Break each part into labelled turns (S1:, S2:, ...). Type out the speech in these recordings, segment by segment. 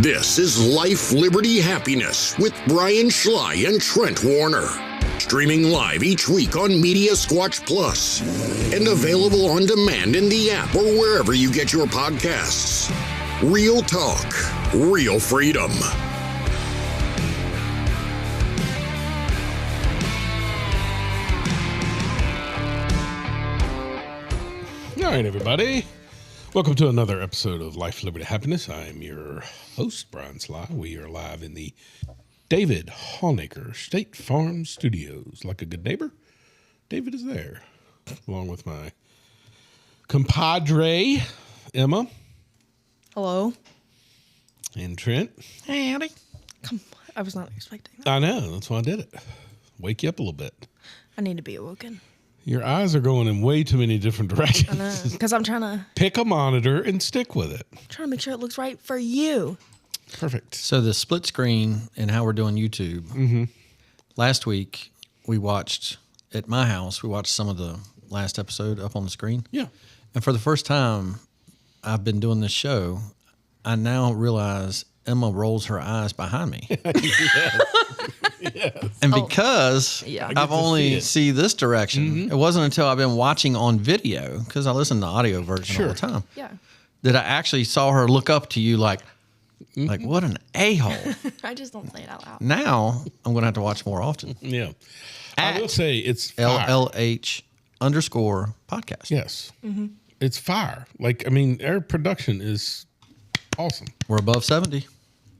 S1: This is Life, Liberty, Happiness with Brian Schley and Trent Warner. Streaming live each week on Media Squatch Plus and available on demand in the app or wherever you get your podcasts. Real talk, real freedom.
S2: All right, everybody. Welcome to another episode of Life, Liberty, Happiness. I am your host, Brian Schley. We are live in the David Hallnaker State Farm Studios. Like a good neighbor, David is there, along with my compadre, Emma.
S3: Hello.
S2: And Trent.
S3: Hey, howdy. Come on. I was not expecting that.
S2: I know. That's why I did it. Wake you up a little bit.
S3: I need to be awoken.
S2: Your eyes are going in way too many different directions.
S3: I know, because I'm trying to
S2: Pick a monitor and stick with it.
S3: make sure it looks right for you.
S2: Perfect.
S4: So the split screen and how we're doing YouTube. Mm-hmm. Last week we watched at my house. We watched some of the last episode up on the screen.
S2: Yeah.
S4: And for the first time I've been doing this show, I now realize Emma rolls her eyes behind me.
S2: Yes.
S4: And because
S3: Yeah.
S4: I've only see this direction, it wasn't until I've been watching on video, because I listen to the audio version all the time,
S3: Yeah.
S4: that I actually saw her look up to you like what an a-hole.
S3: I just don't say it out loud.
S4: Now I'm going to have to watch more often.
S2: Yeah. I will say it's fire.
S4: LLH_podcast.
S2: Yes. Mm-hmm. It's fire. Like, I mean, our production is awesome.
S4: We're above 70.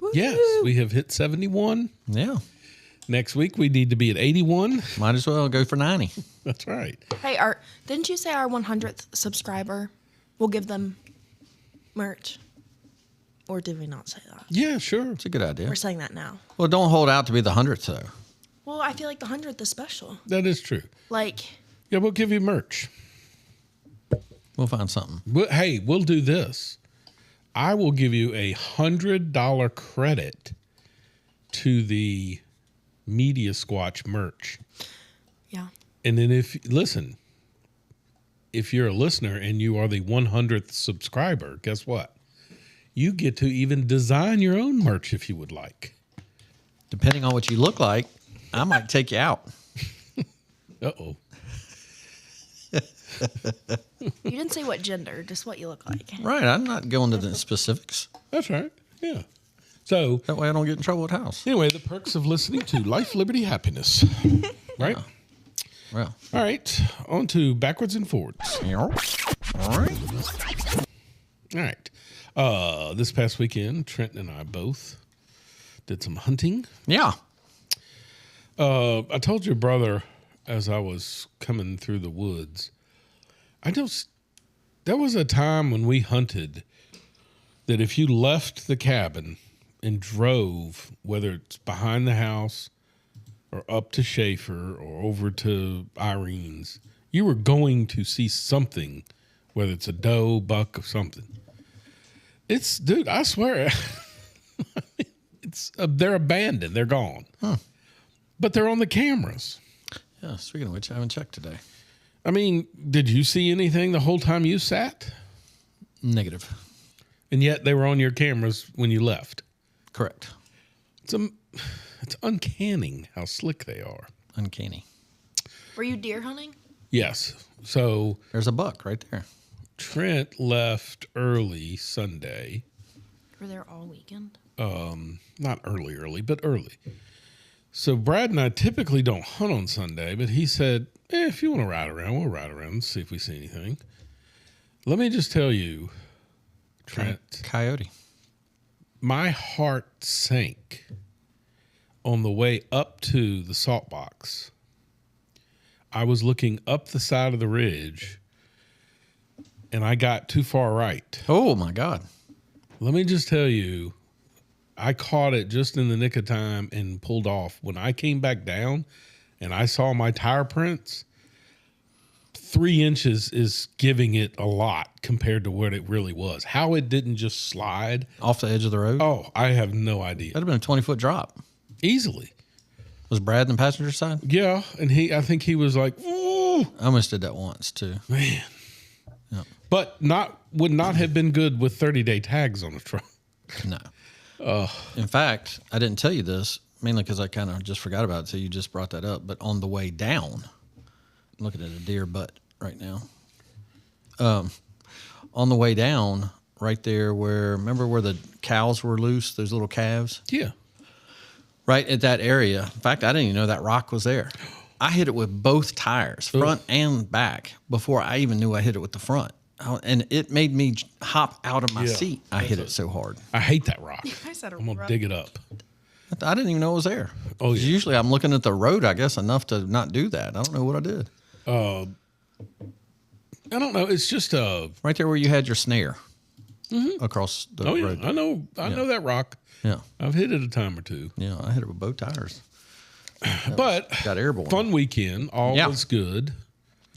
S3: Woo-hoo.
S2: Yes. We have hit 71.
S4: Yeah.
S2: Next week, we need to be at 81.
S4: Might as well go for 90.
S2: That's right.
S3: Hey, didn't you say our 100th subscriber will give them merch? Or did we not say that?
S2: Yeah, sure.
S4: It's a good idea.
S3: We're saying that now.
S4: Well, don't hold out to be the 100th, though.
S3: Well, I feel like the 100th is special.
S2: That is true.
S3: Like,
S2: Yeah, we'll give you merch.
S4: We'll find something.
S2: Hey, we'll do this. I will give you a $100 credit to the Media Squatch merch.
S3: yeah.
S2: And then if you're a listener and you are the 100th subscriber, guess what? You get to even design your own merch if you would like.
S4: Depending on what you look like, I might take you out.
S2: Uh-oh.
S3: You didn't say what gender, just what you look like.
S4: Right. I'm not going to the specifics.
S2: That's right. Yeah. So,
S4: That way I don't get in trouble at house.
S2: anyway, the perks of listening to Life, Liberty, Happiness. Right?
S4: Well.
S2: All right. On to backwards and forwards.
S4: All right.
S2: All right. This past weekend, Trent and I both did some hunting.
S4: Yeah.
S2: I told your brother as I was coming through the woods, there was a time when we hunted that if you left the cabin and drove, whether it's behind the house or up to Schaefer or over to Irene's, you were going to see something, whether it's a doe, buck, or something. Dude, I swear, they're abandoned. They're gone.
S4: Huh.
S2: But they're on the cameras.
S4: Yeah. Speaking of which, I haven't checked today.
S2: I mean, did you see anything the whole time you sat?
S4: Negative.
S2: And yet they were on your cameras when you left.
S4: Correct.
S2: It's uncanny how slick they are.
S4: Uncanny.
S3: Were you deer hunting?
S2: Yes. So
S4: There's a buck right there.
S2: Trent left early Sunday.
S3: Were there all weekend?
S2: Not early, but early. So Brad and I typically don't hunt on Sunday, but he said, if you want to ride around, we'll ride around and see if we see anything. Let me just tell you, Trent,
S4: Coyote.
S2: my heart sank on the way up to the salt box. I was looking up the side of the ridge, and I got too far right.
S4: Oh, my God.
S2: Let me just tell you, I caught it just in the nick of time and pulled off. When I came back down and I saw my tire prints, 3 inches is giving it a lot compared to what it really was. How it didn't just slide.
S4: Off the edge of the road?
S2: Oh, I have no idea.
S4: That'd have been a 20-foot drop.
S2: Easily.
S4: Was Brad in the passenger side?
S2: Yeah, and I think he was like, ooh.
S4: I almost did that once, too.
S2: Man.
S4: Yep.
S2: But would not have been good with 30-day tags on the truck.
S4: No. In fact, I didn't tell you this, mainly because I kind of just forgot about it until you just brought that up. But on the way down, I'm looking at a deer butt right now. On the way down, right there remember where the cows were loose, those little calves?
S2: Yeah.
S4: Right at that area. In fact, I didn't even know that rock was there. I hit it with both tires, front and back, before I even knew I hit it with the front. And it made me hop out of my seat. I hit it so hard.
S2: I hate that rock.
S3: I said
S2: I'm going to dig it up.
S4: I didn't even know it was there.
S2: Oh, yeah.
S4: Usually I'm looking at the road, I guess, enough to not do that. I don't know what I did.
S2: I don't know. It's just
S4: Right there where you had your snare across the road.
S2: I know that rock.
S4: Yeah.
S2: I've hit it a time or two.
S4: Yeah, I hit it with both tires.
S2: But
S4: Got airborne.
S2: fun weekend. All was good.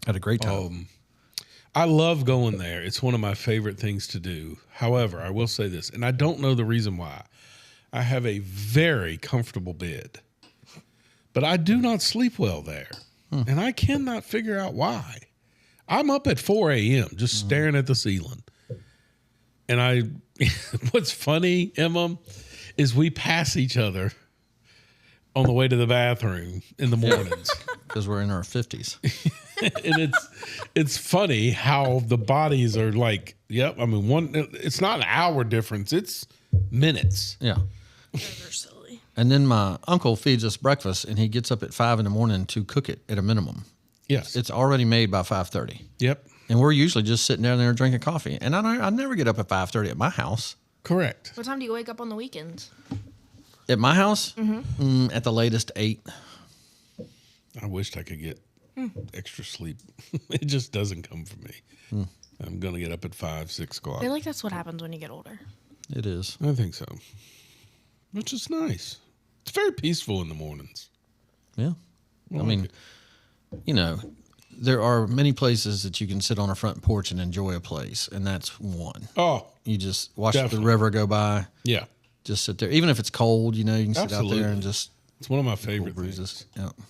S4: Had a great time.
S2: I love going there. It's one of my favorite things to do. However, I will say this, and I don't know the reason why. I have a very comfortable bed, but I do not sleep well there. And I cannot figure out why. I'm up at 4 a.m. just staring at the ceiling. And what's funny, Emma, is we pass each other on the way to the bathroom in the mornings.
S4: Because we're in our 50s.
S2: And it's funny how the bodies are like, yep. I mean, it's not an hour difference. It's minutes.
S4: Yeah.
S3: They're silly.
S4: And then my uncle feeds us breakfast, and he gets up at 5 a.m. to cook it at a minimum.
S2: Yes.
S4: It's already made by 5:30.
S2: Yep.
S4: And we're usually just sitting down there drinking coffee. And I never get up at 5:30 at my house.
S2: Correct.
S3: What time do you wake up on the weekends?
S4: At my house, at the latest 8.
S2: I wished I could get extra sleep. It just doesn't come for me. I'm going to get up at 5, 6 o'clock.
S3: I feel like that's what happens when you get older.
S4: It is.
S2: I think so. Which is nice. It's very peaceful in the mornings.
S4: Yeah. I
S2: like
S4: mean,
S2: it.
S4: you know, there are many places that you can sit on a front porch and enjoy a place, and that's one.
S2: Oh,
S4: You just watch
S2: Definitely.
S4: the river go by,
S2: yeah.
S4: just sit there. Even if it's cold, you can sit out
S2: Absolutely.
S4: there and just
S2: It's one of my favorite
S4: bruises.
S2: things.
S4: Yeah.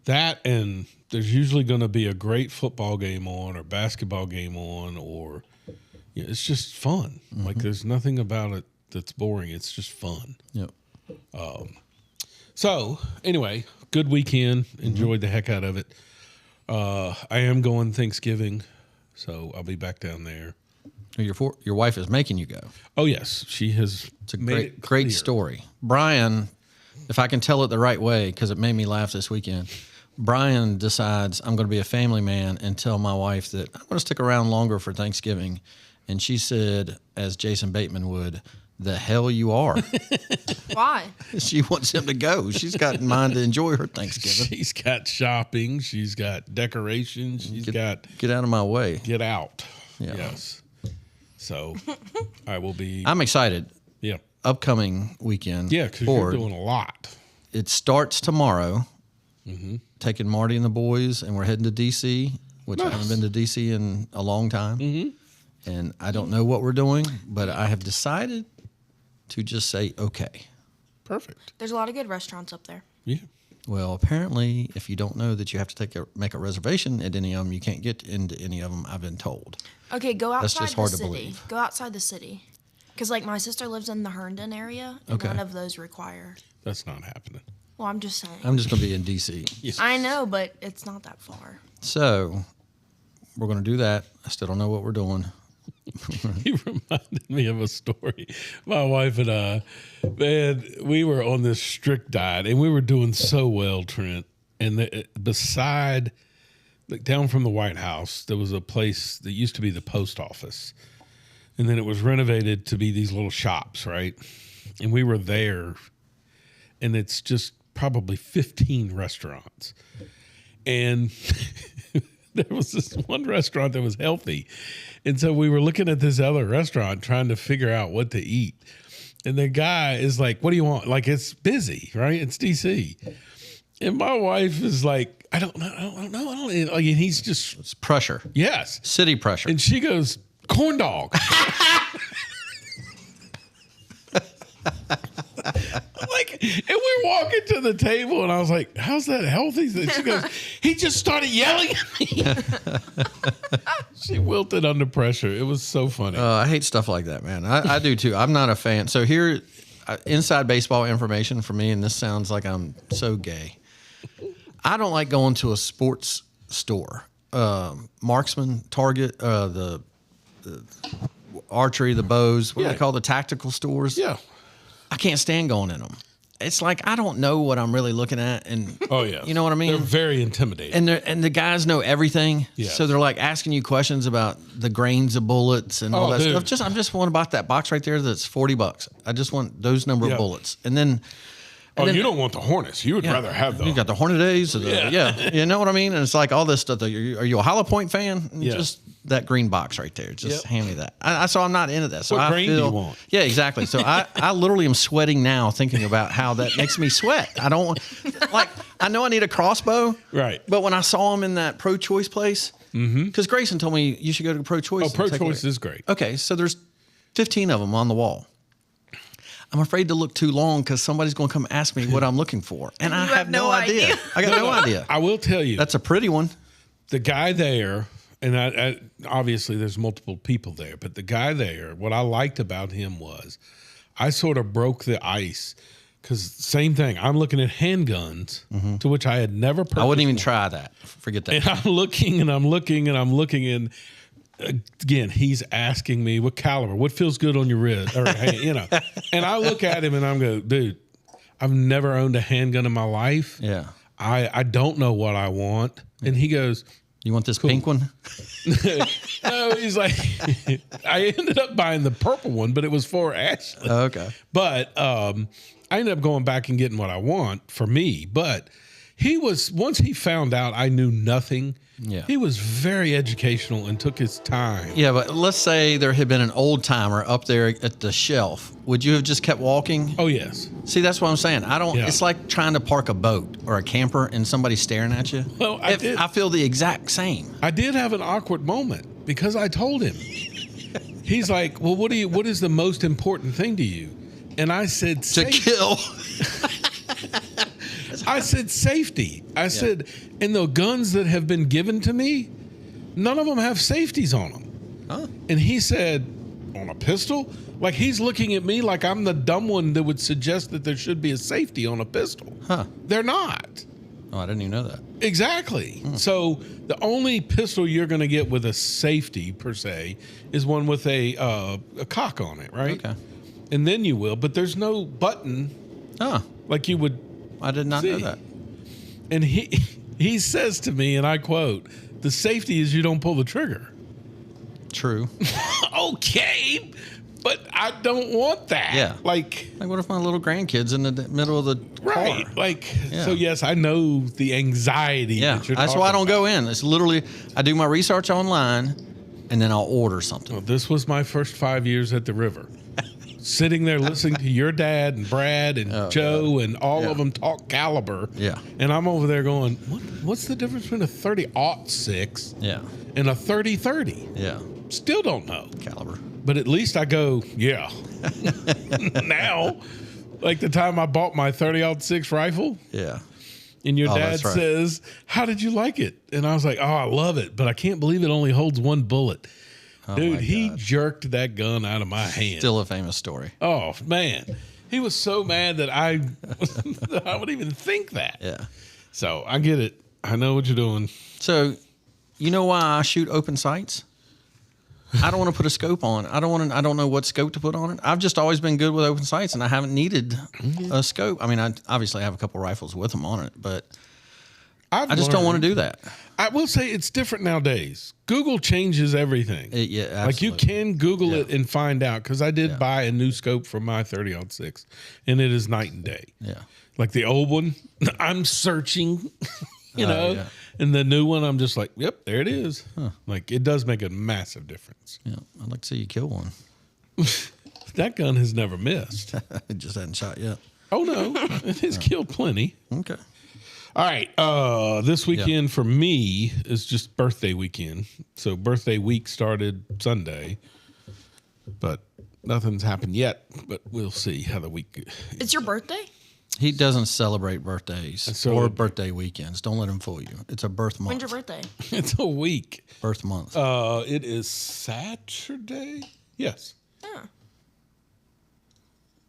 S2: That, and there's usually going to be a great football game on or basketball game on, or it's just fun. Like there's nothing about it that's boring. It's just fun.
S4: Yep.
S2: So anyway, good weekend. Enjoyed the heck out of it. I am going Thanksgiving, so I'll be back down there.
S4: Your wife is making you go.
S2: Oh yes, she has.
S4: It's a great story. Brian, if I can tell it the right way, because it made me laugh this weekend. Brian decides I'm going to be a family man and tell my wife that I'm going to stick around longer for Thanksgiving. And she said, as Jason Bateman would, the hell you are.
S3: Why?
S4: She wants him to go. She's got in mind to enjoy her Thanksgiving.
S2: She's got shopping. She's got decorations. She's got
S4: Get out of my way.
S2: get out.
S4: Yeah.
S2: Yes. So I will be.
S4: I'm excited.
S2: Yeah.
S4: Upcoming weekend.
S2: Yeah, because you're
S4: forward.
S2: doing a lot.
S4: It starts tomorrow. Taking Marty and the boys, and we're heading to D.C., which I haven't been to D.C. in a long time. And I don't know what we're doing, but I have decided to just say okay.
S2: Perfect.
S3: There's a lot of good restaurants up there.
S2: Yeah.
S4: Well, apparently, if you don't know that you have to make a reservation at any of them, you can't get into any of them, I've been told.
S3: Okay, go outside
S4: just
S3: the
S4: hard to
S3: city.
S4: believe.
S3: Go outside the city. Because, like, my sister lives in the Herndon area, and
S4: Okay.
S3: none of those require.
S2: That's not happening.
S3: Well, I'm just saying.
S4: I'm just going to be in D.C.
S3: I know, but it's not that far.
S4: So we're going to do that. I still don't know what we're doing.
S2: He reminded me of a story. My wife and I, man, we were on this strict diet, and we were doing so well, Trent. And beside, like down from the White House, there was a place that used to be the post office. And then it was renovated to be these little shops, right? And we were there, and it's just probably 15 restaurants. And there was this one restaurant that was healthy. And so we were looking at this other restaurant trying to figure out what to eat. And the guy is like, what do you want? Like, it's busy, right? It's DC. And my wife is like, I don't know. Like, and he's just,
S4: It's pressure.
S2: yes.
S4: City pressure.
S2: And she goes, corn dog. Like, and we're walking to the table, and I was like, how's that healthy? And she goes, he just started yelling at me. She wilted under pressure. It was so funny.
S4: I hate stuff like that, man. I do too. I'm not a fan. So here, inside baseball information for me, and this sounds like I'm so gay. I don't like going to a sports store. Marksman, Target, the archery, the bows, what do they call the tactical stores?
S2: Yeah.
S4: I can't stand going in them. It's like I don't know what I'm really looking at, and you know what I mean.
S2: They're very intimidating,
S4: and the guys know everything.
S2: Yeah.
S4: So they're like asking you questions about the grains of bullets and all that stuff. I just want to buy that box right there that's $40. I just want those number of bullets, and then.
S2: You don't want the Hornets. You would rather have those.
S4: You got the Hornadays. You know what I mean? And it's like all this stuff. Are you a Hollow Point fan? Just that green box right there. Just hand me that. So I'm not into that. So
S2: what green do you want?
S4: Yeah, exactly. So I literally am sweating now thinking about how that makes me sweat. I don't want, like, I know I need a crossbow.
S2: Right.
S4: But when I saw him in that Pro Choice place, because Grayson told me you should go to Pro Choice.
S2: Oh, Pro Choice is great.
S4: Okay, so there's 15 of them on the wall. I'm afraid to look too long because somebody's going to come ask me what I'm looking for. And I have no idea. I got no idea.
S2: I will tell you.
S4: That's a pretty one.
S2: The guy there, and I obviously there's multiple people there, but the guy there, what I liked about him was I sort of broke the ice because same thing. I'm looking at handguns to which I had never purchased.
S4: I wouldn't even try that. Forget that.
S2: And I'm looking and I'm looking and I'm looking and again, he's asking me what caliber, what feels good on your wrist, or hand, you know. And I look at him and I'm go, dude, I've never owned a handgun in my life.
S4: Yeah.
S2: I don't know what I want. And he goes,
S4: you want this pink one?
S2: No, he's like, I ended up buying the purple one, but it was for Ashley.
S4: Oh, okay.
S2: But I ended up going back and getting what I want for me. But once he found out I knew nothing, he was very educational and took his time.
S4: Yeah, but let's say there had been an old timer up there at the shelf. Would you have just kept walking?
S2: Oh, yes.
S4: See, that's what I'm saying. It's like trying to park a boat or a camper and somebody staring at you.
S2: Well, I
S4: feel the exact same.
S2: I did have an awkward moment because I told him. He's like, well, what is the most important thing to you? And I said,
S4: to kill.
S2: I said safety. I said, and the guns that have been given to me, none of them have safeties on them.
S4: Huh?
S2: And he said, on a pistol? Like he's looking at me like I'm the dumb one that would suggest that there should be a safety on a pistol.
S4: Huh.
S2: They're not.
S4: Oh, I didn't even know that.
S2: Exactly. So the only pistol you're going to get with a safety per se is one with a cock on it, right?
S4: Okay.
S2: And then you will, but there's no button like you would.
S4: I did not know that.
S2: And he says to me, and I quote, "The safety is you don't pull the trigger."
S4: True.
S2: Okay, but I don't want that.
S4: Yeah.
S2: Like
S4: what if my little grandkid's in the middle of the car?
S2: So yes, I know the anxiety.
S4: Yeah, that's why I don't go in. It's literally, I do my research online, and then I'll order something.
S2: Well, this was my first 5 years at the river. Sitting there listening to your dad and Brad and Joe and all of them talk caliber.
S4: Yeah.
S2: And I'm over there going, what's the difference between a 30-06 and a 30-30?
S4: Yeah.
S2: Still don't know.
S4: Caliber.
S2: But at least I go, yeah. Now, like the time I bought my 30-06 rifle.
S4: Yeah.
S2: And your dad says, how did you like it? And I was like, I love it, but I can't believe it only holds one bullet.
S4: Oh,
S2: dude, he jerked that gun out of my hand.
S4: Still a famous story.
S2: Oh, man. He was so mad that I would even think that.
S4: Yeah.
S2: So I get it. I know what you're doing.
S4: So you know why I shoot open sights? I don't want to put a scope on. I don't know what scope to put on it. I've just always been good with open sights, and I haven't needed a scope. I mean, I obviously have a couple rifles with them on it, but I just don't want to do that.
S2: I will say it's different nowadays. Google changes everything.
S4: Yeah, absolutely.
S2: Like you can Google it and find out, because I did buy a new scope for my 30-06, and it is night and day.
S4: Yeah.
S2: Like the old one, I'm searching, you know,
S4: yeah.
S2: And the new one, I'm just like, yep, there it is. Huh. Like it does make a massive difference.
S4: Yeah, I'd like to see you kill one.
S2: That gun has never missed.
S4: It just hadn't shot yet.
S2: Oh, no. It has killed plenty.
S4: Okay.
S2: All right. This weekend for me is just birthday weekend. So birthday week started Sunday, but nothing's happened yet. But we'll see how the week.
S3: It's your birthday?
S4: He doesn't celebrate birthdays or birthday weekends. Don't let him fool you. It's a birth month.
S3: When's your birthday?
S2: It's a week.
S4: Birth month.
S2: It is Saturday. Yes.
S3: Yeah.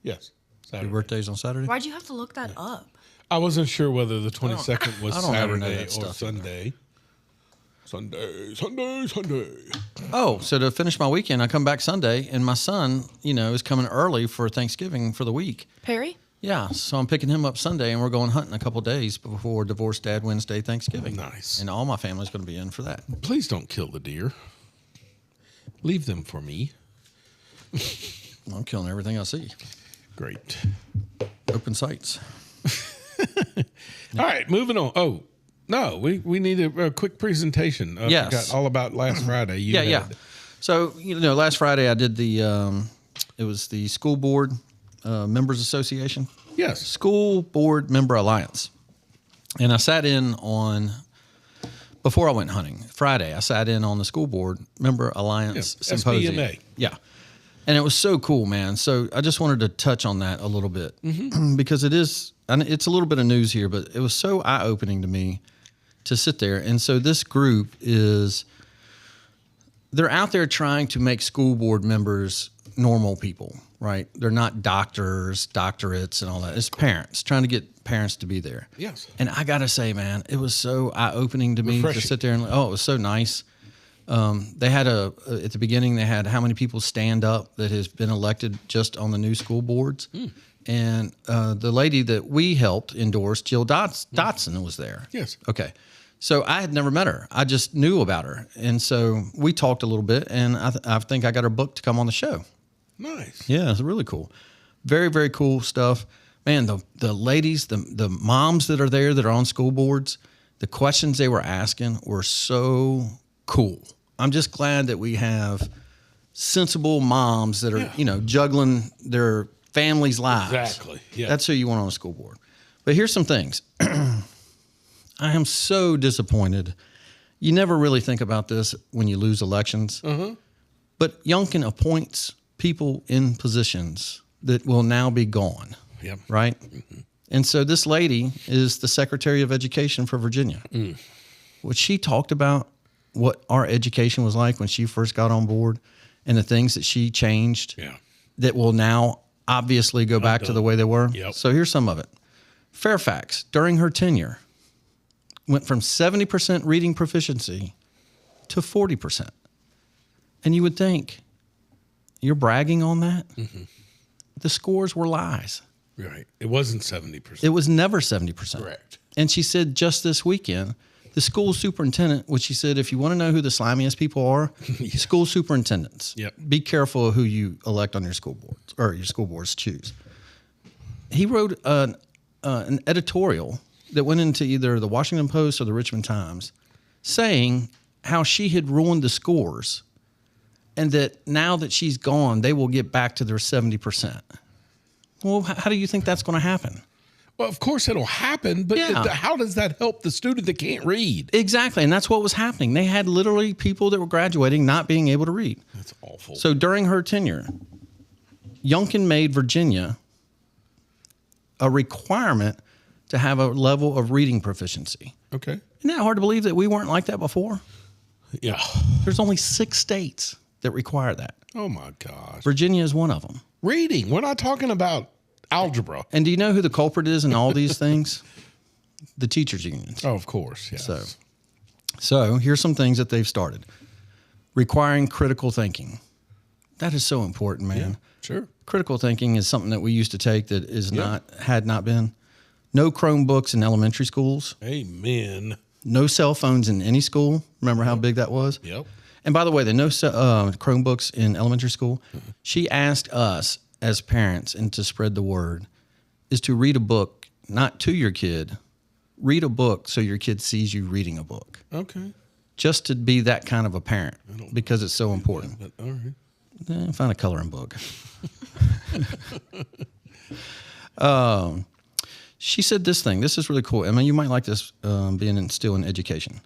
S2: Yes. Saturday.
S4: Your birthday's on Saturday?
S3: Why'd you have to look that up?
S2: I wasn't sure whether the 22nd was
S4: I don't ever know
S2: Saturday
S4: that
S2: or
S4: stuff
S2: Sunday. Sunday.
S4: Oh, so to finish my weekend, I come back Sunday, and my son, is coming early for Thanksgiving for the week.
S3: Perry?
S4: Yeah, so I'm picking him up Sunday, and we're going hunting a couple days before Divorced Dad Wednesday Thanksgiving.
S2: Nice.
S4: And all my family's going to be in for that.
S2: Please don't kill the deer. Leave them for me.
S4: I'm killing everything I see.
S2: Great.
S4: Open sights.
S2: All right, moving on. Oh, no, we need a quick presentation.
S4: Yes.
S2: Forgot all about last Friday.
S4: Yeah. So, last Friday I did it was the School Board Members Association.
S2: Yes.
S4: School Board Member Alliance. And I sat in before I went hunting, Friday, I sat in on the School Board Member Alliance Symposium.
S2: SBMA.
S4: Yeah. And it was so cool, man. So I just wanted to touch on that a little bit because it's a little bit of news here, but it was so eye-opening to me to sit there. And so this group they're out there trying to make school board members normal people, right? They're not doctors, doctorates, and all that. It's parents, trying to get parents to be there.
S2: Yes.
S4: And I got to say, man, it was so eye-opening to me to sit there and, it was so nice. They had at the beginning, they had how many people stand up that has been elected just on the new school boards. And the lady that we helped endorse, Jill Dotson, was there.
S2: Yes.
S4: Okay. So I had never met her. I just knew about her. And so we talked a little bit, and I think I got her booked to come on the show.
S2: Nice.
S4: Yeah, it's really cool. Very, very cool stuff. Man, the ladies, the moms that are there that are on school boards, the questions they were asking were so cool. I'm just glad that we have sensible moms that are, juggling their families' lives.
S2: Exactly. Yeah.
S4: That's who you want on a school board. But here's some things. I am so disappointed. You never really think about this when you lose elections. But Youngkin appoints people in positions that will now be gone.
S2: Yep.
S4: Right? And so this lady is the Secretary of Education for Virginia. What she talked about, what our education was like when she first got on board, and the things that she changed that will now obviously go back to the way they were.
S2: Yep.
S4: So here's some of it. Fairfax, during her tenure, went from 70% reading proficiency to 40%. And you would think, you're bragging on that? The scores were lies.
S2: Right. It wasn't 70%.
S4: It was never 70%.
S2: Correct.
S4: And she said just this weekend, the school superintendent, which she said, if you want to know who the slimiest people are, school superintendents.
S2: Yep.
S4: Be careful of who you elect on your school boards, or your school boards choose. He wrote an editorial that went into either the Washington Post or the Richmond Times saying how she had ruined the scores and that now that she's gone, they will get back to their 70%. Well, how do you think that's going to happen?
S2: Well, of course it'll happen, but how does that help the student that can't read?
S4: Exactly, and that's what was happening. They had literally people that were graduating not being able to read.
S2: That's awful.
S4: So during her tenure, Youngkin made Virginia a requirement to have a level of reading proficiency.
S2: Okay.
S4: Isn't that hard to believe that we weren't like that before?
S2: Yeah.
S4: There's only 6 states that require that.
S2: Oh, my gosh.
S4: Virginia is one of them.
S2: Reading. We're not talking about algebra.
S4: And do you know who the culprit is in all these things? The teachers' unions.
S2: Oh, of course. Yes.
S4: So here's some things that they've started. Requiring critical thinking. That is so important, man.
S2: Yeah, sure.
S4: Critical thinking is something that we used to take that had not been. No Chromebooks in elementary schools.
S2: Amen.
S4: No cell phones in any school. Remember how big that was?
S2: Yep.
S4: And by the way, the no Chromebooks in elementary school, she asked us as parents and to spread the word is to read a book, not to your kid. Read a book so your kid sees you reading a book.
S2: Okay.
S4: Just to be that kind of a parent because it's so important.
S2: But, all right.
S4: Find a coloring book. She said this thing. This is really cool. I mean, you might like this being still in education.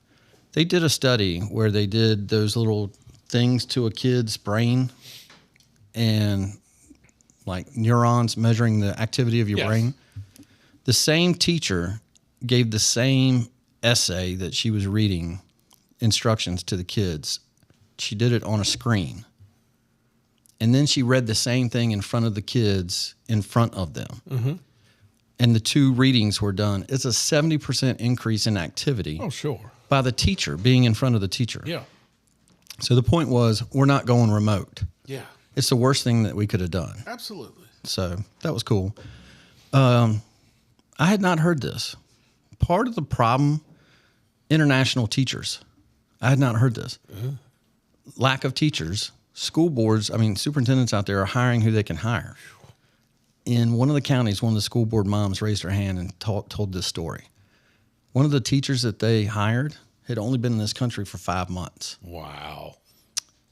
S4: They did a study where they did those little things to a kid's brain and like neurons measuring the activity of your brain. The same teacher gave the same essay that she was reading instructions to the kids. She did it on a screen. And then she read the same thing in front of the kids in front of them. And the 2 readings were done. It's a 70% increase in activity.
S2: Oh, sure.
S4: By the teacher, being in front of the teacher.
S2: Yeah.
S4: So the point was, we're not going remote.
S2: Yeah.
S4: It's the worst thing that we could have done.
S2: Absolutely.
S4: So that was cool. I had not heard this. Part of the problem, international teachers. I had not heard this. Lack of teachers. School boards, superintendents out there are hiring who they can hire. In one of the counties, one of the school board moms raised her hand and told this story. One of the teachers that they hired had only been in this country for 5 months.
S2: Wow.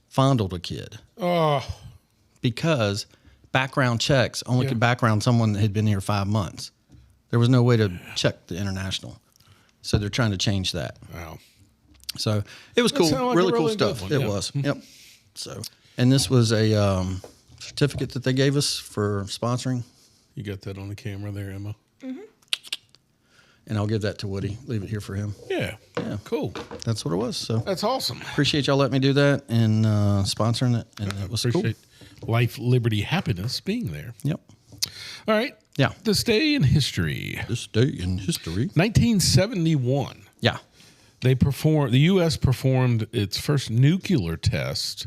S4: Fondled a kid.
S2: Oh.
S4: Because background checks only could background someone that had been here 5 months. There was no way to check the international. So they're trying to change that.
S2: Wow.
S4: So it was cool.
S2: Like
S4: really cool
S2: good
S4: stuff.
S2: one,
S4: It
S2: yeah.
S4: was. Yep. So, and this was a certificate that they gave us for sponsoring.
S2: You got that on the camera there, Emma?
S4: And I'll give that to Woody. Leave it here for him.
S2: Yeah. Cool.
S4: That's what it was. So
S2: That's awesome.
S4: appreciate y'all letting me do that and sponsoring it. And it was
S2: Appreciate life, liberty, happiness being there.
S4: cool. Yep.
S2: All right.
S4: Yeah.
S2: This day in history.
S4: This day in history.
S2: 1971.
S4: Yeah.
S2: The U.S. performed its first nuclear test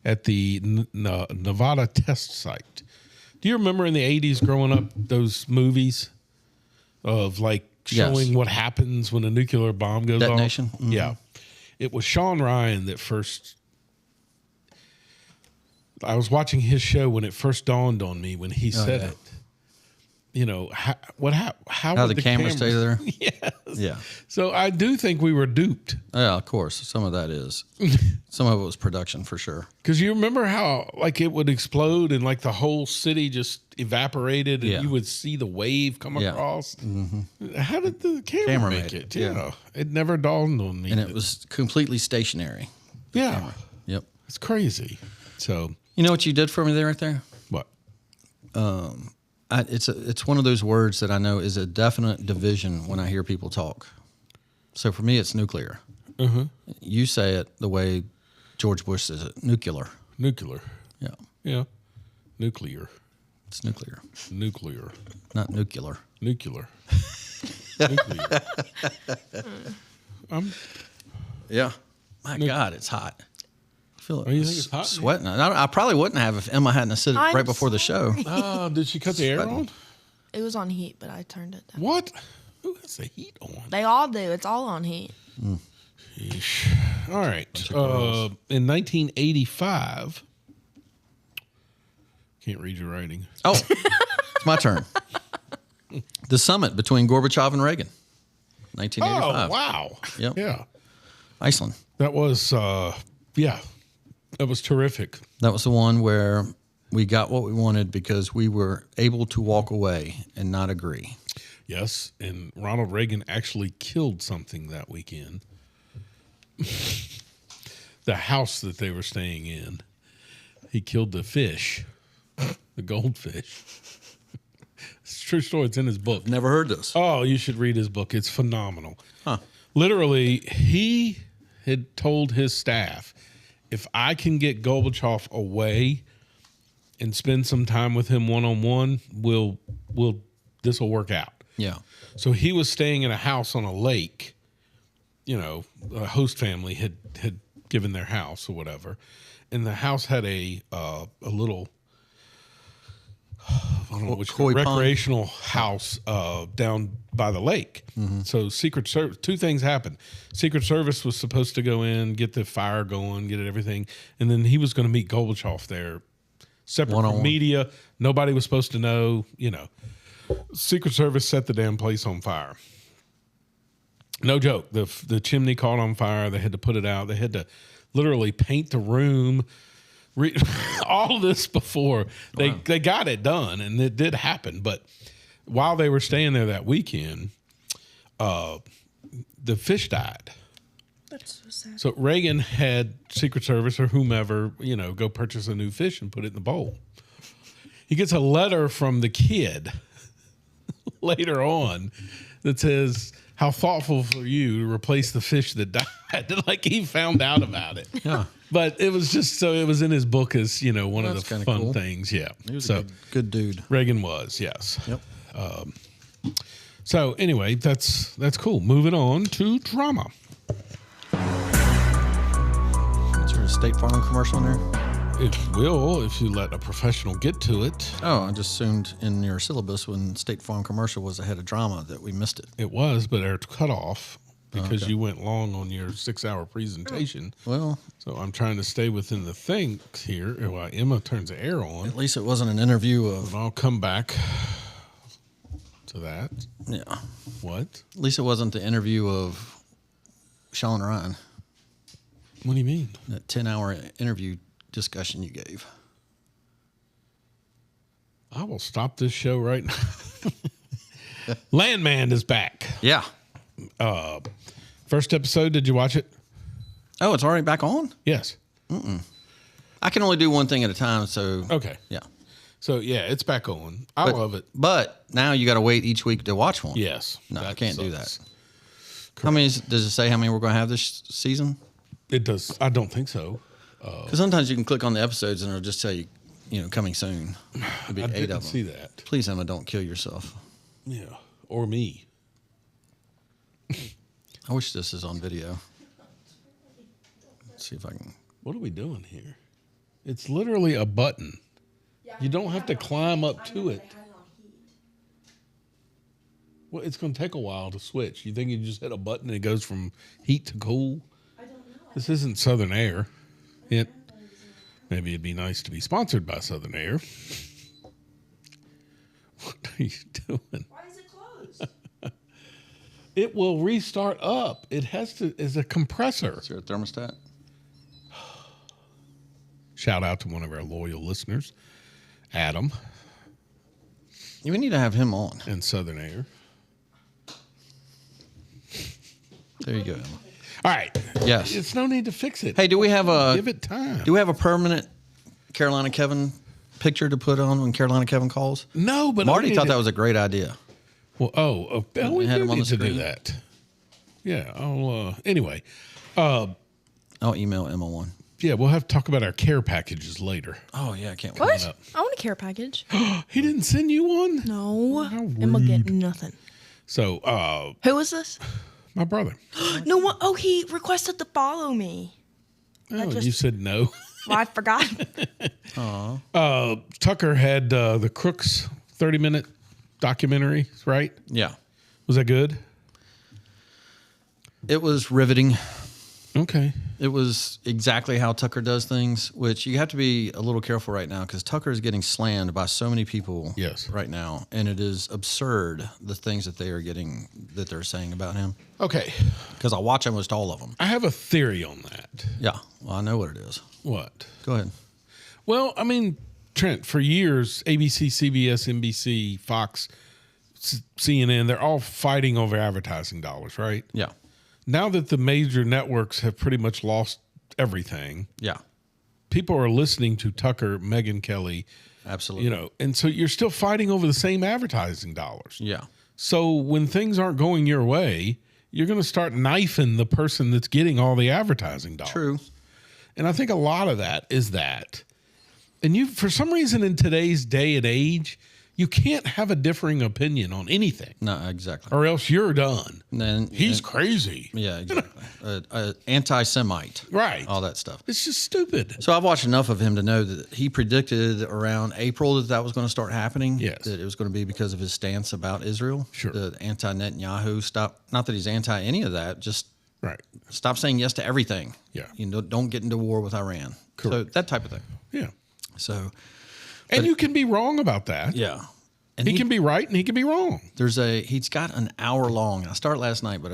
S2: at the Nevada test site. Do you remember in the 80s growing up those movies of like showing what happens when a nuclear bomb goes
S4: Detonation?
S2: off? Yeah. It was Sean Ryan that first. I was watching his show when it first dawned on me when he said it. You know, how
S4: How
S2: would
S4: the camera stay there?
S2: Yes.
S4: Yeah.
S2: So I do think we were duped.
S4: Yeah, of course. Some of that is. Some of it was production for sure.
S2: Because you remember how like it would explode and like the whole city just evaporated and
S4: Yeah.
S2: you would see the wave come
S4: Yeah.
S2: across. How did the camera make
S4: made
S2: it?
S4: it, yeah.
S2: It never dawned on me.
S4: And it was completely stationary.
S2: yeah,
S4: Yep.
S2: it's crazy. So
S4: You know what you did for me there, right there?
S2: what?
S4: It's one of those words that I know is a definite division when I hear people talk. So for me, it's nuclear. You say it the way George Bush says it, nuclear.
S2: Nuclear.
S4: Yeah,
S2: Yeah. Nuclear.
S4: it's nuclear,
S2: Nuclear.
S4: not nuclear.
S2: Nuclear. Nuclear.
S4: Yeah. My God, it's hot. I feel it.
S2: Oh, you think it's hot?
S4: Sweating. I probably wouldn't have if Emma hadn't said it
S3: I'm
S4: right before the show.
S2: Oh, did she cut the air on?
S3: It was on heat, but I turned it down.
S2: What? Who has the heat on?
S3: They all do. It's all on heat.
S2: Yeesh. All right. In 1985, can't read your writing.
S4: Oh, it's my turn. The summit between Gorbachev and Reagan, 1985.
S2: Oh, wow.
S4: Yep.
S2: Yeah.
S4: Iceland.
S2: That was, that was terrific.
S4: That was the one where we got what we wanted because we were able to walk away and not agree.
S2: Yes. And Ronald Reagan actually killed something that weekend. The house that they were staying in. He killed the fish, the goldfish. It's a true story. It's in his book.
S4: Never heard this.
S2: Oh, you should read his book. It's phenomenal.
S4: Huh.
S2: Literally, he had told his staff, if I can get Gorbachev away and spend some time with him one-on-one, this will work out.
S4: Yeah.
S2: So he was staying in a house on a lake. You know, a host family had given their house or whatever, and the house had a little, I don't know which
S4: Koi pond?
S2: recreational house down by the lake. So Secret Service, two things happened. Secret Service was supposed to go in, get the fire going, get everything, and then he was going to meet Gorbachev there, separate from media. Nobody was supposed to know. You know, Secret Service set the damn place on fire. No joke. The chimney caught on fire. They had to put it out. They had to literally paint the room. All of this before they got it done, and it did happen. But while they were staying there that weekend, the fish died.
S3: That's so sad.
S2: So Reagan had Secret Service or whomever, go purchase a new fish and put it in the bowl. He gets a letter from the kid later on that says, how thoughtful for you to replace the fish that died. Like he found out about it.
S4: Yeah.
S2: But it was just so it was in his book as, one of the fun things. Yeah.
S4: He was a good dude.
S2: Reagan was, yes.
S4: Yep.
S2: So anyway, that's cool. Moving on to drama.
S4: Is there a State Farm commercial in there?
S2: It will if you let a professional get to it.
S4: Oh, I just assumed in your syllabus when State Farm commercial was ahead of drama that we missed it.
S2: It was, but it cut off because you went long on your 6-hour presentation.
S4: Well,
S2: So I'm trying to stay within the thing here while Emma turns the air on.
S4: at least it wasn't an interview of.
S2: And I'll come back to that.
S4: Yeah.
S2: What?
S4: At least it wasn't the interview of Sean Ryan.
S2: What do you mean?
S4: That 10-hour interview discussion you gave.
S2: I will stop this show right now. Landman is back.
S4: Yeah.
S2: First episode, did you watch it?
S4: Oh, it's already back on?
S2: Yes.
S4: I can only do one thing at a time, so.
S2: Okay.
S4: Yeah.
S2: So, yeah, it's back on. I love it.
S4: But now you got to wait each week to watch one.
S2: Yes.
S4: No, I
S2: that
S4: can't do
S2: sucks.
S4: that. How many does it say how many we're going to have this season?
S2: It does. I don't think so.
S4: Because sometimes you can click on the episodes and it'll just tell you, coming soon. It'll be
S2: I
S4: 8
S2: didn't
S4: of them.
S2: see that.
S4: Please, Emma, don't kill yourself.
S2: Yeah. Or me.
S4: I wish this is on video. Let's see if I can.
S2: What are we doing here? It's literally a button. You don't have to climb up to it. Well, it's going to take a while to switch. You think you just hit a button and it goes from heat to cool? This isn't Southern Air. Maybe it'd be nice to be sponsored by Southern Air. What are you doing?
S3: Why is it closed?
S2: It will restart up. It has to, as a compressor.
S4: Is there a thermostat?
S2: Shout out to one of our loyal listeners, Adam,
S4: We need to have him on.
S2: and Southern Air.
S4: There you go, Emma.
S2: All right.
S4: Yes.
S2: It's no need to fix it.
S4: Hey, do we have
S2: Give it time.
S4: a permanent Carolina Kevin picture to put on when Carolina Kevin calls?
S2: No, but
S4: Marty thought that was a great idea.
S2: Well, we
S4: had
S2: do
S4: him on
S2: need
S4: the
S2: to do
S4: screen.
S2: that. Yeah. Anyway.
S4: I'll email Emma one.
S2: Yeah, we'll have to talk about our care packages later.
S4: Oh yeah, I can't wait.
S3: What?
S2: up.
S3: I want a care package.
S2: He didn't send you one?
S3: No.
S2: How
S3: Emma get
S2: rude.
S3: nothing.
S2: So,
S3: Who is this?
S2: my brother.
S3: No one. Oh, he requested to follow me.
S2: Oh,
S3: just-
S2: you said no.
S3: Well, I forgot.
S2: Tucker had the Crooks 30-minute documentary, right?
S4: Yeah,
S2: Was that good?
S4: it was riveting.
S2: Okay.
S4: It was exactly how Tucker does things, which you have to be a little careful right now because Tucker is getting slammed by so many people
S2: Yes.
S4: right now, and it is absurd the things that they're saying about him.
S2: Okay.
S4: Because I watch almost all of them.
S2: I have a theory on that.
S4: Yeah, well, I know what it is.
S2: What?
S4: Go ahead.
S2: Well, I mean, Trent, for years, ABC, CBS, NBC, Fox, CNN, they're all fighting over advertising dollars, right?
S4: Yeah,
S2: Now that the major networks have pretty much lost everything,
S4: yeah,
S2: people are listening to Tucker, Megyn Kelly,
S4: absolutely.
S2: and so you're still fighting over the same advertising dollars.
S4: Yeah,
S2: So when things aren't going your way, you're going to start knifing the person that's getting all the advertising dollars.
S4: true.
S2: And I think a lot of that is that. And you, for some reason in today's day and age, you can't have a differing opinion on anything
S4: No, exactly.
S2: or else you're done.
S4: And then
S2: He's crazy.
S4: yeah, exactly. Anti-Semite,
S2: Right.
S4: all that stuff.
S2: It's just stupid.
S4: So I've watched enough of him to know that he predicted around April that was going to start happening.
S2: Yes.
S4: That it was going to be because of his stance about Israel.
S2: Sure.
S4: The anti-Netanyahu stop. Not that he's anti any of that. Just
S2: Right.
S4: stop saying yes to everything.
S2: Yeah.
S4: Don't get into war with Iran. So that type of thing.
S2: Yeah.
S4: So
S2: And you can be wrong about that.
S4: yeah. And
S2: He can be right and he can be wrong.
S4: he's got an hour long. I started last night, but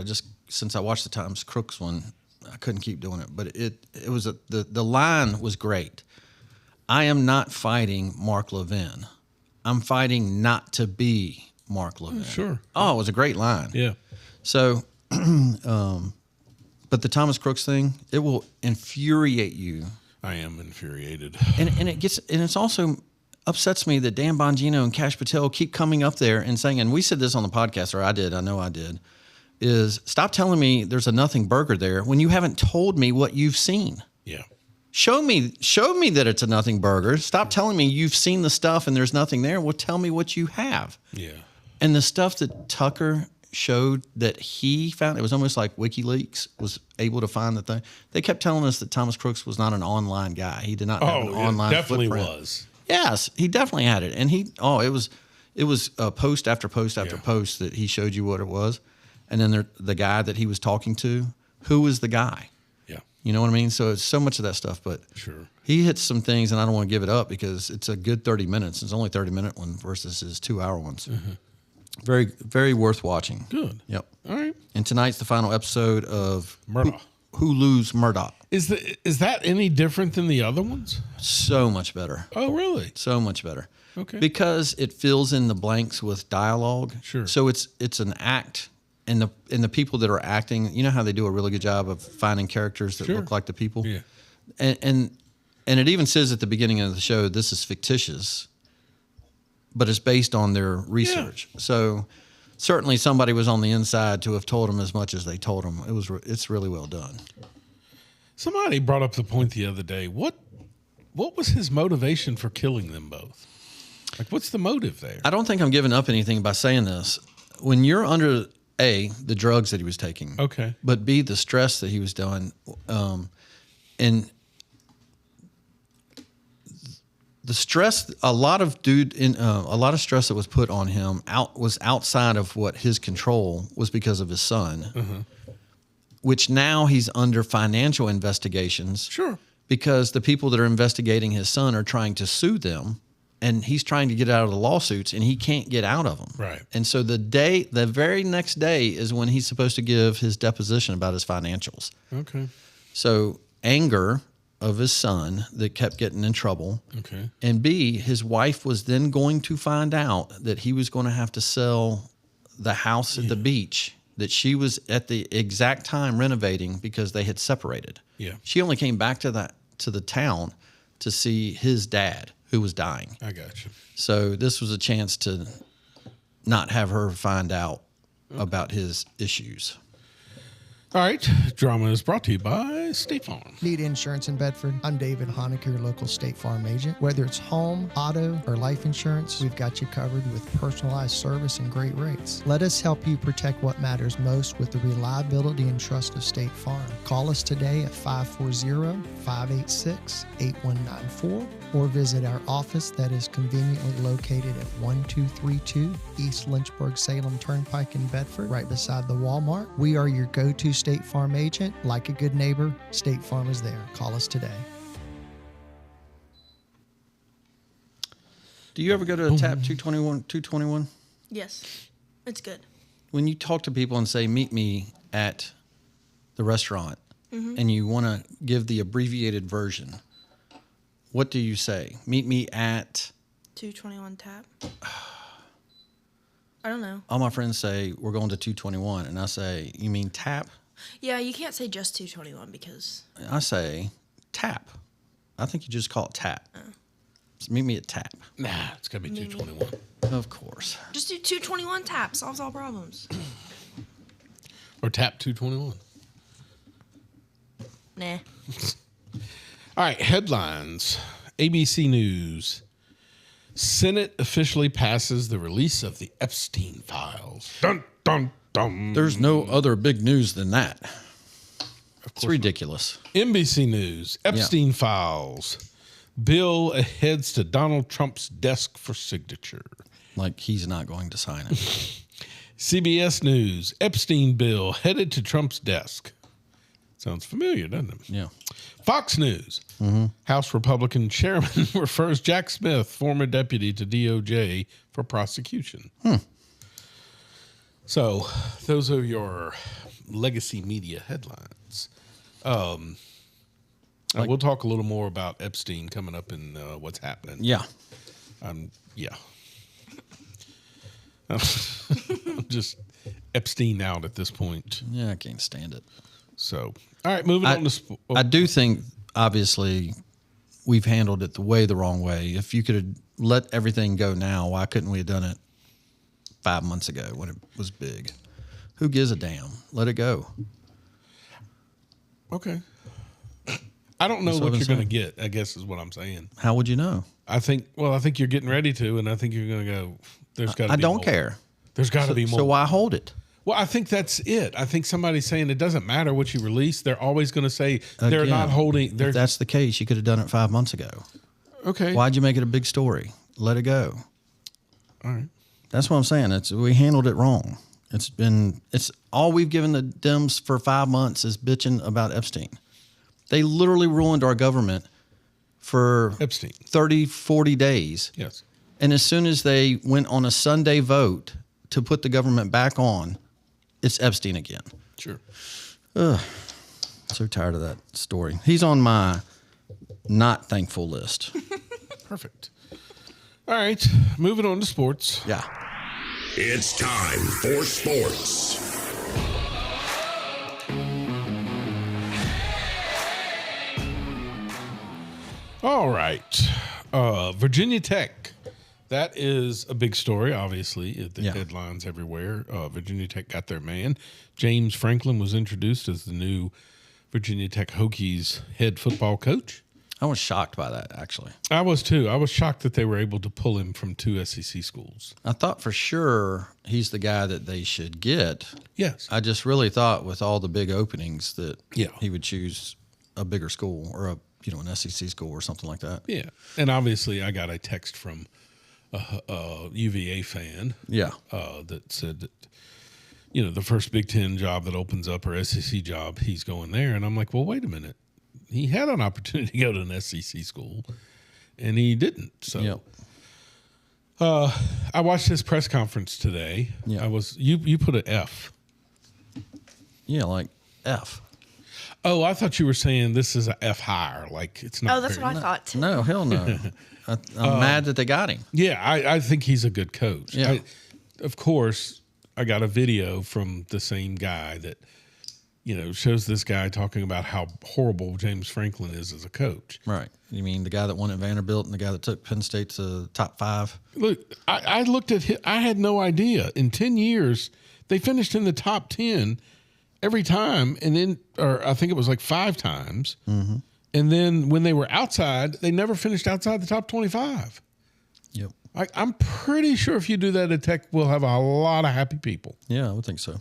S4: since I watched the Times Crooks one, I couldn't keep doing it. But it was the line was great. I am not fighting Mark Levin. I'm fighting not to be Mark Levin.
S2: Sure.
S4: Oh, it was a great line.
S2: Yeah.
S4: So, but the Thomas Crooks thing, it will infuriate you,
S2: I am infuriated.
S4: and it's also upsets me that Dan Bongino and Kash Patel keep coming up there and saying, and we said this on the podcast, or I know I did, is stop telling me there's a nothing burger there when you haven't told me what you've seen.
S2: Yeah.
S4: Show me that it's a nothing burger. Stop telling me you've seen the stuff and there's nothing there. Well, tell me what you have.
S2: Yeah.
S4: And the stuff that Tucker showed that he found, it was almost like WikiLeaks was able to find the thing. They kept telling us that Thomas Crooks was not an online guy. He did not have an online
S2: definitely
S4: footprint.
S2: was.
S4: Yes, he definitely had it. And it was post after post after post that he showed you what it was. And then the guy that he was talking to, who was the guy?
S2: Yeah.
S4: You know what I mean? So it's so much of that stuff, but
S2: Sure.
S4: he hits some things, and I don't want to give it up because it's a good 30 minutes. It's only 30-minute one versus his 2-hour ones. Mm-hmm. Very, very worth watching.
S2: Good.
S4: Yep.
S2: All right.
S4: And tonight's the final episode of
S2: Murdoch.
S4: Hulu's Murdoch.
S2: Is that any different than the other ones?
S4: So much better.
S2: Oh, really?
S4: So much better.
S2: Okay.
S4: Because it fills in the blanks with dialogue.
S2: Sure.
S4: So it's an act, and the people that are acting, you know how they do a really good job of finding characters that look like the people.
S2: Yeah.
S4: And it even says at the beginning of the show, this is fictitious, but it's based on their research. Yeah. So certainly somebody was on the inside to have told them as much as they told them. It's really well done.
S2: Somebody brought up the point the other day. What was his motivation for killing them both? Like, what's the motive there?
S4: I don't think I'm giving up anything by saying this. When you're under A, the drugs that he was taking,
S2: okay,
S4: but B, the stress that he was doing, and the stress, a lot of stress that was put on him was outside of what his control was because of his son, which now he's under financial investigations.
S2: Sure.
S4: Because the people that are investigating his son are trying to sue them, and he's trying to get out of the lawsuits, and he can't get out of them.
S2: Right.
S4: And so the very next day is when he's supposed to give his deposition about his financials.
S2: Okay.
S4: So anger of his son that kept getting in trouble.
S2: Okay.
S4: And B, his wife was then going to find out that he was going to have to sell the house at the beach that she was at the exact time renovating because they had separated.
S2: Yeah.
S4: She only came back to the town to see his dad, who was dying.
S2: I got you.
S4: So this was a chance to not have her find out about his issues.
S2: All right. Drama is brought to you by State Farm.
S5: Need insurance in Bedford? I'm David Honecker, your local State Farm agent. Whether it's home, auto, or life insurance, we've got you covered with personalized service and great rates. Let us help you protect what matters most with the reliability and trust of State Farm. Call us today at 540-586-8194 or visit our office that is conveniently located at 1232 East Lynchburg Salem Turnpike in Bedford, right beside the Walmart. We are your go-to State Farm agent. Like a good neighbor, State Farm is there. Call us today.
S4: Do you ever go to a TAP 221?
S3: Yes, it's good.
S4: When you talk to people and say, meet me at the restaurant, and you want to give the abbreviated version, what do you say? Meet me at
S3: 221 tap. I don't know.
S4: All my friends say, we're going to 221. And I say, you mean tap?
S3: Yeah, you can't say just 221 because...
S4: I say tap. I think you just call it tap. So meet me at tap.
S2: Nah, it's got to be 221.
S4: Of course.
S3: Just do 221 tap. Solves all problems.
S2: Or tap 221.
S3: Nah.
S2: All right, headlines. ABC News. Senate officially passes the release of the Epstein files. Dun, dun, dun.
S4: There's no other big news than that. It's ridiculous.
S2: NBC News. Epstein files. Bill heads to Donald Trump's desk for signature.
S4: Like he's not going to sign it.
S2: CBS News. Epstein bill headed to Trump's desk. Sounds familiar, doesn't it?
S4: Yeah.
S2: Fox News. House Republican chairman refers Jack Smith, former deputy, to DOJ for prosecution. So those are your legacy media headlines. We'll talk a little more about Epstein coming up in what's happening.
S4: Yeah.
S2: Yeah. I'm just Epstein out at this point.
S4: Yeah, I can't stand it.
S2: So, all right, moving on to
S4: I do think, obviously, we've handled it the wrong way. If you could have let everything go now, why couldn't we have done it 5 months ago when it was big? Who gives a damn? Let it go.
S2: Okay. I don't know what you're going to get, I guess is what I'm saying.
S4: How would you know?
S2: I think you're getting ready to, and I think you're going to go, there's got to be
S4: I don't
S2: more.
S4: care.
S2: There's got to be more.
S4: So why hold it?
S2: Well, I think that's it. I think somebody's saying it doesn't matter what you release. They're always going to say they're not holding.
S4: If that's the case, you could have done it 5 months ago.
S2: Okay.
S4: Why'd you make it a big story? Let it go.
S2: All right.
S4: That's what I'm saying. We handled it wrong. It's all we've given the Dems for 5 months is bitching about Epstein. They literally ruined our government for
S2: Epstein
S4: 30, 40 days.
S2: Yes.
S4: And as soon as they went on a Sunday vote to put the government back on, it's Epstein again.
S2: Sure.
S4: So tired of that story. He's on my not thankful list.
S2: Perfect. All right. Moving on to sports.
S4: Yeah.
S1: It's time for sports.
S2: All right. Virginia Tech. That is a big story, obviously. The headlines everywhere. Virginia Tech got their man. James Franklin was introduced as the new Virginia Tech Hokies head football coach.
S4: I was shocked by that, actually.
S2: I was too. I was shocked that they were able to pull him from 2 SEC schools.
S4: I thought for sure he's the guy that they should get.
S2: Yes.
S4: I just really thought with all the big openings that
S2: Yeah.
S4: he would choose a bigger school or an SEC school or something like that.
S2: Yeah. And obviously I got a text from a UVA fan that said that, the first Big Ten job that opens up or SEC job, he's going there. And I'm like, well, wait a minute. He had an opportunity to go to an SEC school, and he didn't. So, I watched his press conference today.
S4: Yeah.
S2: You put an F.
S4: Yeah, like F.
S2: Oh, I thought you were saying this is a F higher. Like it's not.
S3: Oh, that's what I thought too.
S4: No, hell no. I'm mad that they got him.
S2: Yeah, I think he's a good coach.
S4: Yeah.
S2: Of course, I got a video from the same guy that, shows this guy talking about how horrible James Franklin is as a coach.
S4: Right. You mean the guy that won at Vanderbilt and the guy that took Penn State to the top 5?
S2: Look, I looked at him. I had no idea. In 10 years, they finished in the top 10 every time. And then, or I think it was like 5 times. Mm-hmm. And then when they were outside, they never finished outside the top 25.
S4: Yep.
S2: I'm pretty sure if you do that at Tech, we'll have a lot of happy people.
S4: Yeah, I would think so.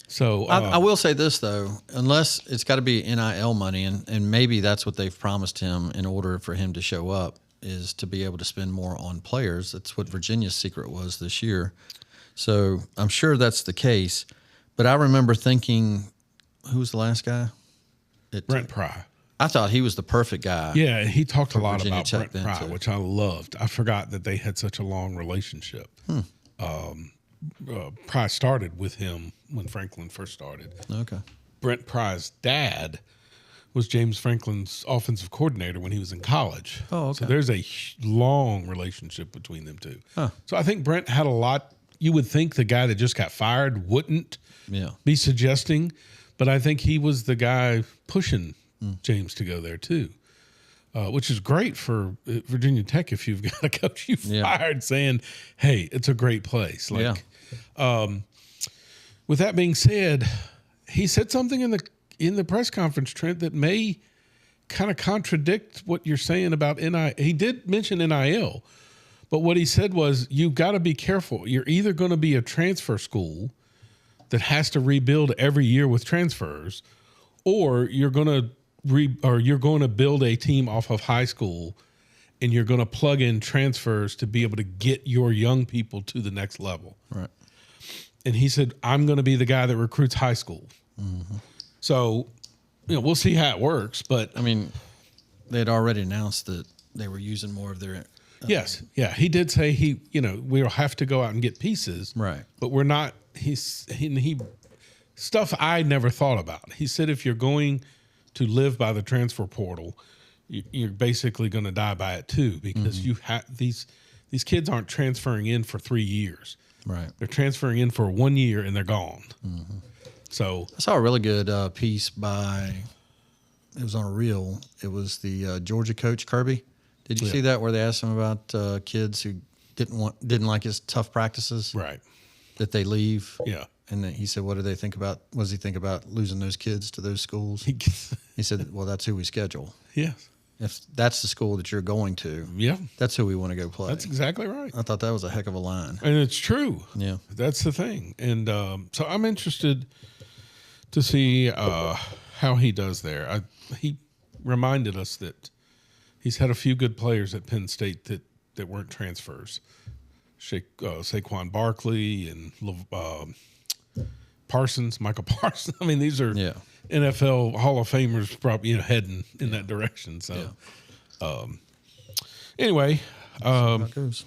S2: So
S4: I will say this, though, unless it's got to be NIL money, and maybe that's what they've promised him in order for him to show up, is to be able to spend more on players. That's what Virginia's secret was this year. So I'm sure that's the case. But I remember thinking, who was the last guy?
S2: Brent Pry.
S4: I thought he was the perfect guy.
S2: Yeah, he talked a lot
S4: Virginia
S2: about
S4: Tech
S2: Brent
S4: then,
S2: Pry,
S4: too.
S2: which I loved. I forgot that they had such a long relationship. Pry started with him when Franklin first started.
S4: Okay.
S2: Brent Pry's dad was James Franklin's offensive coordinator when he was in college.
S4: Oh, okay.
S2: So there's a long relationship between them two.
S4: Huh.
S2: So I think Brent had a lot. You would think the guy that just got fired wouldn't be suggesting, but I think he was the guy pushing James to go there too. Which is great for Virginia Tech if you've got a coach you fired saying, hey, it's a great place. With that being said, he said something in the press conference, Trent, that may kind of contradict what you're saying about NIL. He did mention NIL, but what he said was you've got to be careful. You're either going to be a transfer school that has to rebuild every year with transfers, or you're going to build a team off of high school and you're going to plug in transfers to be able to get your young people to the next level.
S4: Right.
S2: And he said, I'm going to be the guy that recruits high school. Mm-hmm. So, we'll see how it works. But
S4: I mean, they had already announced that they were using more of their.
S2: Yes. Yeah. He did say we'll have to go out and get pieces.
S4: Right.
S2: But we're not, he stuff I never thought about. He said, if you're going to live by the transfer portal, you're basically going to die by it too, because you have these kids aren't transferring in for 3 years.
S4: Right.
S2: They're transferring in for 1 year and they're gone. Mm-hmm. So
S4: I saw a really good piece it was on a reel. It was the Georgia coach Kirby. Did you see that where they asked him about kids who didn't like his tough practices?
S2: right.
S4: that they leave.
S2: Yeah.
S4: And then he said, what does he think about losing those kids to those schools? He said, well, that's who we schedule.
S2: Yeah.
S4: If that's the school that you're going to,
S2: Yeah.
S4: that's who we want to go play.
S2: That's exactly right.
S4: I thought that was a heck of a line.
S2: And it's true.
S4: Yeah.
S2: That's the thing. And so I'm interested to see how he does there. He reminded us that he's had a few good players at Penn State that weren't transfers. Saquon Barkley and Parsons, Michael Parsons. I mean, these are NFL Hall of Famers probably heading in that direction. So anyway,
S4: How it goes.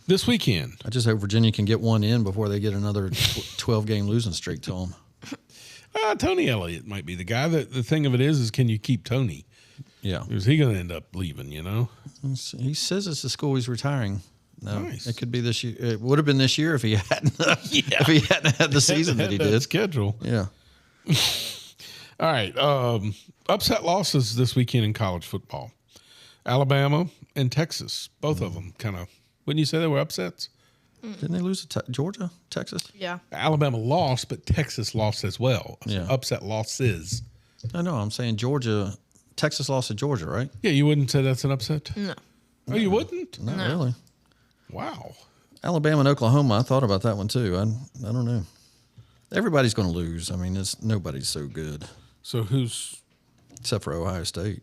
S2: this weekend.
S4: I just hope Virginia can get one in before they get another 12-game losing streak to them.
S2: Tony Elliott might be the guy. The thing of it is can you keep Tony?
S4: Yeah.
S2: Is he going to end up leaving,
S4: He says it's the school he's retiring. No,
S2: Nice.
S4: It could be this year. It would have been this year if he hadn't had the season that he did.
S2: Schedule.
S4: Yeah.
S2: All right. Upset losses this weekend in college football. Alabama and Texas, both of them kind of, wouldn't you say they were upsets?
S4: Didn't they lose to Georgia, Texas?
S3: Yeah.
S2: Alabama lost, but Texas lost as well.
S4: Yeah.
S2: Upset losses.
S4: I know. I'm saying Texas lost to Georgia, right?
S2: Yeah, you wouldn't say that's an upset?
S3: No.
S2: Oh, you wouldn't?
S4: Not really.
S2: Wow.
S4: Alabama and Oklahoma, I thought about that one too. I don't know. Everybody's going to lose. I mean, nobody's so good
S2: So
S4: except for Ohio State.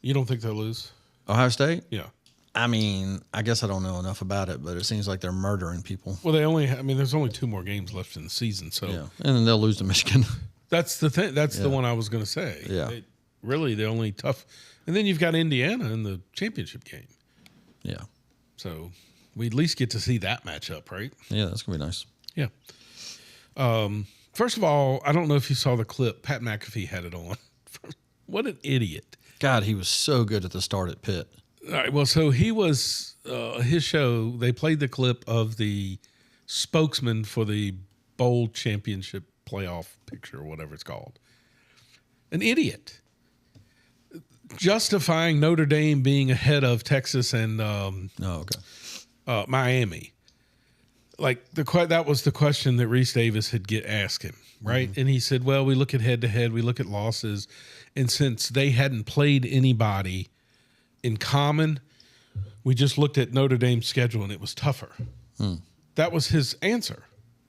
S2: you don't think they'll lose?
S4: Ohio State?
S2: Yeah.
S4: I mean, I guess I don't know enough about it, but it seems like they're murdering people.
S2: Well, there's only 2 more games left in the season. So
S4: Yeah. And then they'll lose to Michigan.
S2: that's the thing. That's the one I was going to say.
S4: Yeah.
S2: Really, the only tough. And then you've got Indiana in the championship game.
S4: Yeah.
S2: So we at least get to see that matchup, right?
S4: Yeah, that's going to be nice.
S2: Yeah. First of all, I don't know if you saw the clip. Pat McAfee had it on. What an idiot.
S4: God, he was so good at the start at Pitt.
S2: All right. Well, so he was, his show, they played the clip of the spokesman for the bowl championship playoff picture or whatever it's called. An idiot. Justifying Notre Dame being ahead of Texas and Miami. Like that was the question that Reese Davis had asked him, right? Mm-hmm. And he said, well, we look at head-to-head, we look at losses, and since they hadn't played anybody in common, we just looked at Notre Dame's schedule and it was tougher. That was his answer.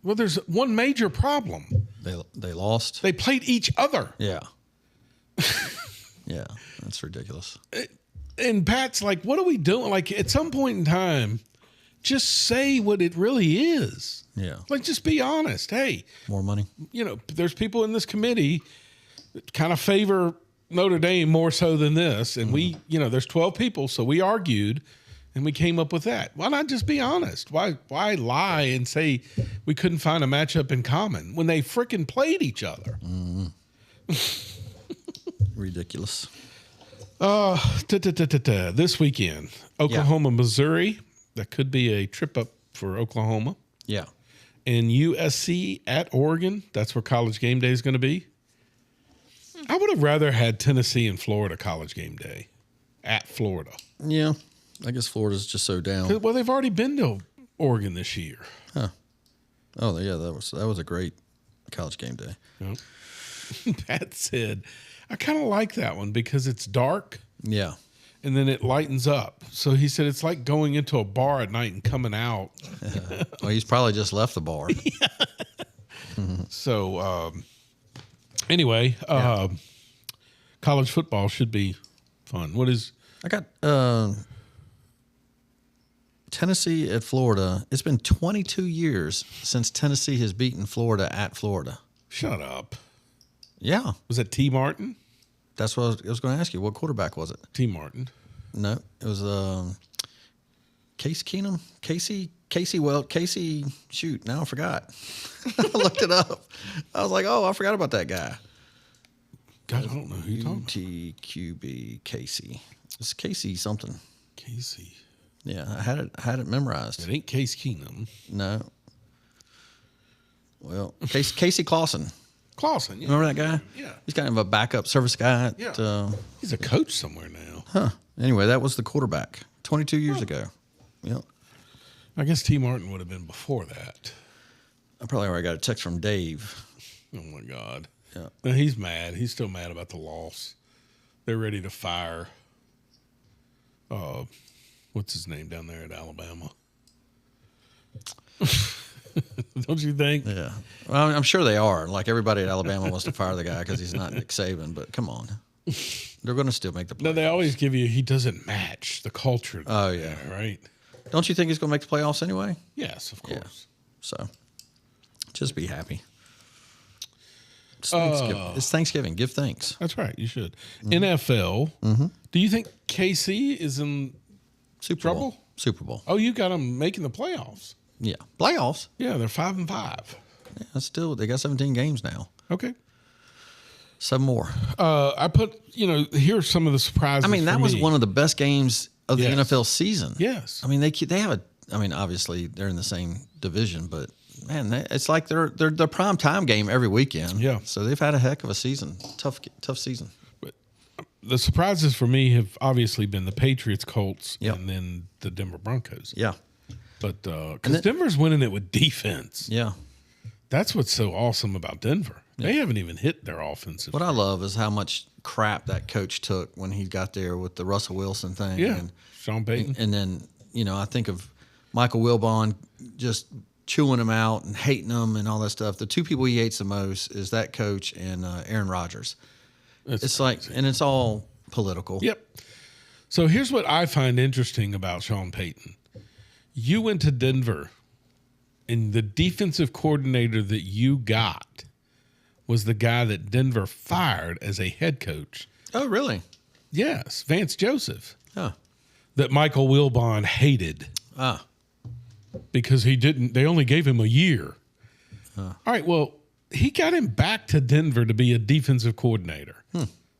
S2: Well, there's one major problem.
S4: They lost.
S2: They played each other.
S4: Yeah. Yeah, that's ridiculous.
S2: And Pat's like, what are we doing? Like, at some point in time, just say what it really is.
S4: Yeah.
S2: Like, just be honest. Hey,
S4: more money.
S2: There's people in this committee that kind of favor Notre Dame more so than this. And we, there's 12 people, so we argued and we came up with that. Why not just be honest? Why lie and say we couldn't find a matchup in common when they freaking played each other?
S4: Ridiculous.
S2: This weekend, Oklahoma, Missouri. That could be a trip up for Oklahoma.
S4: Yeah.
S2: And USC at Oregon. That's where College Game Day is going to be. I would have rather had Tennessee and Florida College Game Day at Florida.
S4: Yeah. I guess Florida's just so down.
S2: Well, they've already been to Oregon this year.
S4: Huh. Oh, yeah, that was a great College Game Day.
S2: Yep. Pat said, I kind of like that one because it's dark.
S4: Yeah.
S2: And then it lightens up. So he said it's like going into a bar at night and coming out.
S4: Well, he's probably just left the bar.
S2: So, anyway, college football should be fun.
S4: I got Tennessee at Florida. It's been 22 years since Tennessee has beaten Florida at Florida.
S2: Shut up.
S4: Yeah.
S2: Was that T. Martin?
S4: That's what I was going to ask you. What quarterback was it?
S2: T. Martin.
S4: No, it was Case Keenum. Casey. Shoot, now I forgot. I looked it up. I was like, oh, I forgot about that guy.
S2: God, I don't know who you're talking about.
S4: TQB Casey. It's Casey something.
S2: Casey.
S4: Yeah, I had it memorized.
S2: It ain't Case Keenum.
S4: No. Well, Casey Clausen.
S2: Clausen, yeah.
S4: Remember that guy?
S2: Yeah.
S4: He's kind of a backup service guy.
S2: He's a coach somewhere now.
S4: Huh. Anyway, that was the quarterback 22 years ago. Yep.
S2: I guess T. Martin would have been before that.
S4: I probably already got a text from Dave.
S2: Oh, my God.
S4: Yeah.
S2: And he's mad. He's still mad about the loss. They're ready to fire, what's his name down there at Alabama? Don't you think?
S4: Yeah. Well, I'm sure they are. Like, everybody at Alabama wants to fire the guy because he's not Nick Saban, but come on. They're going to still make the playoffs.
S2: No, they always give you, he doesn't match the culture.
S4: Oh, yeah.
S2: There, right?
S4: Don't you think he's going to make the playoffs anyway?
S2: Yes, of course.
S4: So, just be happy. It's Thanksgiving. It's Thanksgiving. Give thanks.
S2: That's right. You should. NFL. Do you think KC is in
S4: Super
S2: trouble?
S4: Bowl. Super Bowl.
S2: Oh, you got them making the playoffs.
S4: Yeah. Playoffs.
S2: Yeah, they're 5-5.
S4: Yeah, that's still, they got 17 games now.
S2: Okay.
S4: 7 more.
S2: I put, here's some of the surprises.
S4: I mean, that was one of the best games of the
S2: Yes.
S4: NFL season.
S2: Yes.
S4: I mean, they have obviously they're in the same division, but man, it's like they're the prime time game every weekend.
S2: Yeah.
S4: So they've had a heck of a season. Tough season.
S2: But the surprises for me have obviously been the Patriots, Colts,
S4: Yep.
S2: and then the Denver Broncos.
S4: Yeah.
S2: But because Denver's winning it with defense.
S4: Yeah.
S2: That's what's so awesome about Denver. They haven't even hit their offensive.
S4: What I love is how much crap that coach took when he got there with the Russell Wilson thing.
S2: Yeah.
S4: And,
S2: Sean Payton.
S4: and then, I think of Michael Wilbon just chewing him out and hating him and all that stuff. The two people he hates the most is that coach and Aaron Rodgers. It's like, and it's all political.
S2: Yep. So here's what I find interesting about Sean Payton. You went to Denver, and the defensive coordinator that you got was the guy that Denver fired as a head coach.
S4: Oh, really?
S2: Yes, Vance Joseph.
S4: Huh.
S2: That Michael Wilbon hated
S4: Ah.
S2: because they only gave him a year. All right, well, he got him back to Denver to be a defensive coordinator.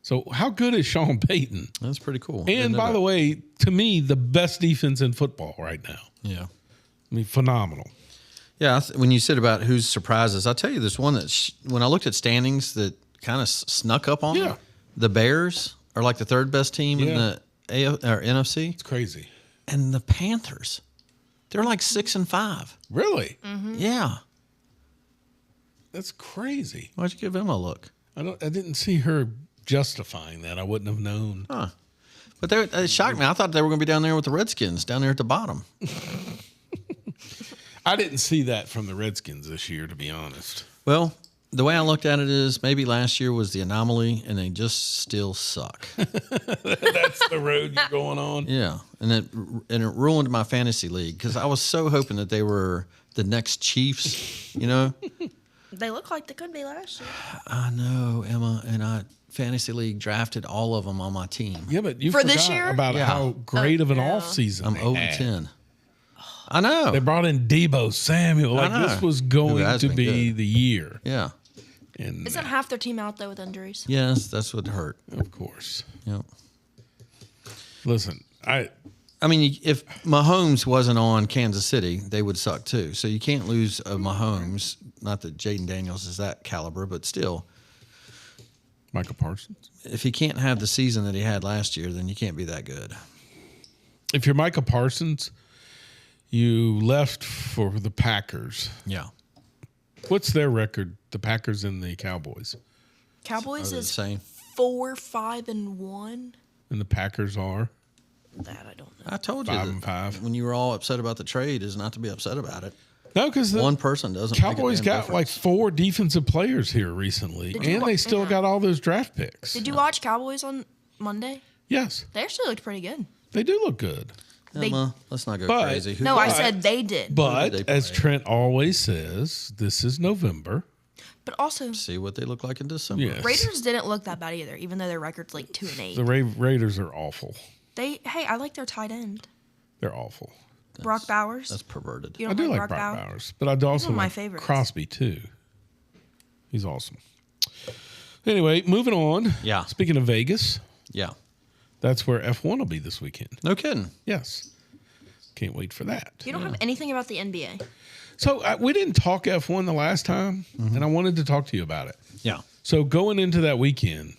S2: So how good is Sean Payton?
S4: That's pretty cool.
S2: And by the way, to me, the best defense in football right now.
S4: Yeah.
S2: I mean, phenomenal.
S4: Yeah, when you said about who's surprises, I'll tell you this one that when I looked at standings that kind of snuck up on me. The Bears are like the third best team in the NFC.
S2: It's crazy.
S4: And the Panthers, they're like 6-5.
S2: Really?
S4: Yeah.
S2: That's crazy.
S4: Why'd you give them a look?
S2: I didn't see her justifying that. I wouldn't have known.
S4: Huh. But it shocked me. I thought they were going to be down there with the Redskins, down there at the bottom.
S2: I didn't see that from the Redskins this year, to be honest.
S4: Well, the way I looked at it is maybe last year was the anomaly, and they just still suck.
S2: That's the road you're going on.
S4: Yeah, and it ruined my fantasy league because I was so hoping that they were the next Chiefs.
S3: They look like they could be last year.
S4: I know, Emma, and I fantasy league drafted all of them on my team.
S2: Yeah, but you
S3: For
S2: forgot
S3: this year?
S2: about how great of an offseason
S4: I'm
S2: they
S4: 0-10. I know.
S2: They brought in Debo Samuel.
S4: I
S2: Like
S4: know.
S2: this was
S4: Who
S2: going
S4: has
S2: to
S4: been
S2: be
S4: good.
S2: the year.
S4: Yeah.
S2: And
S3: Isn't half their team out though with injuries?
S4: Yes, that's what hurt.
S2: of course.
S4: Yep.
S2: Listen,
S4: I mean, if Mahomes wasn't on Kansas City, they would suck too. So you can't lose a Mahomes. Not that Jaden Daniels is that caliber, but still,
S2: Michael Parsons.
S4: if he can't have the season that he had last year, then you can't be that good.
S2: If you're Michael Parsons, you left for the Packers.
S4: Yeah.
S2: What's their record? The Packers and the Cowboys.
S3: Cowboys
S4: Are they
S3: is
S4: the same?
S3: 4-5-1.
S2: And the Packers are
S3: That I don't know.
S4: I told you
S2: 5-5.
S4: when you were all upset about the trade is not to be upset about it.
S2: No, because the
S4: One person doesn't. make a
S2: Cowboys
S4: damn
S2: got
S4: difference.
S2: like 4 defensive players here recently,
S3: Did you
S2: and
S3: wa-
S2: they still
S3: yeah.
S2: got all those draft picks.
S3: Did you watch Cowboys on Monday?
S2: Yes,
S3: They actually looked pretty good.
S2: they do look good.
S4: Emma, let's not go
S2: But-
S4: crazy. Who
S3: No, I
S4: got-
S3: said they did.
S2: But
S4: did they
S2: as
S4: play?
S2: Trent always says, this is November.
S3: But also,
S4: see what they look like in December.
S2: Yes.
S3: Raiders didn't look that bad either, even though their record's like 2-8.
S2: The Raiders are awful.
S3: I like their tight end,
S2: They're awful.
S3: Brock Bowers.
S4: That's perverted.
S3: You
S2: I
S3: don't
S2: do like
S3: Brock
S2: Brock
S3: Bowers?
S2: Bowers, but I'd also
S3: one of my
S2: like
S3: favorites.
S2: Crosby too. He's awesome. Anyway, moving on.
S4: Yeah.
S2: Speaking of Vegas,
S4: Yeah.
S2: that's where F1 will be this weekend.
S4: No kidding.
S2: Yes. Can't wait for that.
S3: You don't have anything about the NBA.
S2: So we didn't talk F1 the last time, and I wanted to talk to you about it.
S4: Yeah.
S2: So going into that weekend,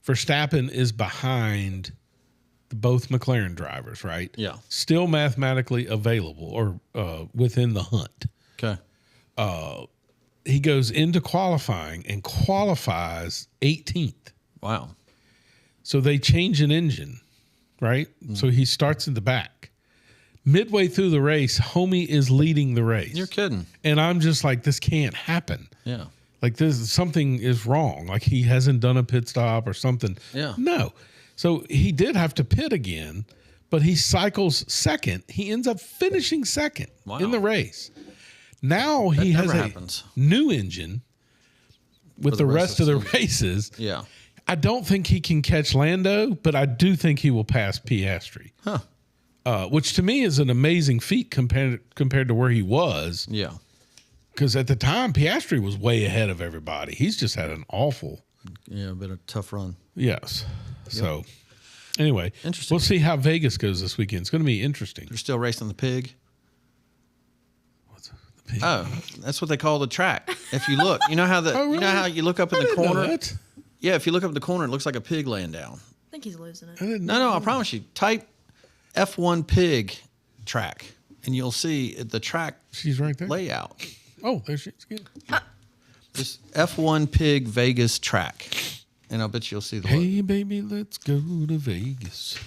S2: Verstappen is behind both McLaren drivers, right?
S4: Yeah.
S2: Still mathematically available or within the hunt.
S4: Okay.
S2: He goes into qualifying and qualifies 18th.
S4: Wow.
S2: So they change an engine, right? So he starts in the back. Midway through the race, homie is leading the race.
S4: You're kidding.
S2: And I'm just like, this can't happen.
S4: Yeah.
S2: Like something is wrong. Like he hasn't done a pit stop or something.
S4: Yeah.
S2: No. So he did have to pit again, but he cycles second. He ends up finishing second in the race. Now he has a new engine with the rest of the races.
S4: Yeah.
S2: I don't think he can catch Lando, but I do think he will pass Piastri.
S4: Huh.
S2: Which to me is an amazing feat compared to where he was.
S4: Yeah.
S2: Because at the time, Piastri was way ahead of everybody. He's just had an awful.
S4: Yeah, been a tough run.
S2: Yes. So, anyway,
S4: interesting.
S2: We'll see how Vegas goes this weekend. It's going to be interesting.
S4: They're still racing the pig.
S2: What's the pig?
S4: Oh, that's what they call the track. If you look, you know how
S2: really?
S4: you know how you look up in
S2: I
S4: the
S2: didn't know
S4: corner.
S2: that.
S4: Yeah, if you look up in the corner, it looks like a pig laying down.
S3: I think he's losing it.
S2: I didn't
S4: No,
S2: know.
S4: I promise you. Type F1 pig track, and you'll see the track
S2: She's right there.
S4: layout.
S2: Oh, there she is again.
S4: Just F1 pig Vegas track, and I'll bet you'll see the
S2: Hey, baby, let's go to Vegas.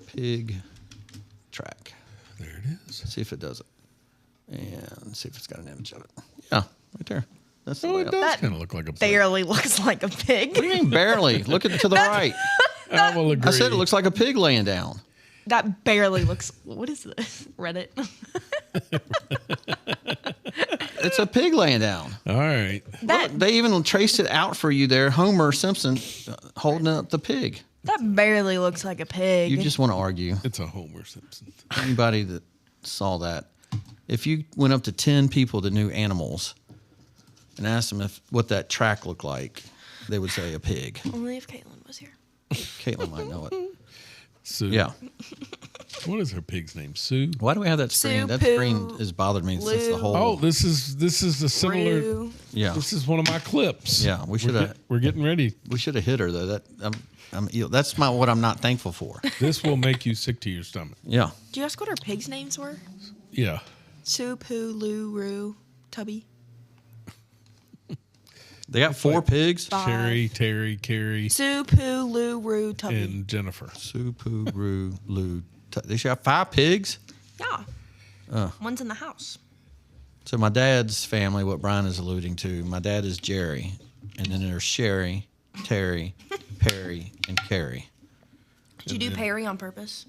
S4: pig track.
S2: There it is.
S4: See if it does it, and see if it's got an image of it. Yeah, right there. That's the
S2: Oh, it
S4: layout.
S2: does
S3: That
S2: kind of look like a pig.
S3: Barely looks like a pig.
S4: What do you mean barely? Look to the right.
S2: I will agree.
S4: I said it looks like a pig laying down.
S3: That barely looks. What is this? Reddit.
S4: It's a pig laying down.
S2: All right.
S3: That
S4: Look, they even traced it out for you there. Homer Simpson holding up the pig.
S3: that barely looks like a pig.
S4: You just want to argue.
S2: It's a Homer Simpson.
S4: Anybody that saw that, if you went up to 10 people that knew animals and asked them what that track looked like, they would say a pig.
S3: Only if Caitlin was here.
S4: Caitlin might know it.
S2: Sue.
S4: Yeah.
S2: What is her pig's name? Sue?
S4: Why do we have that screen?
S3: Sue,
S4: That
S3: Pooh,
S4: screen has bothered me since the
S3: Lou.
S4: whole.
S2: Oh, this is a similar.
S3: Rue.
S4: Yeah.
S2: This is one of my clips.
S4: Yeah, we should have.
S2: We're getting ready.
S4: We should have hit her though. That's what I'm not thankful for.
S2: This will make you sick to your stomach.
S4: Yeah.
S3: Do you ask what our pigs' names were?
S2: Yeah.
S3: Sue, Pooh, Lou, Rue, Tubby.
S4: They got 4 pigs.
S3: Five.
S2: Sherry, Terry, Carrie,
S3: Sue, Pooh, Lou, Rue, Tubby.
S2: and Jennifer.
S4: Sue, Pooh, Roo, Lou. They should have 5 pigs.
S3: Yeah. One's in the house.
S4: So my dad's family, what Brian is alluding to, my dad is Jerry, and then there's Sherry, Terry, Perry, and Carrie.
S3: Did you do Perry on purpose?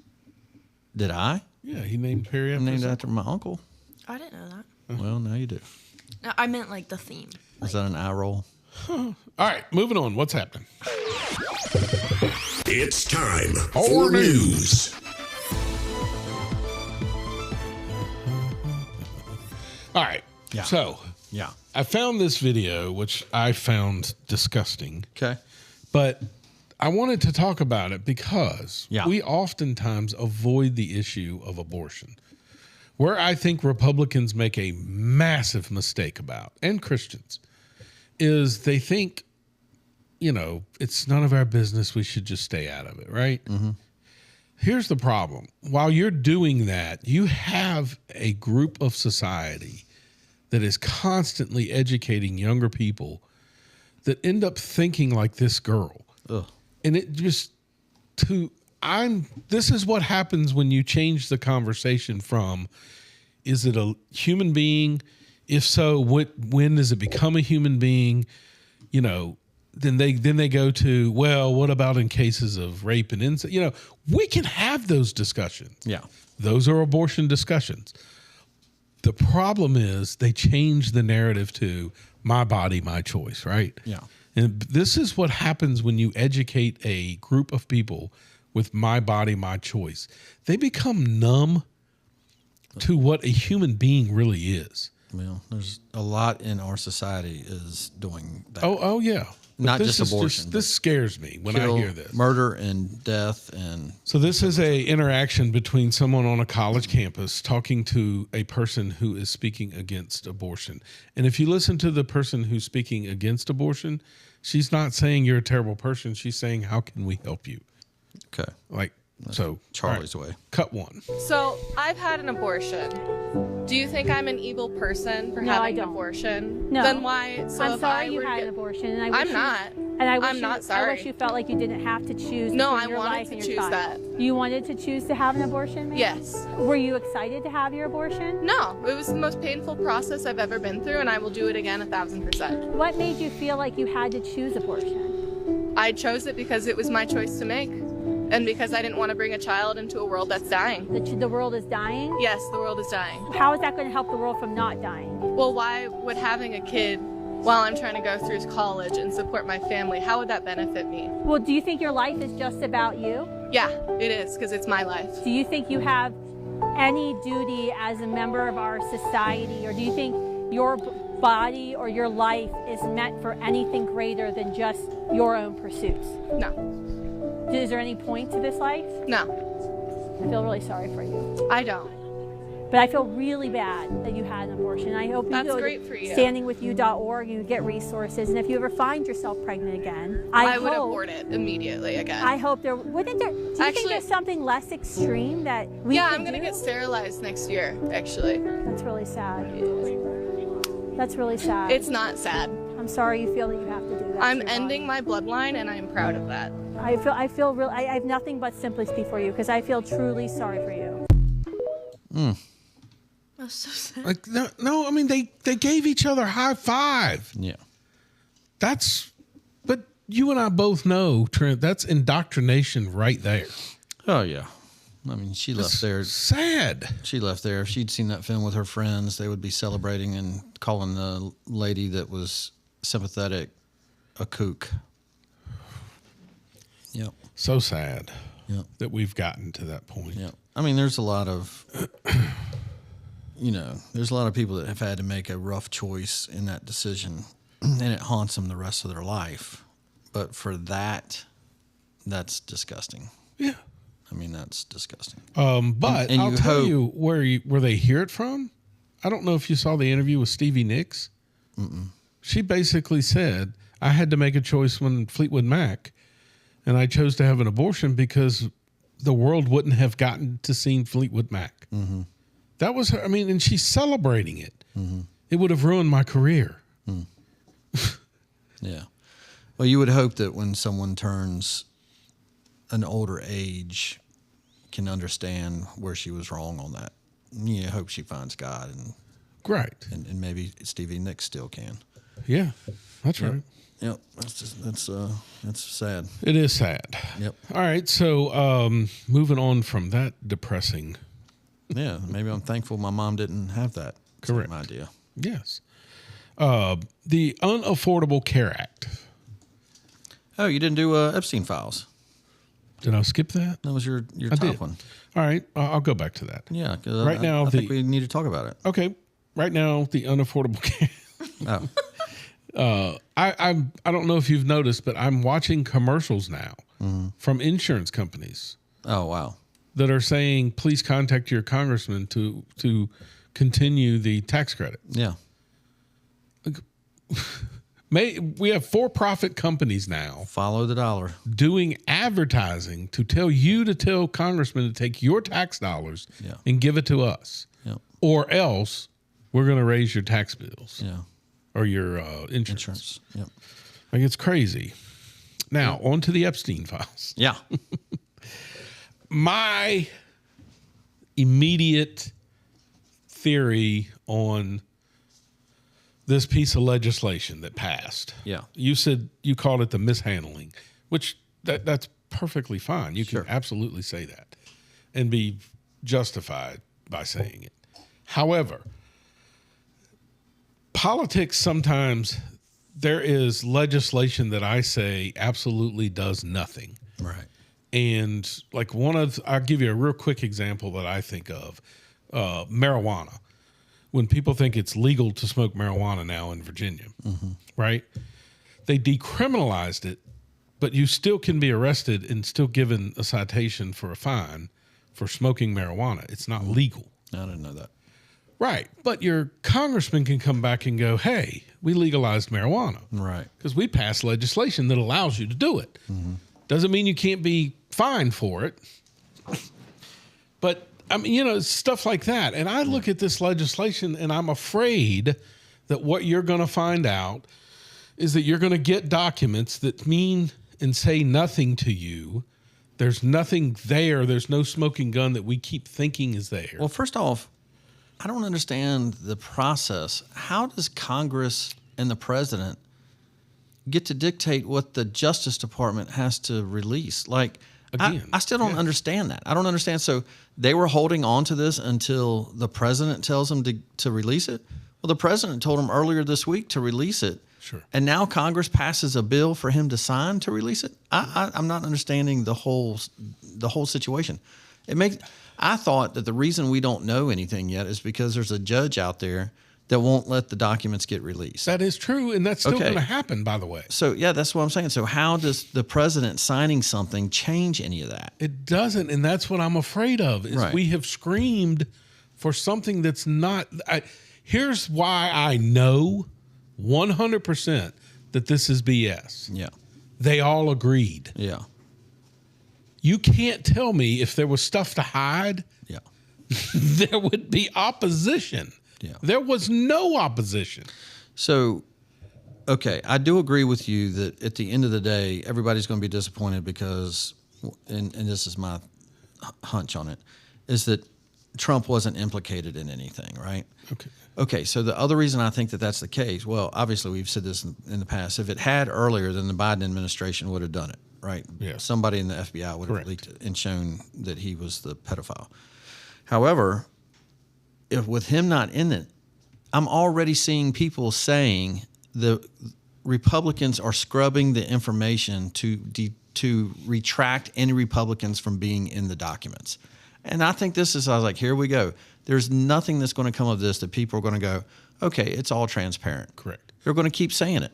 S4: Did I?
S2: Yeah, he named Perry
S4: I'm
S2: after
S4: named
S2: himself.
S4: after my uncle.
S3: I didn't know that.
S4: Well, now you do.
S3: No, I meant like the theme.
S4: Is that an eye roll?
S2: All right, moving on. What's happening?
S1: It's time for news.
S2: All right.
S4: Yeah.
S2: So
S4: Yeah.
S2: I found this video, which I found disgusting,
S4: Okay.
S2: but I wanted to talk about it because
S4: Yeah.
S2: we oftentimes avoid the issue of abortion. Where I think Republicans make a massive mistake about, and Christians, is they think, it's none of our business. We should just stay out of it, right? Mm-hmm. Here's the problem. While you're doing that, you have a group of society that is constantly educating younger people that end up thinking like this girl.
S4: Ugh.
S2: And it just this is what happens when you change the conversation from, is it a human being? If so, when does it become a human being? Then they go to, well, what about in cases of rape and incest? We can have those discussions.
S4: Yeah.
S2: Those are abortion discussions. The problem is they change the narrative to my body, my choice, right?
S4: Yeah.
S2: And this is what happens when you educate a group of people with my body, my choice. They become numb to what a human being really is.
S4: Well, there's a lot in our society is doing that.
S2: Oh yeah. But
S4: Not
S2: this
S4: just
S2: is
S4: abortion,
S2: this scares me when I
S4: Kill,
S2: hear this.
S4: murder and death and
S2: So this is a interaction between someone on a college campus talking to a person who is speaking against abortion. And if you listen to the person who's speaking against abortion, she's not saying you're a terrible person. She's saying, how can we help you?
S4: Okay.
S2: Like, so
S4: Charlie's
S2: all right,
S4: way.
S2: Cut one.
S6: So I've had an abortion. Do you think I'm an evil person for
S7: No, I
S6: having an
S7: don't.
S6: abortion?
S7: No.
S6: Then why? So
S7: I'm
S6: if
S7: sorry
S6: I
S7: you
S6: were to
S7: had
S6: get-
S7: an abortion, and I wish
S6: I'm not.
S7: And I wish
S6: I'm not
S7: I
S6: sorry.
S7: wish you felt like you didn't have to choose.
S6: No,
S7: between
S6: I
S7: your
S6: wanted
S7: life
S6: to
S7: and your
S6: choose
S7: child.
S6: that.
S7: You wanted to choose to have an abortion, ma'am?
S6: Yes.
S7: Were you excited to have your abortion?
S6: No, it was the most painful process I've ever been through, and I will do it again 1,000%.
S7: What made you feel like you had to choose abortion?
S6: I chose it because it was my choice to make, and because I didn't want to bring a child into a world that's dying.
S7: The world is dying?
S6: Yes, the world is dying.
S7: How is that going to help the world from not dying?
S6: Well, why would having a kid while I'm trying to go through college and support my family, how would that benefit me?
S7: Well, do you think your life is just about you?
S6: Yeah, it is, because it's my life.
S7: Do you think you have any duty as a member of our society, or do you think your body or your life is meant for anything greater than just your own pursuits?
S6: No,
S7: Is there any point to this life?
S6: no,
S7: I feel really sorry for you.
S6: I don't.
S7: But I feel really bad that you had an abortion. I hope you
S6: That's
S7: go
S6: great
S7: to
S6: for you.
S7: standingwithyou.org, you get resources, and if you ever find yourself pregnant again,
S6: I would abort it immediately again.
S7: I hope there wouldn't there. Do you think
S6: Actually-
S7: there's something less extreme that we
S6: Yeah,
S7: could
S6: I'm going to
S7: do?
S6: get sterilized next year, actually.
S7: That's really sad. That's really sad.
S6: It's not sad.
S7: I'm sorry you feel that you have to do that.
S6: I'm
S7: to your
S6: ending my bloodline, and I'm proud of that.
S7: body. I feel real. I have nothing but sympathy for you because I feel truly sorry for you.
S3: That's so sad.
S2: Like, no, I mean, they gave each other high five.
S4: Yeah.
S2: But you and I both know, Trent, that's indoctrination right there.
S4: Oh, yeah. I mean, she left there.
S2: Sad.
S4: She left there. If she'd seen that film with her friends, they would be celebrating and calling the lady that was sympathetic a kook. Yep.
S2: So sad
S4: Yep.
S2: that we've gotten to that point.
S4: Yep. I mean, there's a lot of, there's a lot of people that have had to make a rough choice in that decision, and it haunts them the rest of their life. But for that, that's disgusting.
S2: Yeah.
S4: I mean, that's disgusting.
S2: But
S4: And
S2: I'll
S4: you
S2: tell
S4: hope-
S2: you where they hear it from. I don't know if you saw the interview with Stevie Nicks. She basically said, I had to make a choice when Fleetwood Mac, and I chose to have an abortion because the world wouldn't have gotten to see Fleetwood Mac. Mm-hmm. That was her. I mean, and she's celebrating it. Mm-hmm. It would have ruined my career.
S4: Yeah. Well, you would hope that when someone turns an older age, can understand where she was wrong on that. You hope she finds God,
S2: Right.
S4: and maybe Stevie Nicks still can.
S2: Yeah, that's right.
S4: Yep. That's sad.
S2: It is sad.
S4: Yep.
S2: All right. So moving on from that depressing.
S4: Yeah. Maybe I'm thankful my mom didn't have that
S2: Correct.
S4: same idea.
S2: Yes. The Unaffordable Care Act.
S4: Oh, you didn't do Epstein Files.
S2: Did I skip that?
S4: That was your
S2: I
S4: top
S2: did.
S4: one.
S2: All right. I'll go back to that.
S4: Yeah. 'Cause
S2: Right now,
S4: I think we need to talk about it.
S2: Okay. Right now, the Unaffordable Care.
S4: Oh.
S2: I don't know if you've noticed, but I'm watching commercials now from insurance companies
S4: Oh, wow.
S2: that are saying, please contact your congressman to continue the tax credit.
S4: Yeah.
S2: We have for-profit companies now
S4: Follow the dollar.
S2: doing advertising to tell congressmen to take your tax dollars
S4: Yeah.
S2: and give it to us,
S4: Yep.
S2: or else we're going to raise your tax bills
S4: Yeah.
S2: or your insurance.
S4: Insurance. Yep.
S2: Like, it's crazy. Now, on to the Epstein files.
S4: Yeah.
S2: My immediate theory on this piece of legislation that passed.
S4: Yeah.
S2: You said you called it the mishandling, which that's perfectly fine. You
S4: Sure.
S2: can absolutely say that and be justified by saying it. However, politics sometimes there is legislation that I say absolutely does nothing.
S4: Right.
S2: And like I'll give you a real quick example that I think of, marijuana. When people think it's legal to smoke marijuana now in Virginia, right? They decriminalized it, but you still can be arrested and still given a citation for a fine for smoking marijuana. It's not legal.
S4: I didn't know that.
S2: Right. But your congressman can come back and go, hey, we legalized marijuana.
S4: Right.
S2: Because we passed legislation that allows you to do it. Doesn't mean you can't be fine for it. But I mean, you know, stuff like that. And I look at this legislation and I'm afraid that what you're going to find out is that you're going to get documents that mean and say nothing to you. There's nothing there. There's no smoking gun that we keep thinking is there.
S4: Well, first off, I don't understand the process. How does Congress and the president get to dictate what the Justice Department has to release? Like,
S2: Again,
S4: I still don't understand that. I don't understand. So they were holding on to this until the president tells them to release it? Well, the president told them earlier this week to release it.
S2: Sure.
S4: And now Congress passes a bill for him to sign to release it? I'm not understanding the whole situation. I thought that the reason we don't know anything yet is because there's a judge out there that won't let the documents get released.
S2: That is true, and that's still going to happen, by the way.
S4: So, yeah, that's what I'm saying. So how does the president signing something change any of that?
S2: It doesn't, and that's what I'm afraid of, is we have screamed for something that's not. Here's why I know 100% that this is BS.
S4: Yeah.
S2: They all agreed.
S4: Yeah.
S2: You can't tell me if there was stuff to hide, there would be opposition.
S4: Yeah.
S2: There was no opposition.
S4: So, okay, I do agree with you that at the end of the day, everybody's going to be disappointed because, and this is my hunch on it, is that Trump wasn't implicated in anything, right? Okay, so the other reason I think that that's the case, well, obviously we've said this in the past. If it had earlier, then the Biden administration would have done it, right?
S2: Yeah.
S4: Somebody in the FBI would have leaked it and shown that he was the pedophile. However, if with him not in it, I'm already seeing people saying the Republicans are scrubbing the information to retract any Republicans from being in the documents. And I think I was like, here we go. There's nothing that's going to come of this that people are going to go, okay, it's all transparent.
S2: Correct.
S4: They're going to keep saying it.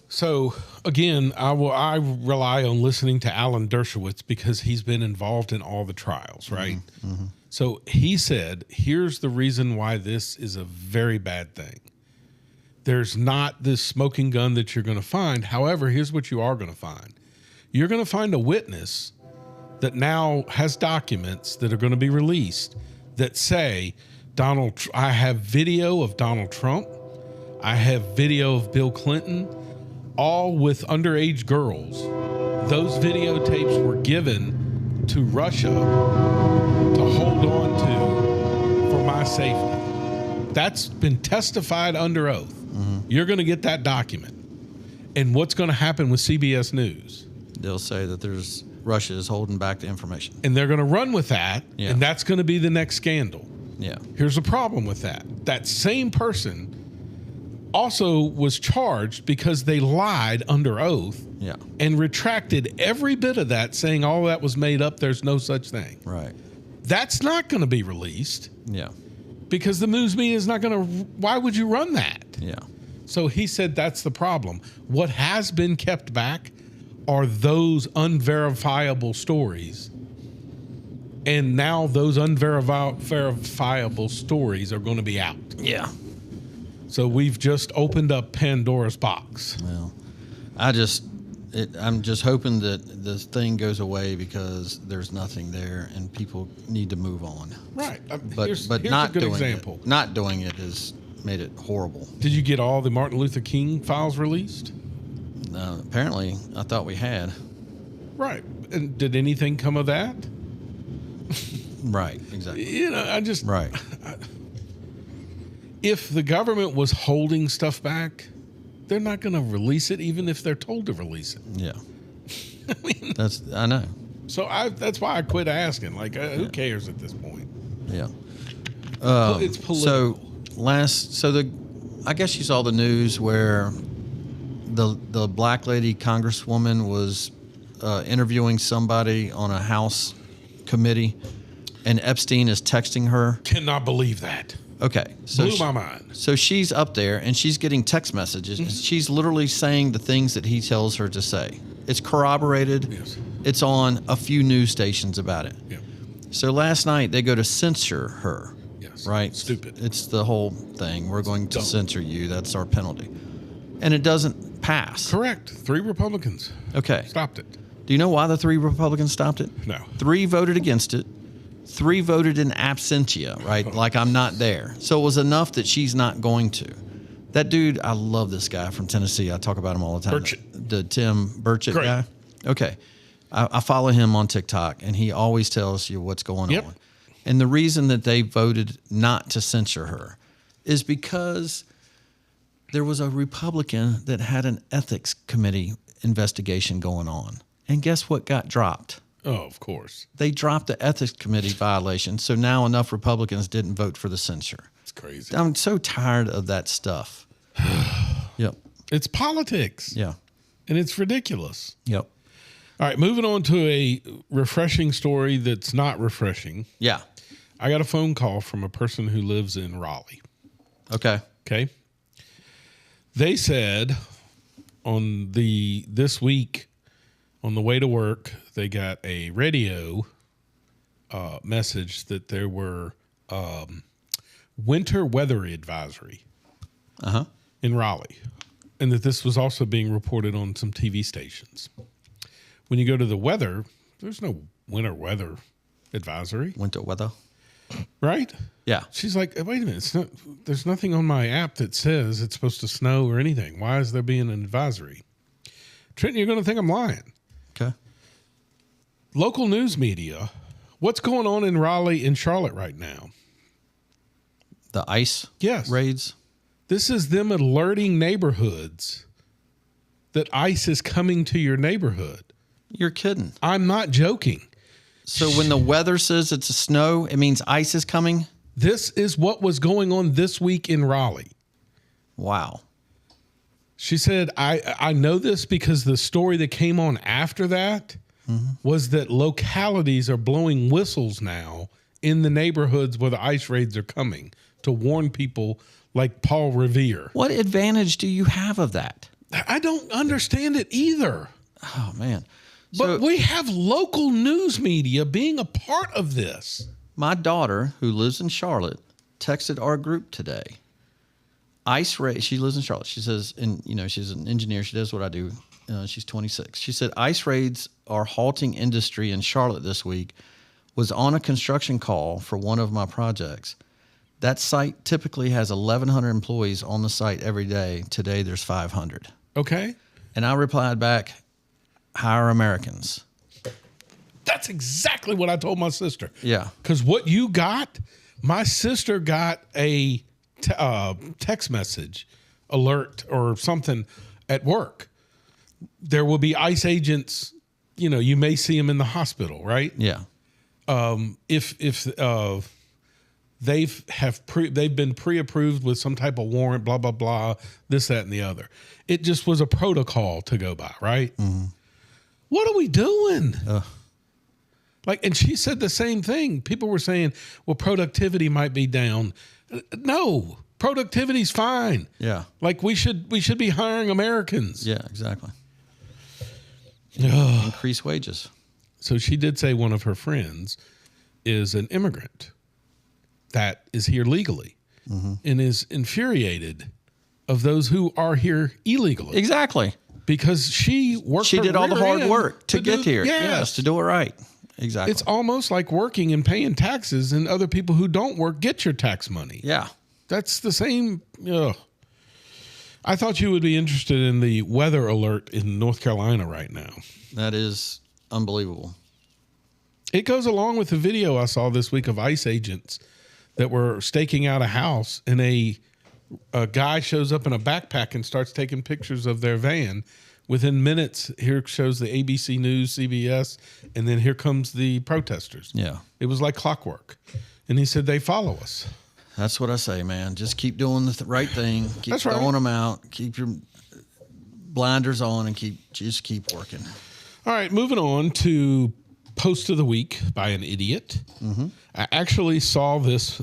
S2: So again, I rely on listening to Alan Dershowitz because he's been involved in all the trials, right?
S4: Mm-hmm.
S2: So he said, here's the reason why this is a very bad thing. There's not this smoking gun that you're going to find. However, here's what you are going to find. You're going to find a witness that now has documents that are going to be released that say, I have video of Donald Trump. I have video of Bill Clinton, all with underage girls. Those videotapes were given to Russia to hold on to for my safety. That's been testified under oath. Mm-hmm. You're going to get that document. And what's going to happen with CBS News?
S4: They'll say that Russia is holding back the information.
S2: And they're going to run with that, and that's going to be the next scandal.
S4: Yeah.
S2: Here's the problem with that. That same person also was charged because they lied under oath and retracted every bit of that, saying all that was made up, there's no such thing.
S4: Right.
S2: That's not going to be released.
S4: Yeah.
S2: Because the news media is not going to, why would you run that?
S4: Yeah.
S2: So he said that's the problem. What has been kept back are those unverifiable stories. And now those unverifiable stories are going to be out.
S4: Yeah.
S2: So we've just opened up Pandora's box.
S4: Well, I'm just hoping that this thing goes away because there's nothing there and people need to move on.
S2: Right.
S4: But
S2: here's
S4: not
S2: a good
S4: doing
S2: example.
S4: Not doing it has made it horrible.
S2: Did you get all the Martin Luther King files released?
S4: Apparently, I thought we had.
S2: Right. And did anything come of that?
S4: Right. Exactly.
S2: You know,
S4: Right.
S2: If the government was holding stuff back, they're not going to release it, even if they're told to release it.
S4: Yeah.
S2: I mean,
S4: I know.
S2: So that's why I quit asking. Like, who cares at this point?
S4: Yeah.
S2: It's political.
S4: I guess you saw the news where the black lady congresswoman was interviewing somebody on a House committee, and Epstein is texting her.
S2: Cannot believe that.
S4: Okay. So
S2: blew my mind.
S4: So she's up there and she's getting text messages. Mm-hmm. She's literally saying the things that he tells her to say. It's corroborated.
S2: Yes.
S4: It's on a few news stations about it.
S2: Yeah.
S4: So last night they go to censor her.
S2: Yes.
S4: Right?
S2: Stupid.
S4: It's the whole thing. We're going to censor you. That's our penalty. And it doesn't pass.
S2: Correct. 3 Republicans.
S4: Okay.
S2: Stopped it.
S4: Do you know why the 3 Republicans stopped it?
S2: No.
S4: 3 voted against it. 3 voted in absentia, right? Like I'm not there. So it was enough that she's not going to. That dude, I love this guy from Tennessee. I talk about him all the time. The Tim Burchett guy. Okay. I follow him on TikTok, and he always tells you what's going on. And the reason that they voted not to censure her is because there was a Republican that had an ethics committee investigation going on. And guess what got dropped?
S2: Oh, of course.
S4: They dropped the ethics committee violation, so now enough Republicans didn't vote for the censure.
S2: It's crazy.
S4: I'm so tired of that stuff. Yep.
S2: It's politics.
S4: Yeah.
S2: And it's ridiculous.
S4: Yep.
S2: All right, moving on to a refreshing story that's not refreshing.
S4: Yeah.
S2: I got a phone call from a person who lives in Raleigh.
S4: Okay.
S2: Okay. They said this week on the way to work, they got a radio message that there were winter weather advisory in Raleigh, and that this was also being reported on some TV stations. When you go to the weather, there's no winter weather advisory.
S4: Winter weather.
S2: Right?
S4: Yeah.
S2: She's like, wait a minute. There's nothing on my app that says it's supposed to snow or anything. Why is there being an advisory? Trenton, you're going to think I'm lying.
S4: Okay.
S2: Local news media. What's going on in Raleigh and Charlotte right now?
S4: The ICE
S2: Yes.
S4: raids?
S2: This is them alerting neighborhoods that ICE is coming to your neighborhood.
S4: You're kidding.
S2: I'm not joking.
S4: So when the weather says it's a snow, it means ice is coming?
S2: This is what was going on this week in Raleigh.
S4: Wow.
S2: She said, I know this because the story that came on after that was that localities are blowing whistles now in the neighborhoods where the ice raids are coming to warn people like Paul Revere.
S4: What advantage do you have of that?
S2: I don't understand it either.
S4: Oh, man.
S2: But we have local news media being a part of this.
S4: My daughter, who lives in Charlotte, texted our group today. Ice raid. She lives in Charlotte. She says, and she's an engineer. She does what I do. She's 26. She said, ice raids are halting industry in Charlotte this week. Was on a construction call for one of my projects. That site typically has 1,100 employees on the site every day. Today, there's 500.
S2: Okay.
S4: And I replied back, hire Americans.
S2: That's exactly what I told my sister.
S4: Yeah.
S2: Because what you got, my sister got a text message alert or something at work. There will be ICE agents, you may see them in the hospital, right?
S4: Yeah.
S2: If they've been pre-approved with some type of warrant, blah, blah, blah, this, that, and the other. It just was a protocol to go by, right? Mm-hmm. What are we doing? And she said the same thing. People were saying, well, productivity might be down. No, productivity's fine.
S4: Yeah.
S2: We should be hiring Americans.
S4: Yeah, exactly. Increase wages.
S2: So she did say one of her friends is an immigrant that is here legally and is infuriated of those who are here illegally.
S4: Exactly.
S2: Because she worked.
S4: She did all the hard work to get here.
S2: Yes,
S4: to do it right. Exactly.
S2: It's almost like working and paying taxes, and other people who don't work get your tax money.
S4: Yeah.
S2: That's the same. I thought you would be interested in the weather alert in North Carolina right now.
S4: That is unbelievable.
S2: It goes along with the video I saw this week of ICE agents that were staking out a house, and a guy shows up in a backpack and starts taking pictures of their van. Within minutes, here shows the ABC News, CBS, and then here comes the protesters.
S4: Yeah.
S2: It was like clockwork. And he said, they follow us.
S4: That's what I say, man. Just keep doing the right thing. Keep throwing them out. Keep your blinders on and keep working.
S2: All right, moving on to Post of the Week by an Idiot. Mm-hmm. I actually saw this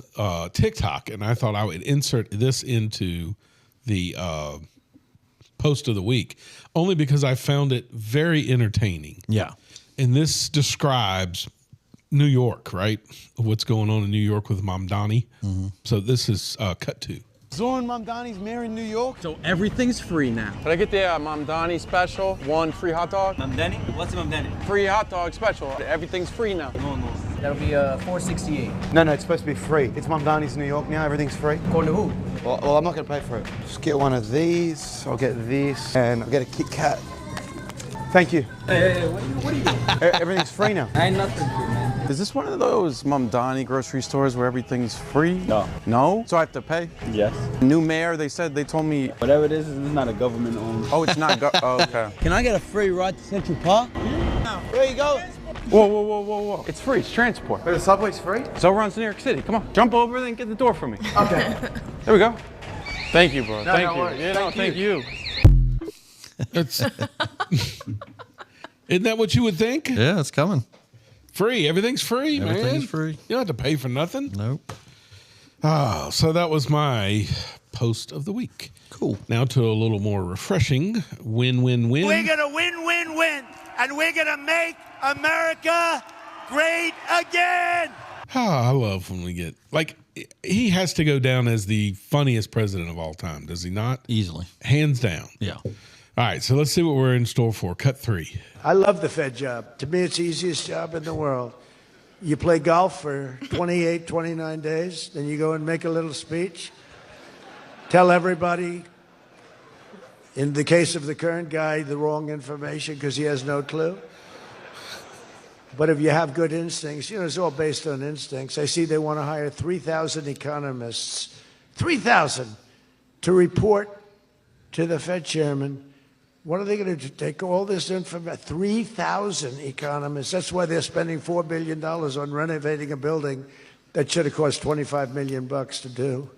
S2: TikTok, and I thought I would insert this into the Post of the Week, only because I found it very entertaining.
S4: Yeah.
S2: And this describes New York, right? What's going on in New York with Mom Donnie. Mm-hmm. So this is cut 2.
S8: Zorn Mamdani's Mayor in New York.
S9: So everything's free now.
S8: Can I get the Mamdani special? 1 free hot dog?
S9: Mamdani? What's a Mamdani?
S8: Free hot dog special. Everything's free now.
S9: No. That'll be $4.68.
S8: No, it's supposed to be free. It's Mamdani's New York now. Everything's free.
S9: According to who?
S8: Well, I'm not going to pay for it. Just get one of these. I'll get this. And I'll get a Kit Kat. Thank you.
S9: Hey, what are you doing?
S8: Everything's free now.
S9: Ain't nothing free, man.
S8: Is this one of those Mamdani grocery stores where everything's free?
S10: No.
S8: No? So I have to pay?
S10: Yes.
S8: New mayor, they told me.
S10: Whatever it is not a government owned.
S8: Oh, it's not. Oh, okay.
S9: Can I get a free ride to Central Park?
S8: There you go. Whoa. It's free. It's transport. But the subway's free? So runs New York City. Come on. Jump over there and get the door for me. Okay. There we go. Thank you, bro. Thank you.
S10: Worries.
S8: Yeah, thank you.
S2: That's, isn't that what you would think?
S4: Yeah, it's coming.
S2: Free. Everything's free, man.
S4: Everything's free.
S2: You don't have to pay for nothing.
S4: Nope.
S2: Oh, so that was my post of the week.
S4: Cool.
S2: Now to a little more refreshing win-win-win.
S11: We're going to win-win-win, and we're going to make America great again.
S2: I love when we get, like, he has to go down as the funniest president of all time, does he not?
S4: Easily.
S2: Hands down.
S4: Yeah.
S2: All right, so let's see what we're in store for. Cut 3.
S11: I love the Fed job. To me, it's the easiest job in the world. You play golf for 28, 29 days, then you go and make a little speech, tell everybody, in the case of the current guy, the wrong information because he has no clue. But if you have good instincts, it's all based on instincts. I see they want to hire 3,000 economists, 3,000, to report to the Fed chairman. What are they going to do? Take all this information? 3,000 economists. That's why they're spending $4 billion on renovating a building that should have cost $25 million to do.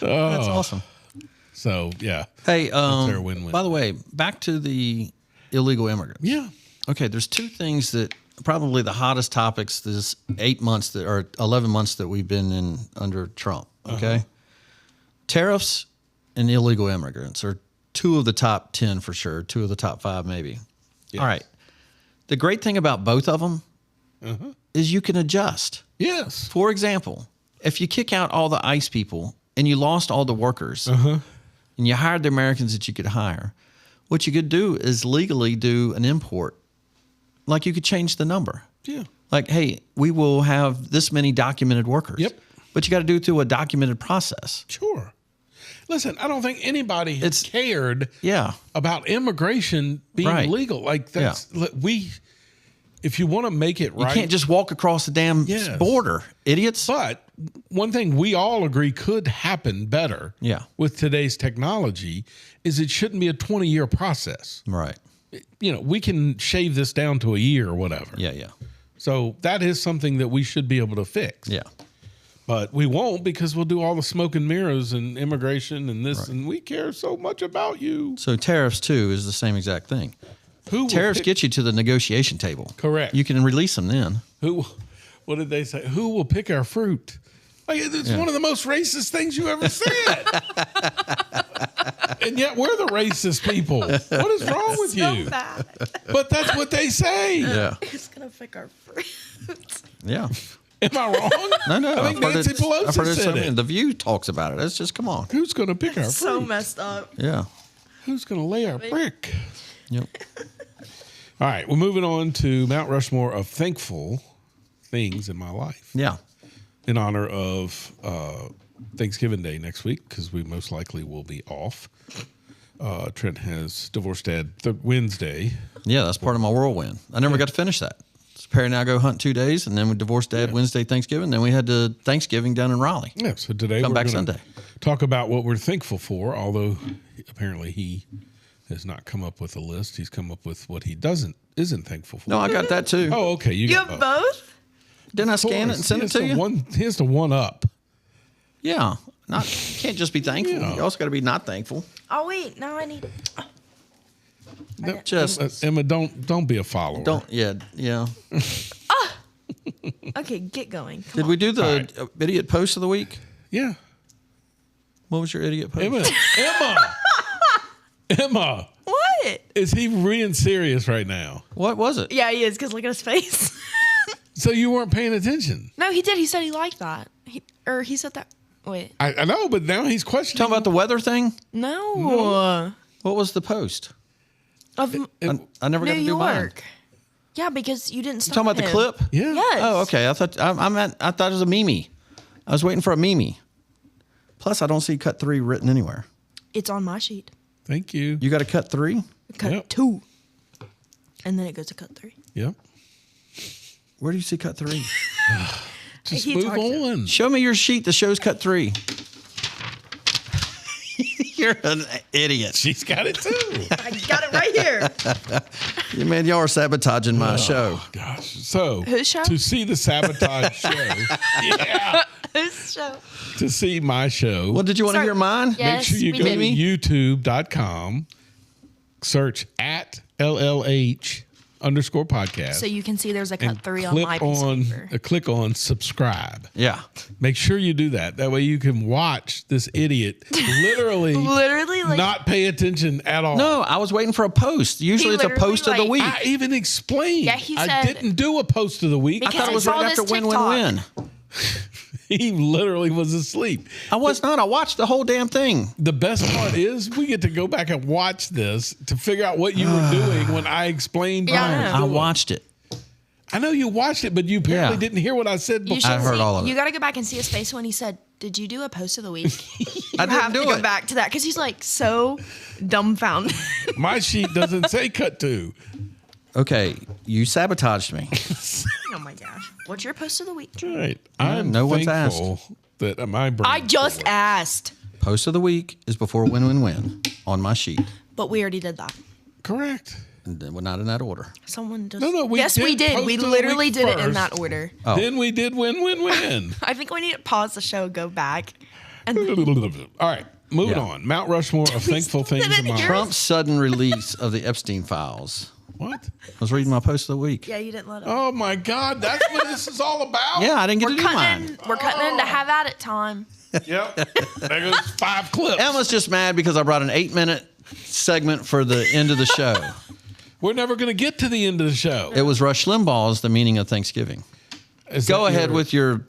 S4: That's awesome.
S2: So, yeah.
S4: Hey,
S2: that's their win-win.
S4: by the way, back to the illegal immigrants.
S2: Yeah.
S4: Okay, there's two things that probably the hottest topics this 8 months that or 11 months that we've been in under Trump. Okay. Tariffs and illegal immigrants are two of the top 10 for sure, two of the top 5 maybe.
S2: Yes.
S4: All right. The great thing about both of them is you can adjust.
S2: Yes.
S4: For example, if you kick out all the ICE people and you lost all the workers and you hired the Americans that you could hire, what you could do is legally do an import. Like you could change the number.
S2: Yeah.
S4: Like, hey, we will have this many documented workers.
S2: Yep.
S4: But you got to do it through a documented process.
S2: Sure. Listen, I don't think anybody has cared about immigration being legal. Like that's if you want to make it right.
S4: You can't just walk across the damn border, idiots.
S2: But one thing we all agree could happen better with today's technology is it shouldn't be a 20-year process.
S4: Right.
S2: We can shave this down to a year or whatever.
S4: Yeah.
S2: So that is something that we should be able to fix.
S4: Yeah.
S2: But we won't because we'll do all the smoke and mirrors and immigration and this, and we care so much about you.
S4: So tariffs, too, is the same exact thing. Tariffs get you to the negotiation table.
S2: Correct.
S4: You can release them then.
S2: What did they say? Who will pick our fruit? Like, it's one of the most racist things you ever said. And yet we're the racist people. What is wrong with you?
S3: Bad.
S2: But that's what they say.
S4: Yeah.
S3: Who's going to pick our fruit?
S4: Yeah.
S2: Am I wrong?
S4: No.
S2: I think Nancy Pelosi said it.
S4: The View talks about it. It's just, come on.
S2: Who's going to pick our fruit?
S3: So messed up.
S4: Yeah.
S2: Who's going to lay our brick?
S4: Yep.
S2: All right. We're moving on to Mount Rushmore of thankful things in my life.
S4: Yeah.
S2: In honor of Thanksgiving Day next week, because we most likely will be off. Trent has divorced dad Wednesday.
S4: Yeah, that's part of my whirlwind. I never got to finish that. So Perry and I go hunt 2 days, and then we divorced dad Wednesday, Thanksgiving. Then we had to Thanksgiving down in Raleigh.
S2: Yeah, so today
S4: Come
S2: we're
S4: back
S2: gonna
S4: Sunday.
S2: Talk about what we're thankful for, although apparently he has not come up with a list. He's come up with what he isn't thankful for.
S4: No, I got that too.
S2: Oh, okay.
S3: You have both?
S4: Didn't I scan it and send it to you?
S2: He has to one up.
S4: Yeah. You can't just be thankful. You also got to be not thankful.
S3: Oh, wait. Now I need...
S2: No, Emma, don't be a follower.
S4: Yeah.
S3: Okay, get going. Come
S4: Did
S3: on.
S4: we do the idiot post of the week?
S2: Yeah.
S4: What was your idiot post?
S2: Emma.
S3: What?
S2: Is he being serious right now?
S4: What was it?
S3: Yeah, he is, because look at his face.
S2: So you weren't paying attention.
S3: No, he did. He said he liked that. He said that. Wait.
S2: I know, but now he's questioning.
S4: Talking about the weather thing?
S3: No.
S4: What was the post?
S3: Of
S4: I never got to
S3: New
S4: do mine.
S3: York. Yeah, because you didn't stop
S4: Talking about the
S3: him.
S4: clip?
S2: Yeah.
S3: Yes.
S4: Oh, okay. I thought it was a Mimi. I was waiting for a Mimi. Plus, I don't see cut 3 written anywhere.
S3: It's on my sheet.
S2: Thank you.
S4: You got a cut 3?
S3: Cut 2. And then it goes to cut 3.
S2: Yep.
S4: Where do you see cut 3?
S2: Just move on.
S4: Show me your sheet that shows cut 3. You're an idiot.
S2: She's got it too.
S3: I got it right here.
S4: You man, y'all are sabotaging my show.
S2: Gosh. So
S3: Whose show?
S2: to see the sabotage show. Yeah.
S3: Whose show?
S2: To see my show.
S4: Well, did you want to hear mine?
S3: Yes,
S2: Make sure you
S3: we
S2: go
S3: did.
S2: to youtube.com, search at LLH_podcast.
S3: So you can see there's a cut
S2: and
S3: 3 on my piece of paper.
S2: click on subscribe.
S4: Yeah.
S2: Make sure you do that. That way you can watch this idiot literally
S3: like,
S2: not pay attention at all.
S4: No, I was waiting for a post. Usually it's a
S3: literally,
S4: post of the
S3: like-
S4: week.
S2: I even explained.
S3: Yeah, he
S2: I
S3: said-
S2: didn't do a post of the week.
S4: I
S3: Because
S4: thought it
S3: I
S4: was
S3: saw
S4: right after
S3: this
S4: win,
S3: TikTok.
S4: win, win.
S2: He literally was asleep.
S4: I was not. I watched the whole damn thing.
S2: The best part is we get to go back and watch this to figure out what you were doing when I explained.
S3: Yeah, I
S2: what
S3: know.
S2: was
S4: I
S2: doing.
S4: watched it.
S2: I know you watched it, but you apparently
S4: Yeah.
S2: didn't hear what I said before.
S3: You should
S4: I heard
S3: see,
S4: all of it.
S3: You got to go back and see his face when he said, "Did you do a post of the week?"
S4: I
S3: You
S4: didn't
S3: have
S4: do
S3: to go
S4: it.
S3: back to that because he's like so dumbfounded.
S2: My sheet doesn't say cut to.
S4: Okay, you sabotaged me.
S3: Oh my gosh! What's your post of the week?
S2: Right. I'm
S4: no one's
S2: thankful that my brain.
S3: I just
S2: forward.
S3: asked,
S4: Post of the week is before win, win, win on my sheet.
S3: but we already did that.
S2: Correct.
S4: And then we're not in that order.
S3: Someone just
S2: No, we
S3: yes,
S2: did
S3: we did.
S2: post
S3: We
S2: of the
S3: literally
S2: week
S3: did it in
S2: first.
S3: that order.
S4: Oh.
S2: Then we did win.
S3: I think we need to pause the show, go back, and
S2: All right. Moving on. Mount Rushmore of thankful things in my life.
S4: Trump's sudden release of the Epstein files.
S2: What?
S4: I was reading my post of the week.
S3: yeah, you didn't let him.
S2: Oh my God! That's what this is all about.
S4: Yeah, I didn't get
S3: we're
S4: to do mine.
S3: cutting into have at it time.
S2: Yep. There goes 5 clips.
S4: Emma's just mad because I brought an 8-minute segment for the end of the show.
S2: We're never going to get to the end of the show.
S4: It was Rush Limbaugh's The Meaning of Thanksgiving.
S2: Is
S4: Go
S2: that
S4: ahead
S2: your-
S4: with your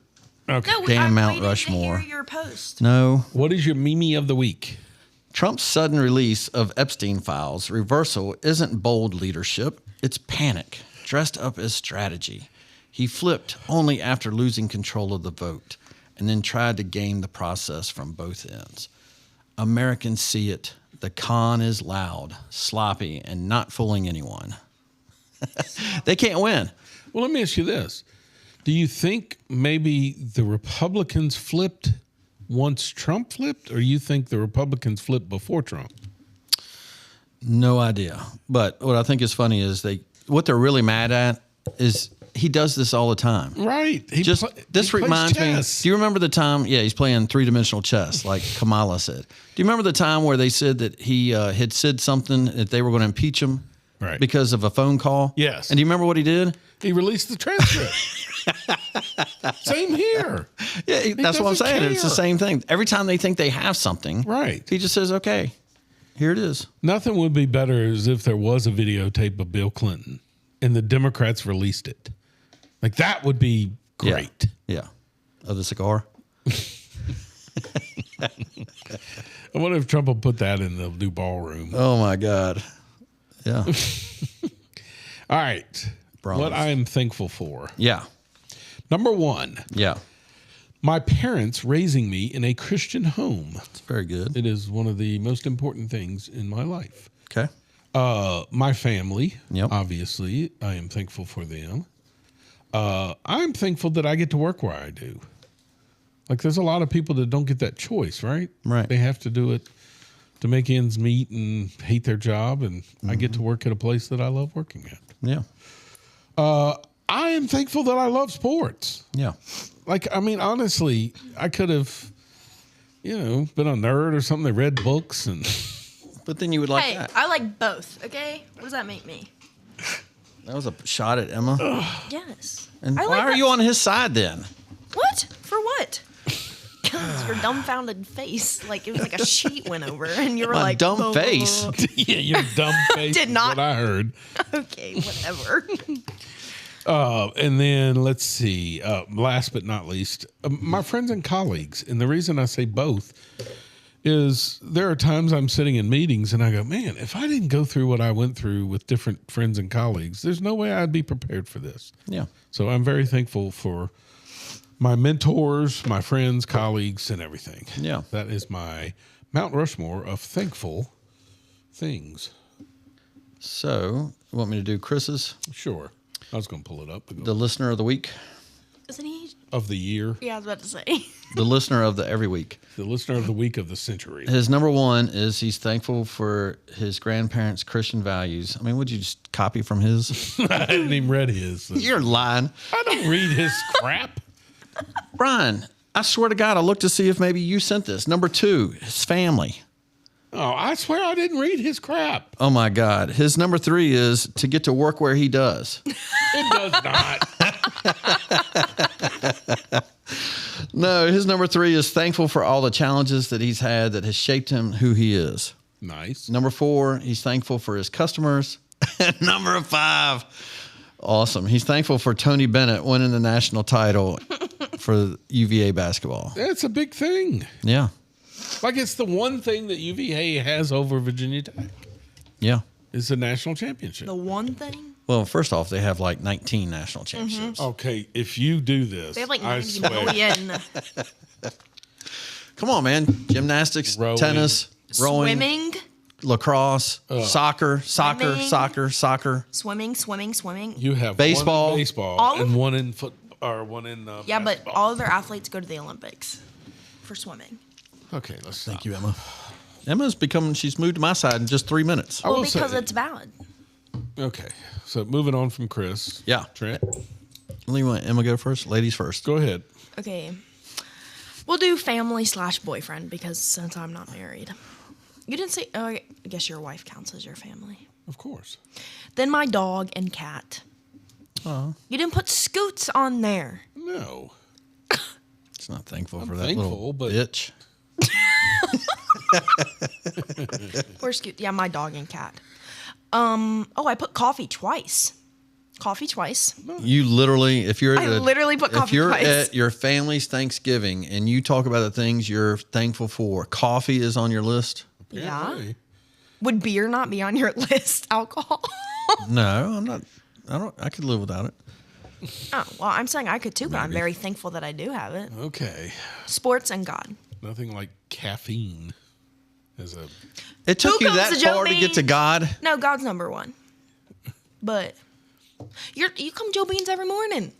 S2: Okay.
S3: No,
S4: Damn
S3: I'm
S4: Mount
S3: waiting to
S4: Rushmore.
S3: hear your post.
S4: No.
S2: What is your Mimi of the week?
S4: Trump's sudden release of Epstein files reversal isn't bold leadership, it's panic, dressed up as strategy. He flipped only after losing control of the vote and then tried to game the process from both ends. Americans see it. The con is loud, sloppy, and not fooling anyone. They can't win.
S2: Well, let me ask you this. Do you think maybe the Republicans flipped once Trump flipped, or you think the Republicans flipped before Trump?
S4: No idea. But what I think is funny is what they're really mad at is he does this all the time.
S2: Right.
S4: This
S2: plays
S4: reminds me.
S2: chess.
S4: Do you remember the time? Yeah, he's playing 3-dimensional chess, like Kamala said. Do you remember the time where they said that he had said something that they were going to impeach him
S2: Right.
S4: because of a phone call?
S2: Yes.
S4: And do you remember what he did?
S2: He released the transcript. Same here.
S4: Yeah, that's what I'm
S2: doesn't
S4: saying. It's the
S2: care.
S4: same thing. Every time they think they have something,
S2: Right.
S4: he just says, "Okay, here it is."
S2: Nothing would be better as if there was a videotape of Bill Clinton and the Democrats released it. Like that would be great.
S4: Yeah. Of the cigar.
S2: I wonder if Trump will put that in the new ballroom.
S4: Oh my God. Yeah.
S2: All right.
S4: Bronze.
S2: What I am thankful for.
S4: Yeah.
S2: Number 1,
S4: Yeah.
S2: my parents raising me in a Christian home.
S4: It's very good.
S2: It is one of the most important things in my life.
S4: Okay.
S2: My family,
S4: Yep.
S2: obviously, I am thankful for them. I'm thankful that I get to work where I do. Like, there's a lot of people that don't get that choice, right?
S4: Right.
S2: They have to do it to make ends meet and hate their job, and I get to work at a place that I love working at.
S4: Yeah.
S2: I am thankful that I love sports.
S4: Yeah.
S2: Like, I mean, honestly, I could have, been a nerd or something that read books and...
S4: But then you would like
S3: Hey,
S4: that.
S3: I like both. Okay, what does that make me?
S4: That was a shot at Emma.
S3: Yes.
S4: And
S3: I
S4: why
S3: like
S4: are
S3: that.
S4: you on his side then?
S3: What? For what? Because your dumbfounded face, like it was like a sheet went over, and you were
S4: My
S3: like,
S4: dumb
S3: "Oh."
S2: Yeah, your dumb face.
S3: Did
S2: is
S3: not-
S2: what I heard.
S3: Okay, whatever.
S2: And then let's see. Last but not least, my friends and colleagues. And the reason I say both is there are times I'm sitting in meetings and I go, man, if I didn't go through what I went through with different friends and colleagues, there's no way I'd be prepared for this.
S4: Yeah.
S2: So I'm very thankful for my mentors, my friends, colleagues, and everything.
S4: Yeah.
S2: That is my Mount Rushmore of thankful things.
S4: So, you want me to do Chris's?
S2: Sure. I was going to pull it up.
S4: The listener of the week?
S3: Isn't he?
S2: Of the year.
S3: Yeah, I was about to say.
S4: The listener of the every week.
S2: The listener of the week of the century.
S4: His number one is he's thankful for his grandparents' Christian values. I mean, would you just copy from his?
S2: I hadn't even read his. So.
S4: You're lying.
S2: I don't read his crap.
S4: Brian, I swear to God, I looked to see if maybe you sent this. Number two, his family.
S2: Oh, I swear I didn't read his crap.
S4: Oh, my God. His number three is to get to work where he does.
S2: It does not.
S4: No, his number three is thankful for all the challenges that he's had that has shaped him who he is.
S2: Nice.
S4: Number four, he's thankful for his customers. And number five, awesome. He's thankful for Tony Bennett winning the national title for UVA basketball.
S2: That's a big thing.
S4: Yeah.
S2: Like it's the one thing that UVA has over Virginia Tech.
S4: Yeah.
S2: It's the national championship.
S3: The one thing?
S4: Well, first off, they have like 19 national championships.
S2: Okay, if you do this,
S3: They have like
S2: I
S3: 90
S2: swear.
S3: million.
S4: Come on, man. Gymnastics,
S2: Rowing.
S4: tennis, rowing,
S3: Swimming.
S4: lacrosse, soccer.
S3: Swimming. Swimming.
S2: You have
S4: Baseball.
S2: one in baseball
S3: All
S2: and
S3: of-
S2: one in foot or one in
S3: Yeah, but
S2: basketball.
S3: all of their athletes go to the Olympics for swimming.
S2: Okay, let's stop.
S4: Thank you, Emma. She's moved to my side in just 3 minutes.
S2: I
S3: Well,
S2: will say-
S3: because it's valid.
S2: Okay, so moving on from Chris.
S4: Yeah.
S2: Trent,
S4: You want Emma go first? Ladies first.
S2: go ahead.
S3: Okay. We'll do family/boyfriend because since I'm not married. You didn't say, oh, I guess your wife counts as your family.
S2: Of course.
S3: Then my dog and cat.
S4: Oh.
S3: You didn't put Scoots on there.
S2: No.
S4: It's not thankful
S2: I'm
S4: for that
S2: thankful,
S4: little
S2: but-
S4: bitch.
S3: Or Scoot. Yeah, my dog and cat. I put coffee twice.
S4: You literally, if you're
S3: I literally put
S4: if
S3: coffee
S4: you're
S3: twice.
S4: at your family's Thanksgiving and you talk about the things you're thankful for, coffee is on your list?
S3: Yeah.
S2: Apparently.
S3: Would beer not be on your list? Alcohol?
S4: No, I'm not. I could live without it.
S3: Oh, well, I'm saying I could too, but I'm very thankful that I do have it.
S2: Okay.
S3: Sports and God.
S2: Nothing like caffeine as a.
S4: It took
S3: Who
S4: you that
S3: comes to
S4: far to get to
S3: Joe
S4: God.
S3: No, God's number one. But you come Joe Beans every morning.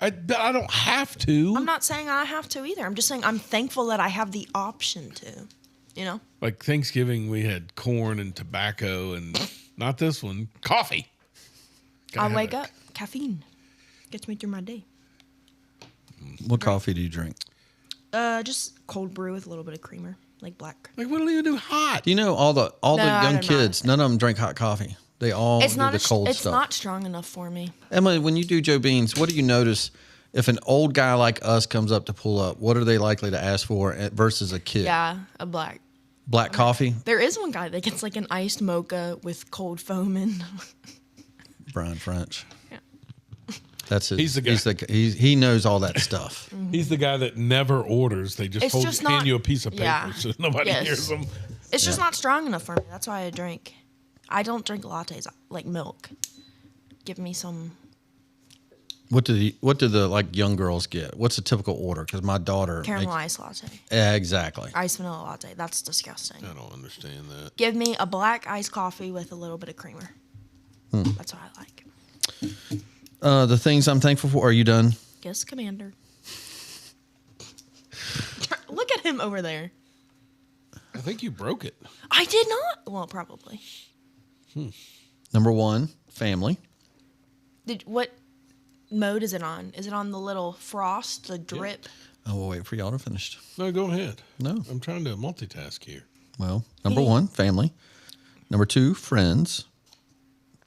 S2: I don't have to.
S3: I'm not saying I have to either. I'm just saying I'm thankful that I have the option to. You know?
S2: Like Thanksgiving, we had corn and tobacco, and not this one, coffee. Gotta
S3: I
S2: have
S3: wake
S2: it.
S3: up, caffeine gets me through my day.
S4: What coffee do you drink?
S3: Just cold brew with a little bit of creamer, like black.
S2: Like, what do you do hot?
S4: Do you know all the
S3: No, I
S4: young
S3: don't know.
S4: kids? None of them drink hot coffee. They all
S3: It's
S4: do
S3: not
S4: the cold
S3: it's
S4: stuff.
S3: not strong enough for me.
S4: Emma, when you do Joe Beans, what do you notice if an old guy like us comes up to pull up? What are they likely to ask for versus a kid?
S3: Yeah, a black.
S4: Black coffee?
S3: There is one guy that gets like an iced mocha with cold foam in.
S4: Brian French.
S3: Yeah.
S4: That's his.
S2: He's the guy.
S4: He knows all that stuff.
S2: He's the guy that never orders. They just
S3: It's
S2: hand
S3: just not-
S2: you a piece of paper
S3: yeah.
S2: so nobody
S3: Yes.
S2: hears them.
S3: It's just not strong enough for me. That's why I drink. I don't drink lattes like milk. Give me some.
S4: What do the like young girls get? What's a typical order? Because my daughter
S3: Caramel ice latte.
S4: Exactly.
S3: Iced vanilla latte. That's disgusting.
S2: I don't understand that.
S3: Give me a black iced coffee with a little bit of creamer. That's what I like.
S4: The things I'm thankful for. Are you done?
S3: Yes, Commander. Look at him over there.
S2: I think you broke it.
S3: I did not. Well, probably.
S4: Number one, family.
S3: What mode is it on? Is it on the little frost, the drip?
S4: Oh, we'll wait for y'all to finish.
S2: No, go ahead.
S4: No.
S2: I'm trying to multitask here.
S4: Well, number one, family. Number two, friends.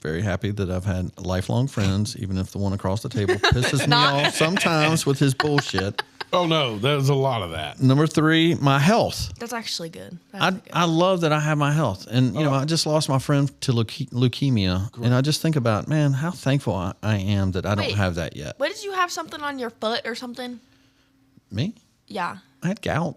S4: Very happy that I've had lifelong friends, even if the one across the table pisses me off sometimes with his bullshit.
S2: Oh no, there's a lot of that.
S4: Number 3, my health.
S3: That's actually good.
S4: I love that I have my health. And, I just lost my friend to leukemia. Great. And I just think about, man, how thankful I am that I don't have that yet.
S3: What did you have something on your foot or something?
S4: Me?
S3: Yeah.
S4: I had gout.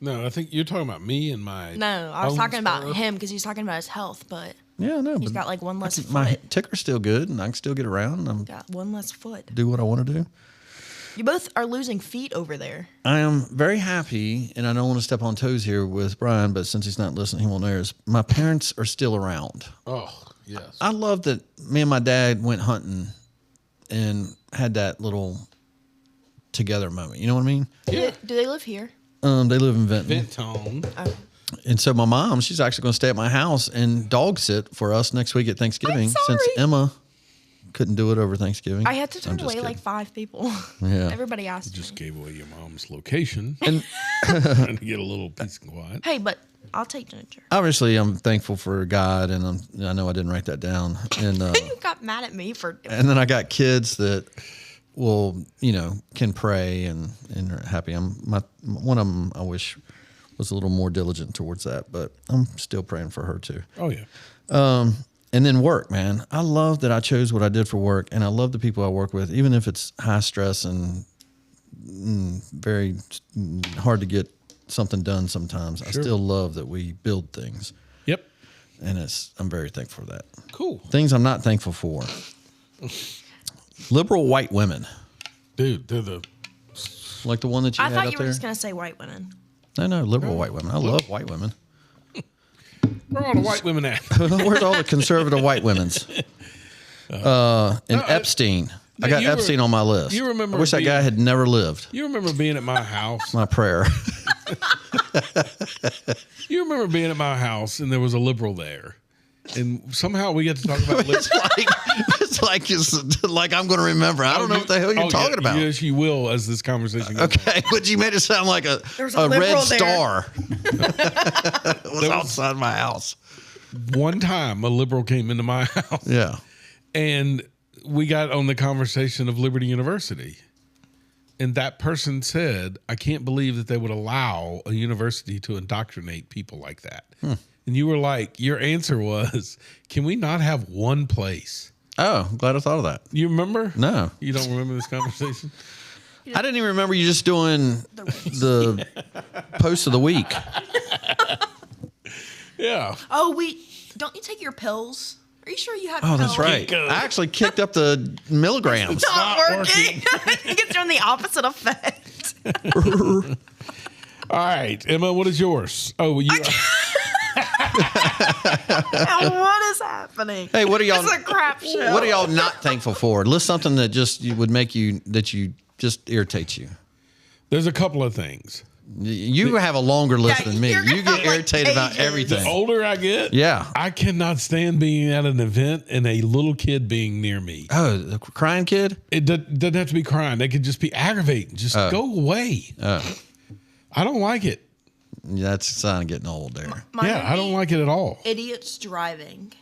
S2: No, I think you're talking about me and my.
S3: No, I was talking about him because he's talking about his health, but
S4: yeah, no,
S3: he's got like one less foot.
S4: My ticker's still good, and I can still get around. I'm
S3: got one less foot.
S4: Do what I want to do.
S3: You both are losing feet over there.
S4: I am very happy, and I don't want to step on toes here with Brian, but since he's not listening, he won't know. My parents are still around.
S2: Oh, yes.
S4: I love that me and my dad went hunting and had that little together moment. You know what I mean?
S3: Yeah. Do they live here?
S4: They live in Vinton.
S2: Vinton.
S3: Okay.
S4: And so my mom, she's actually going to stay at my house and dog sit for us next week at Thanksgiving. Since Emma couldn't do it over Thanksgiving.
S3: I had to turn away like 5 people.
S4: Yeah.
S3: Everybody asked
S2: You just
S3: me.
S2: gave away your mom's location. And trying to get a little peace and quiet.
S3: Hey, but I'll take Ginger.
S4: Obviously, I'm thankful for God, and I know I didn't write that down. And
S3: you got mad at me for doing
S4: and then I got kids that will, can pray and are happy. One of them I wish was a little more diligent towards that, but I'm still praying for her too.
S2: Oh yeah.
S4: And then work, man. I love that I chose what I did for work, and I love the people I work with, even if it's high stress and very hard to get something done sometimes. Sure. I still love that we build things.
S2: Yep.
S4: And I'm very thankful for that.
S2: Cool.
S4: Things I'm not thankful for. Liberal white women.
S2: Dude, they're the...
S4: Like the one that you had up there?
S3: I thought you were just going to say white women.
S4: No, liberal white women. I love white women.
S2: Where are all the white women at?
S4: Where's all the conservative white women's? Epstein. I got Epstein on my list.
S2: You remember?
S4: I wish that guy had never lived.
S2: You remember being at my house?
S4: My prayer.
S2: You remember being at my house and there was a liberal there, and somehow we get to talk about liberal.
S4: It's like I'm going to remember. I don't know what the hell you're talking about.
S2: Yes, you will as this conversation goes
S4: on. But you made it sound like a red star was outside my house.
S2: One time a liberal came into my house.
S4: Yeah.
S2: And we got on the conversation of Liberty University. And that person said, I can't believe that they would allow a university to indoctrinate people like that. And you were like, your answer was, can we not have one place?
S4: Oh, I'm glad I thought of that.
S2: You remember?
S4: No.
S2: You don't remember this conversation?
S4: I didn't even remember you just doing the post of the week.
S2: Yeah.
S3: Oh, don't you take your pills? Are you sure you have pills?
S4: Oh, that's right. I actually kicked up the milligrams.
S3: It's not working. I think it's doing the opposit effect.
S2: All right, Emma, what is yours? Oh, you.
S3: What is happening?
S4: Hey, what are y'all?
S3: It's a crap show.
S4: What are y'all not thankful for? List something that would make you just irritates you.
S2: There's a couple of things.
S4: You have a longer list than me. You get irritated about everything.
S2: The older I get, I cannot stand being at an event and a little kid being near me.
S4: Oh, the crying kid?
S2: It doesn't have to be crying. They could just be aggravating. Just go away. I don't like it.
S4: Yeah, that's a sign of getting old there.
S2: I don't like it at all.
S3: Idiots driving.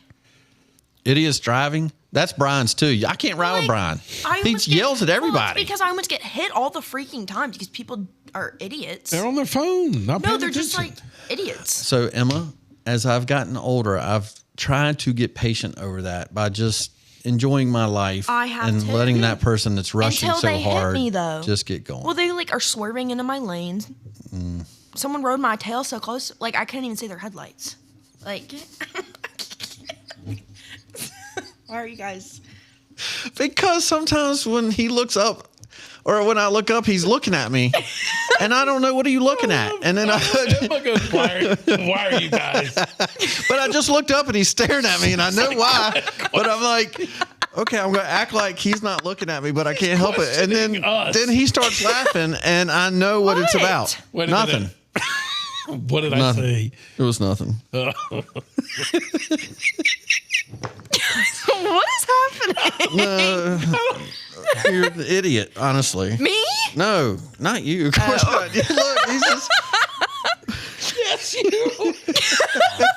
S4: Idiots driving? That's Brian's too. I can't ride with Brian. He yells at everybody.
S3: Because I almost get hit all the freaking times because people are idiots.
S2: They're on their phone.
S3: No, they're just like idiots.
S4: So, Emma, as I've gotten older, I've tried to get patient over that by just enjoying my life and letting that person that's rushing so hard just get going.
S3: Well, they are swerving into my lanes. Someone rode my tail so close, I couldn't even see their headlights. Why are you guys?
S4: Because sometimes when he looks up, or when I look up, he's looking at me, and I don't know, what are you looking at? And then
S2: why are you guys?
S4: But I just looked up and he's staring at me, and I know why. But I'm like, okay, I'm going to act like he's not looking at me, but I can't help it. And then he starts laughing, and I know what it's about. Nothing.
S2: What did I say?
S4: It was nothing.
S3: What is happening?
S4: You're an idiot, honestly.
S3: Me?
S4: No, not you. Of course not. Look, he's just...
S2: Yes, you.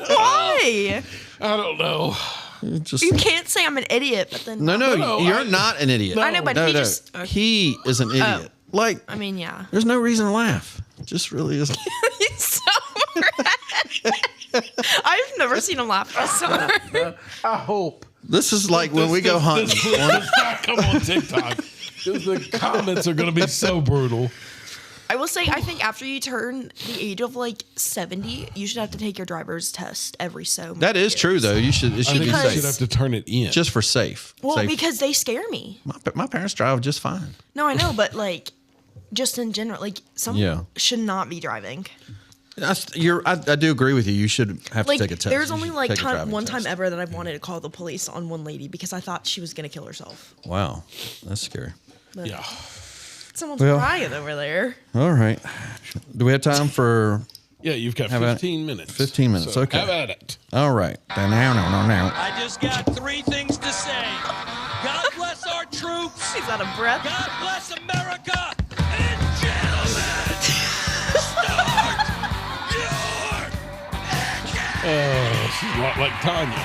S3: Why?
S2: I don't know.
S3: You can't say I'm an idiot, but then...
S4: No, you're not an idiot.
S3: I know, but he
S4: he is an idiot. Like,
S3: I mean, yeah.
S4: there's no reason to laugh. It just really isn't.
S3: He's so red. I've never seen him laugh this hard.
S2: I hope.
S4: This is like when we go hunting.
S2: This does not come on TikTok. Because the comments are going to be so brutal.
S3: I will say, I think after you turn the age of like 70, you should have to take your driver's test every so many
S4: That is
S3: years.
S4: true, though. It should be
S2: You
S4: safe.
S2: should have to turn it in.
S4: Just for safe.
S3: Well,
S4: safe.
S3: because they scare me.
S4: My parents drive just fine.
S3: No, I know, but like, just in general, like, someone should not be driving.
S4: I do agree with you. You should have
S3: Like,
S4: to take a test.
S3: there's
S4: You
S3: only
S4: should
S3: like
S4: take a driving
S3: time
S4: test.
S3: ever that I've wanted to call the police on one lady because I thought she was going to kill herself.
S4: Wow. That's scary.
S3: But
S2: Yeah.
S3: someone's
S4: Well-
S3: crying over there.
S4: All right. Do we have time for...
S2: Yeah, you've got
S4: How about
S2: 15 minutes.
S4: 15 minutes,
S2: So
S4: okay.
S2: Have at it.
S4: All right. Now.
S12: I just got 3 things to say. God bless our troops.
S3: He's out of breath.
S12: God bless America. And gentlemen, start your
S2: She's a lot like Tanya.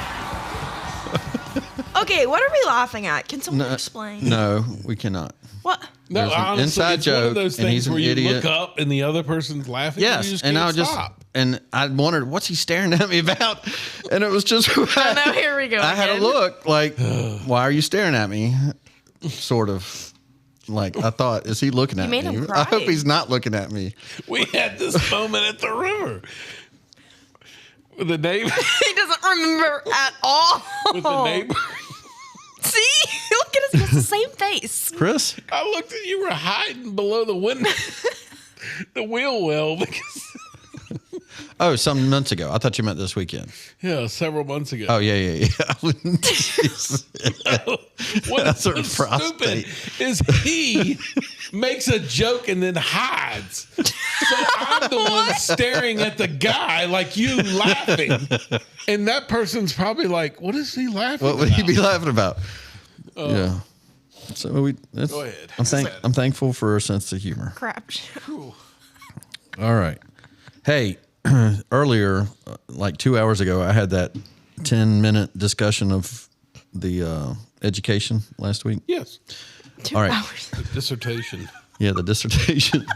S3: Okay, what are we laughing at? Can someone explain?
S4: No, we cannot.
S3: What?
S2: No,
S4: There's an
S2: honestly,
S4: inside
S2: it's one
S4: joke,
S2: of those
S4: and
S2: things
S4: he's an
S2: where you
S4: idiot.
S2: look up and the other person's laughing.
S4: Yes,
S2: and you just
S4: and
S2: can't
S4: I
S2: stop.
S4: wondered, what's he staring at me about? And it was just...
S3: Oh, no, here we go.
S4: I had a
S3: again.
S4: look like, why are you staring at me? Sort of. Like, I thought, is he looking at
S3: made
S4: me?
S3: him cry.
S4: I hope he's not looking at me.
S2: We had this moment at the river. With the neighbor.
S3: He doesn't remember at all.
S2: With the neighbor.
S3: See? Look at us. He has the same face.
S4: Chris?
S2: I looked at you were hiding below the window. The wheel well because
S4: Oh, some months ago. I thought you meant this weekend.
S2: yeah, several months ago.
S4: Oh, yeah.
S2: What's
S4: That's
S2: so
S4: a prostate.
S2: stupid is he makes a joke and then hides. So I'm the one staring at the guy like you laughing. And that person's probably like, what is he laughing
S4: What would
S2: about?
S4: he be laughing about? Yeah. So
S2: Go ahead.
S4: I'm thankful for her sense of humor.
S3: Crap.
S4: All right. Hey, earlier, like 2 hours ago, I had that 10-minute discussion of the education last week.
S2: Yes.
S3: 2
S4: All right.
S3: hours.
S2: The dissertation.
S4: Yeah, the dissertation.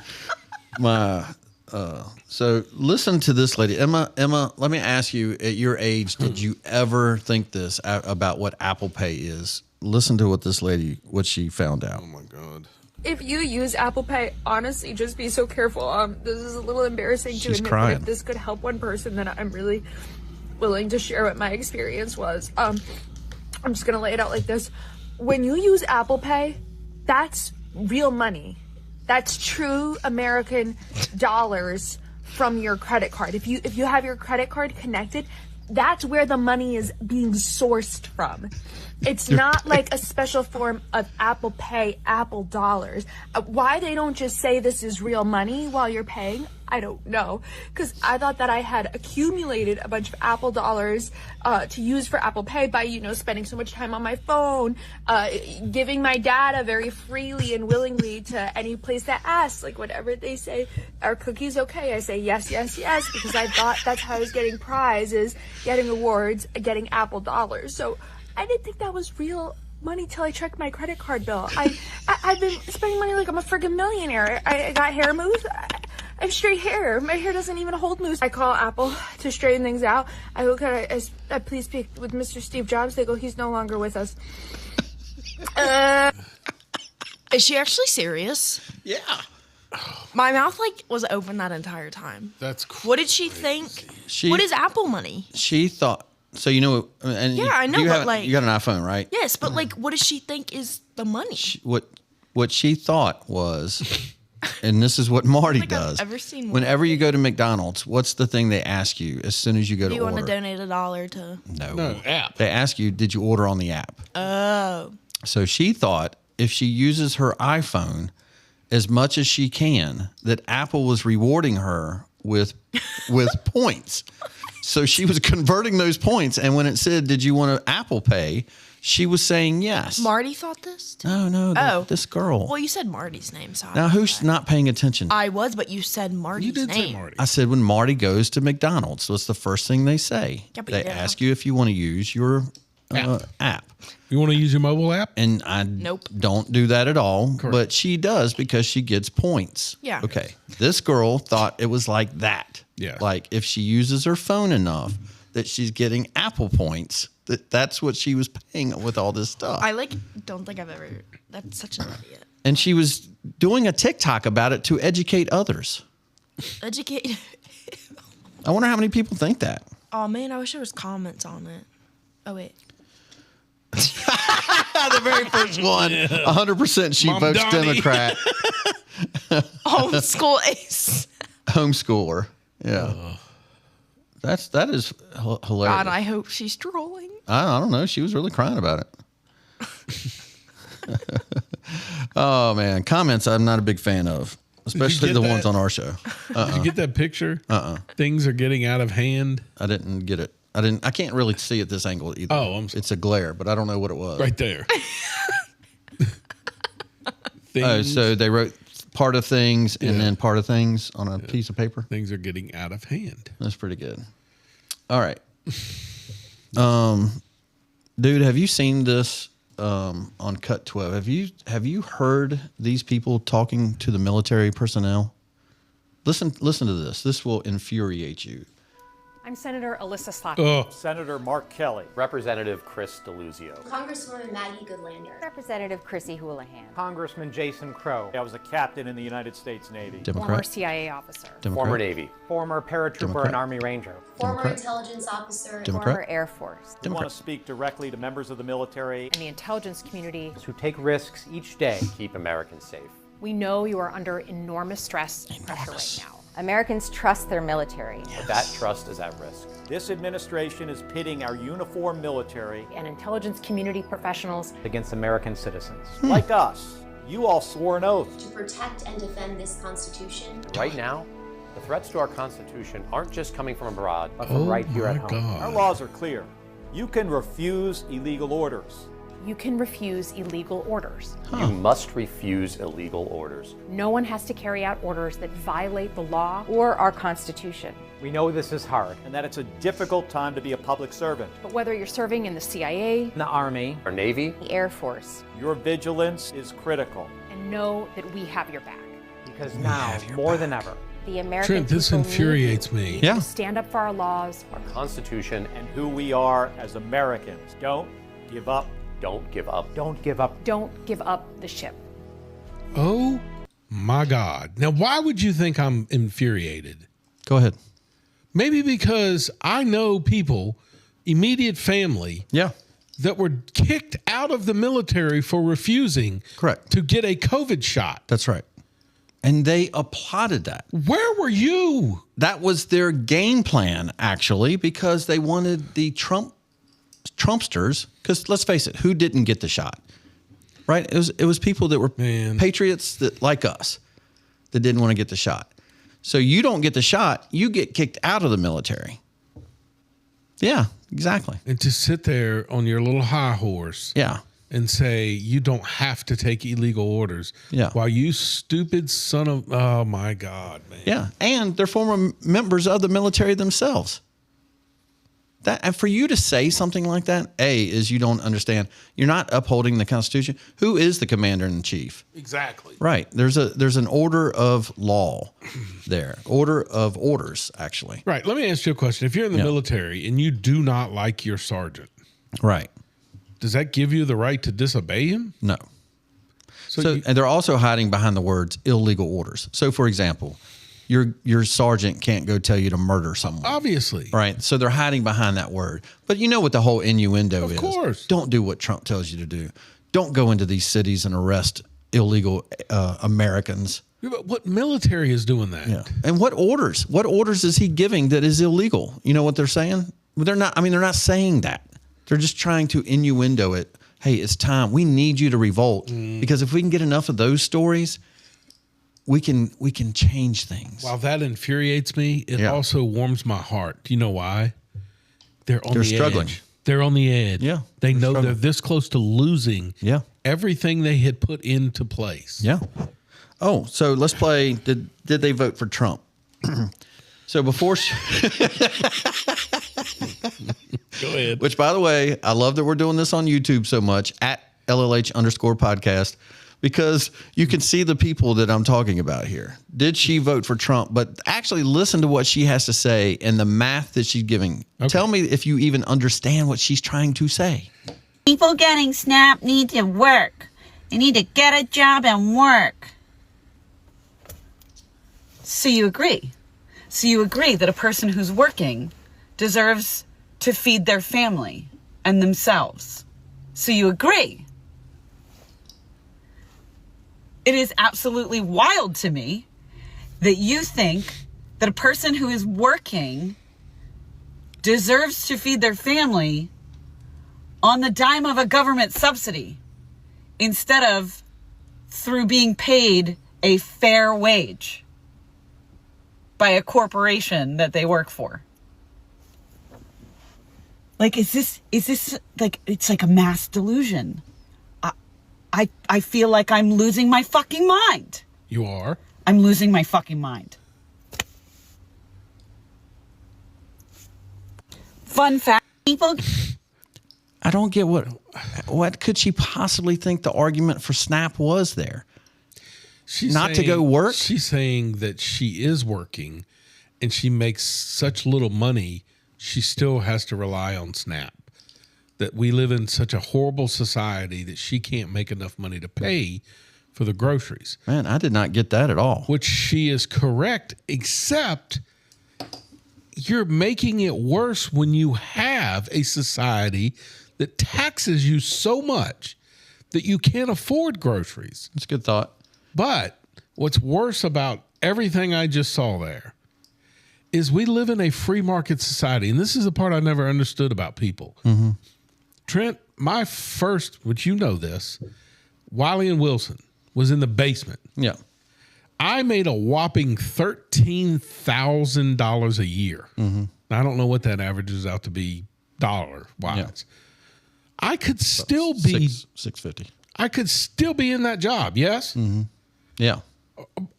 S4: So listen to this lady. Emma, let me ask you, at your age, did you ever think this about what Apple Pay is? Listen to what she found out.
S2: Oh my God.
S13: If you use Apple Pay, honestly, just be so careful. This is a little embarrassing to admit,
S4: crying.
S13: but if this could help one person, then I'm really willing to share what my experience was. I'm just gonna lay it out like this. When you use Apple Pay, that's real money. That's true American dollars from your credit card. If you have your credit card connected, that's where the money is being sourced from. It's not like a special form of Apple Pay, Apple dollars. Why they don't just say this is real money while you're paying, I don't know. Because I thought that I had accumulated a bunch of Apple dollars to use for Apple Pay by, spending so much time on my phone, giving my data very freely and willingly to any place that asks, like whatever they say, are cookies okay? I say yes, because I thought that's how I was getting prizes, getting awards, getting Apple dollars. So I didn't think that was real money till I checked my credit card bill. I've been spending money like I'm a friggin' millionaire. I got hair mousse. I have straight hair. My hair doesn't even hold mousse. I call Apple to straighten things out. I go, can I please speak with Mr. Steve Jobs? They go, he's no longer with us.
S3: Is she actually serious?
S4: Yeah.
S3: My mouth was open that entire time.
S2: That's crazy.
S3: What did she think? What is Apple money?
S4: She thought. So and
S3: Yeah, I know,
S4: you
S3: but
S4: you got an iPhone, right?
S3: Yes, but what does she think is the money?
S4: What she thought was, and this is what Marty does.
S3: I've ever seen one.
S4: Whenever you go to McDonald's, what's the thing they ask you as soon as you go
S3: Do
S4: to
S3: you
S4: order?
S3: want to donate $1 to?
S4: No,
S2: app.
S4: They ask you, did you order on the app?
S3: Oh.
S4: So she thought if she uses her iPhone as much as she can, that Apple was rewarding her with points. So she was converting those points, and when it said, did you want to Apple Pay, she was saying yes.
S3: Marty thought this?
S4: No, this girl.
S3: Well, you said Marty's name, so
S4: Now, who's not paying attention?
S3: I was, but you said Marty's name.
S2: say Marty.
S4: I said when Marty goes to McDonald's, what's the first thing they say?
S3: Yeah, but
S4: They
S3: you didn't
S4: ask you if you want to use your app.
S2: You want to use your mobile app?
S4: And I don't do that at all. Correct. But she does because she gets points.
S3: Yeah.
S4: Okay. This girl thought it was like that.
S2: Yeah.
S4: Like if she uses her phone enough that she's getting Apple points, that's what she was paying with all this stuff.
S3: I don't think I've ever. That's such an idiot.
S4: And she was doing a TikTok about it to educate others.
S3: Educate.
S4: I wonder how many people think that.
S3: Oh man, I wish there was comments on it. Oh wait.
S4: The very first one, 100% she votes Donnie. Democrat.
S3: Homeschool ace.
S4: Homeschooler. Yeah. That is hilarious.
S3: God, I hope she's trolling.
S4: I don't know. She was really crying about it. Oh, man. Comments I'm not a big fan of, especially the ones on our show.
S2: Did you get that picture? Things are getting out of hand.
S4: I didn't get it. I can't really see at this angle either.
S2: Oh,
S4: it's a glare, but I don't know what it was.
S2: Right there.
S4: So they wrote part of things and then part of things on a piece of paper.
S2: Things are getting out of hand.
S4: That's pretty good. All right. Dude, have you seen this on Cut 12? Have you heard these people talking to the military personnel? Listen to this. This will infuriate you.
S14: I'm Senator Alyssa Slackman.
S15: Senator Mark Kelly. Representative Chris DeLuzio.
S16: Congresswoman Maggie Goodlander.
S14: Representative Chrissy Houlihan.
S15: Congressman Jason Crow. I was a captain in the United States Navy.
S4: Democrat.
S14: Former CIA officer.
S4: Democrat.
S15: Former Navy. Former paratrooper
S4: Democrat.
S15: and Army Ranger.
S16: Former intelligence officer.
S4: Democrat.
S14: Former Air Force.
S15: We want to speak directly to members of the military
S14: and the intelligence community
S15: who take risks each day to keep Americans safe.
S14: We know you are under enormous stress and pressure right now. Americans trust their military.
S15: But that trust is at risk. This administration is pitting our uniformed military
S14: and intelligence community professionals
S15: against American citizens. Like us, you all swore an oath
S16: to protect and defend this Constitution.
S15: Right now, the threats to our Constitution aren't just coming from abroad, but from right here at home.
S2: God.
S15: Our laws are clear. You can refuse illegal orders.
S14: You can refuse illegal orders.
S15: You must refuse illegal orders.
S14: No one has to carry out orders that violate the law or our Constitution.
S15: We know this is hard and that it's a difficult time to be a public servant.
S14: But whether you're serving in the CIA,
S15: the Army, or Navy,
S14: the Air Force,
S15: your vigilance is critical.
S14: And know that we have your back.
S15: Because now, more than ever,
S14: the American
S2: Trent, this infuriates me.
S4: Yeah.
S14: To stand up for our laws,
S15: our Constitution, and who we are as Americans. Don't give up. Don't give up. Don't give up.
S14: Don't give up the ship.
S2: Oh my God. Now, why would you think I'm infuriated?
S4: Go ahead.
S2: Maybe because I know people, immediate family, that were kicked out of the military for refusing to get a COVID shot.
S4: That's right. And they applauded that.
S2: Where were you?
S4: That was their game plan, actually, because they wanted the Trumpsters, because let's face it, who didn't get the shot? Right? It was people that were patriots that like us that didn't want to get the shot. So you don't get the shot, you get kicked out of the military. Yeah, exactly.
S2: And to sit there on your little high horse and say you don't have to take illegal orders while you stupid son of, oh my God, man.
S4: Yeah, and they're former members of the military themselves. And for you to say something like that, is you don't understand. You're not upholding the Constitution. Who is the commander in chief?
S2: Exactly.
S4: Right. There's an order of law there. Order of orders, actually.
S2: Right. Let me ask you a question. If you're in the military and you do not like your sergeant,
S4: right,
S2: does that give you the right to disobey him?
S4: No. And they're also hiding behind the words illegal orders. So, for example, your sergeant can't go tell you to murder someone.
S2: Obviously.
S4: Right. So they're hiding behind that word. But you know what the whole innuendo is.
S2: Of course.
S4: Don't do what Trump tells you to do. Don't go into these cities and arrest illegal Americans.
S2: Yeah, but what military is doing that?
S4: Yeah. And what orders? What orders is he giving that is illegal? You know what they're saying? They're not. I mean, they're not saying that. They're just trying to innuendo it. Hey, it's time. We need you to revolt because if we can get enough of those stories, we can change things.
S2: While that infuriates me, it also warms my heart. Do you know why? They're
S4: struggling.
S2: Edge. They're on the edge.
S4: Yeah.
S2: They know they're this close to losing everything they had put into place.
S4: Yeah. Oh, so let's play. Did they vote for Trump? So before
S2: Go ahead.
S4: Which, by the way, I love that we're doing this on YouTube so much at LLH_podcast, because you can see the people that I'm talking about here. Did she vote for Trump? But actually listen to what she has to say and the math that she's giving. Okay. Tell me if you even understand what she's trying to say.
S17: People getting SNAP need to work. They need to get a job and work.
S18: So you agree? So you agree that a person who's working deserves to feed their family and themselves? So you agree? It is absolutely wild to me that you think that a person who is working deserves to feed their family on the dime of a government subsidy instead of through being paid a fair wage by a corporation that they work for. Like, is this like, it's like a mass delusion. I feel like I'm losing my fucking mind.
S2: You are?
S18: I'm losing my fucking mind. Fun fact, people.
S4: I don't get what could she possibly think the argument for SNAP was there?
S2: She's
S4: not to go work?
S2: She's saying that she is working and she makes such little money, she still has to rely on SNAP. That we live in such a horrible society that she can't make enough money to pay for the groceries.
S4: Man, I did not get that at all.
S2: Which she is correct, except you're making it worse when you have a society that taxes you so much that you can't afford groceries.
S4: That's a good thought.
S2: But what's worse about everything I just saw there is we live in a free market society. And this is the part I never understood about people.
S4: Mm-hmm.
S2: Trent, my first, which you know this, Wiley and Wilson was in the basement.
S4: Yeah.
S2: I made a whopping $13,000 a year.
S4: Mm-hmm.
S2: I don't know what that averages out to be dollar-wise.
S4: Yeah.
S2: I could still be
S4: $650.
S2: I could still be in that job, yes?
S4: Mm-hmm. Yeah.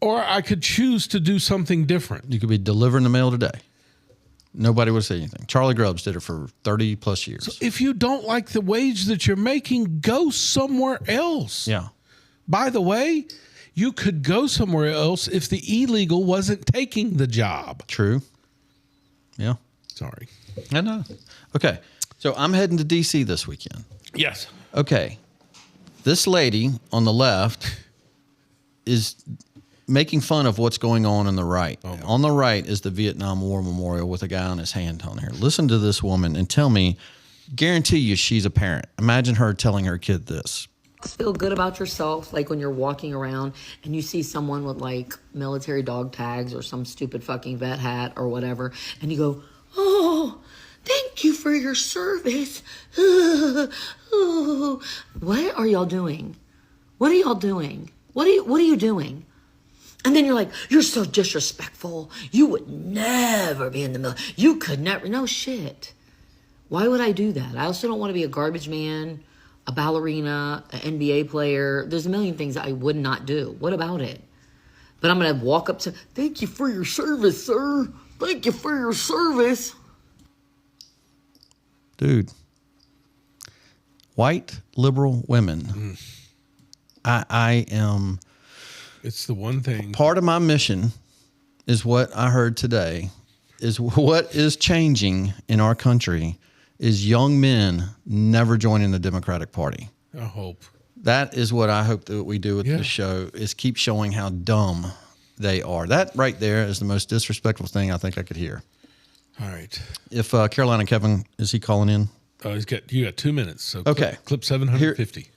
S2: Or I could choose to do something different.
S4: You could be delivering the mail today. Nobody would say anything. Charlie Grubbs did it for 30 plus years.
S2: So if you don't like the wage that you're making, go somewhere else.
S4: Yeah.
S2: By the way, you could go somewhere else if the illegal wasn't taking the job.
S4: True. Yeah.
S2: Sorry.
S4: I know. Okay. So I'm heading to D.C. this weekend.
S2: Yes.
S4: Okay. This lady on the left is making fun of what's going on the right. Oh. On the right is the Vietnam War Memorial with a guy on his hand on here. Listen to this woman and tell me, guarantee you she's a parent. Imagine her telling her kid this.
S19: Feel good about yourself, like when you're walking around and you see someone with like military dog tags or some stupid fucking vet hat or whatever, and you go, oh, thank you for your service. What are y'all doing? What are y'all doing? What are you doing? And then you're like, you're so disrespectful. You would never be in the middle. You could never. No shit. Why would I do that? I also don't want to be a garbage man, a ballerina, an NBA player. There's a million things I would not do. What about it? But I'm going to walk up to, thank you for your service, sir. Thank you for your service.
S4: Dude. White liberal women. I am...
S2: It's the one thing.
S4: Part of my mission is what I heard today is what is changing in our country is young men never joining the Democratic Party.
S2: I hope.
S4: That is what I hope that we do with this show is keep showing how dumb they are. That right there is the most disrespectful thing I think I could hear.
S2: All right.
S4: If Carolina Kevin, is he calling in?
S2: You got 2 minutes. So
S4: okay.
S2: Clip 750.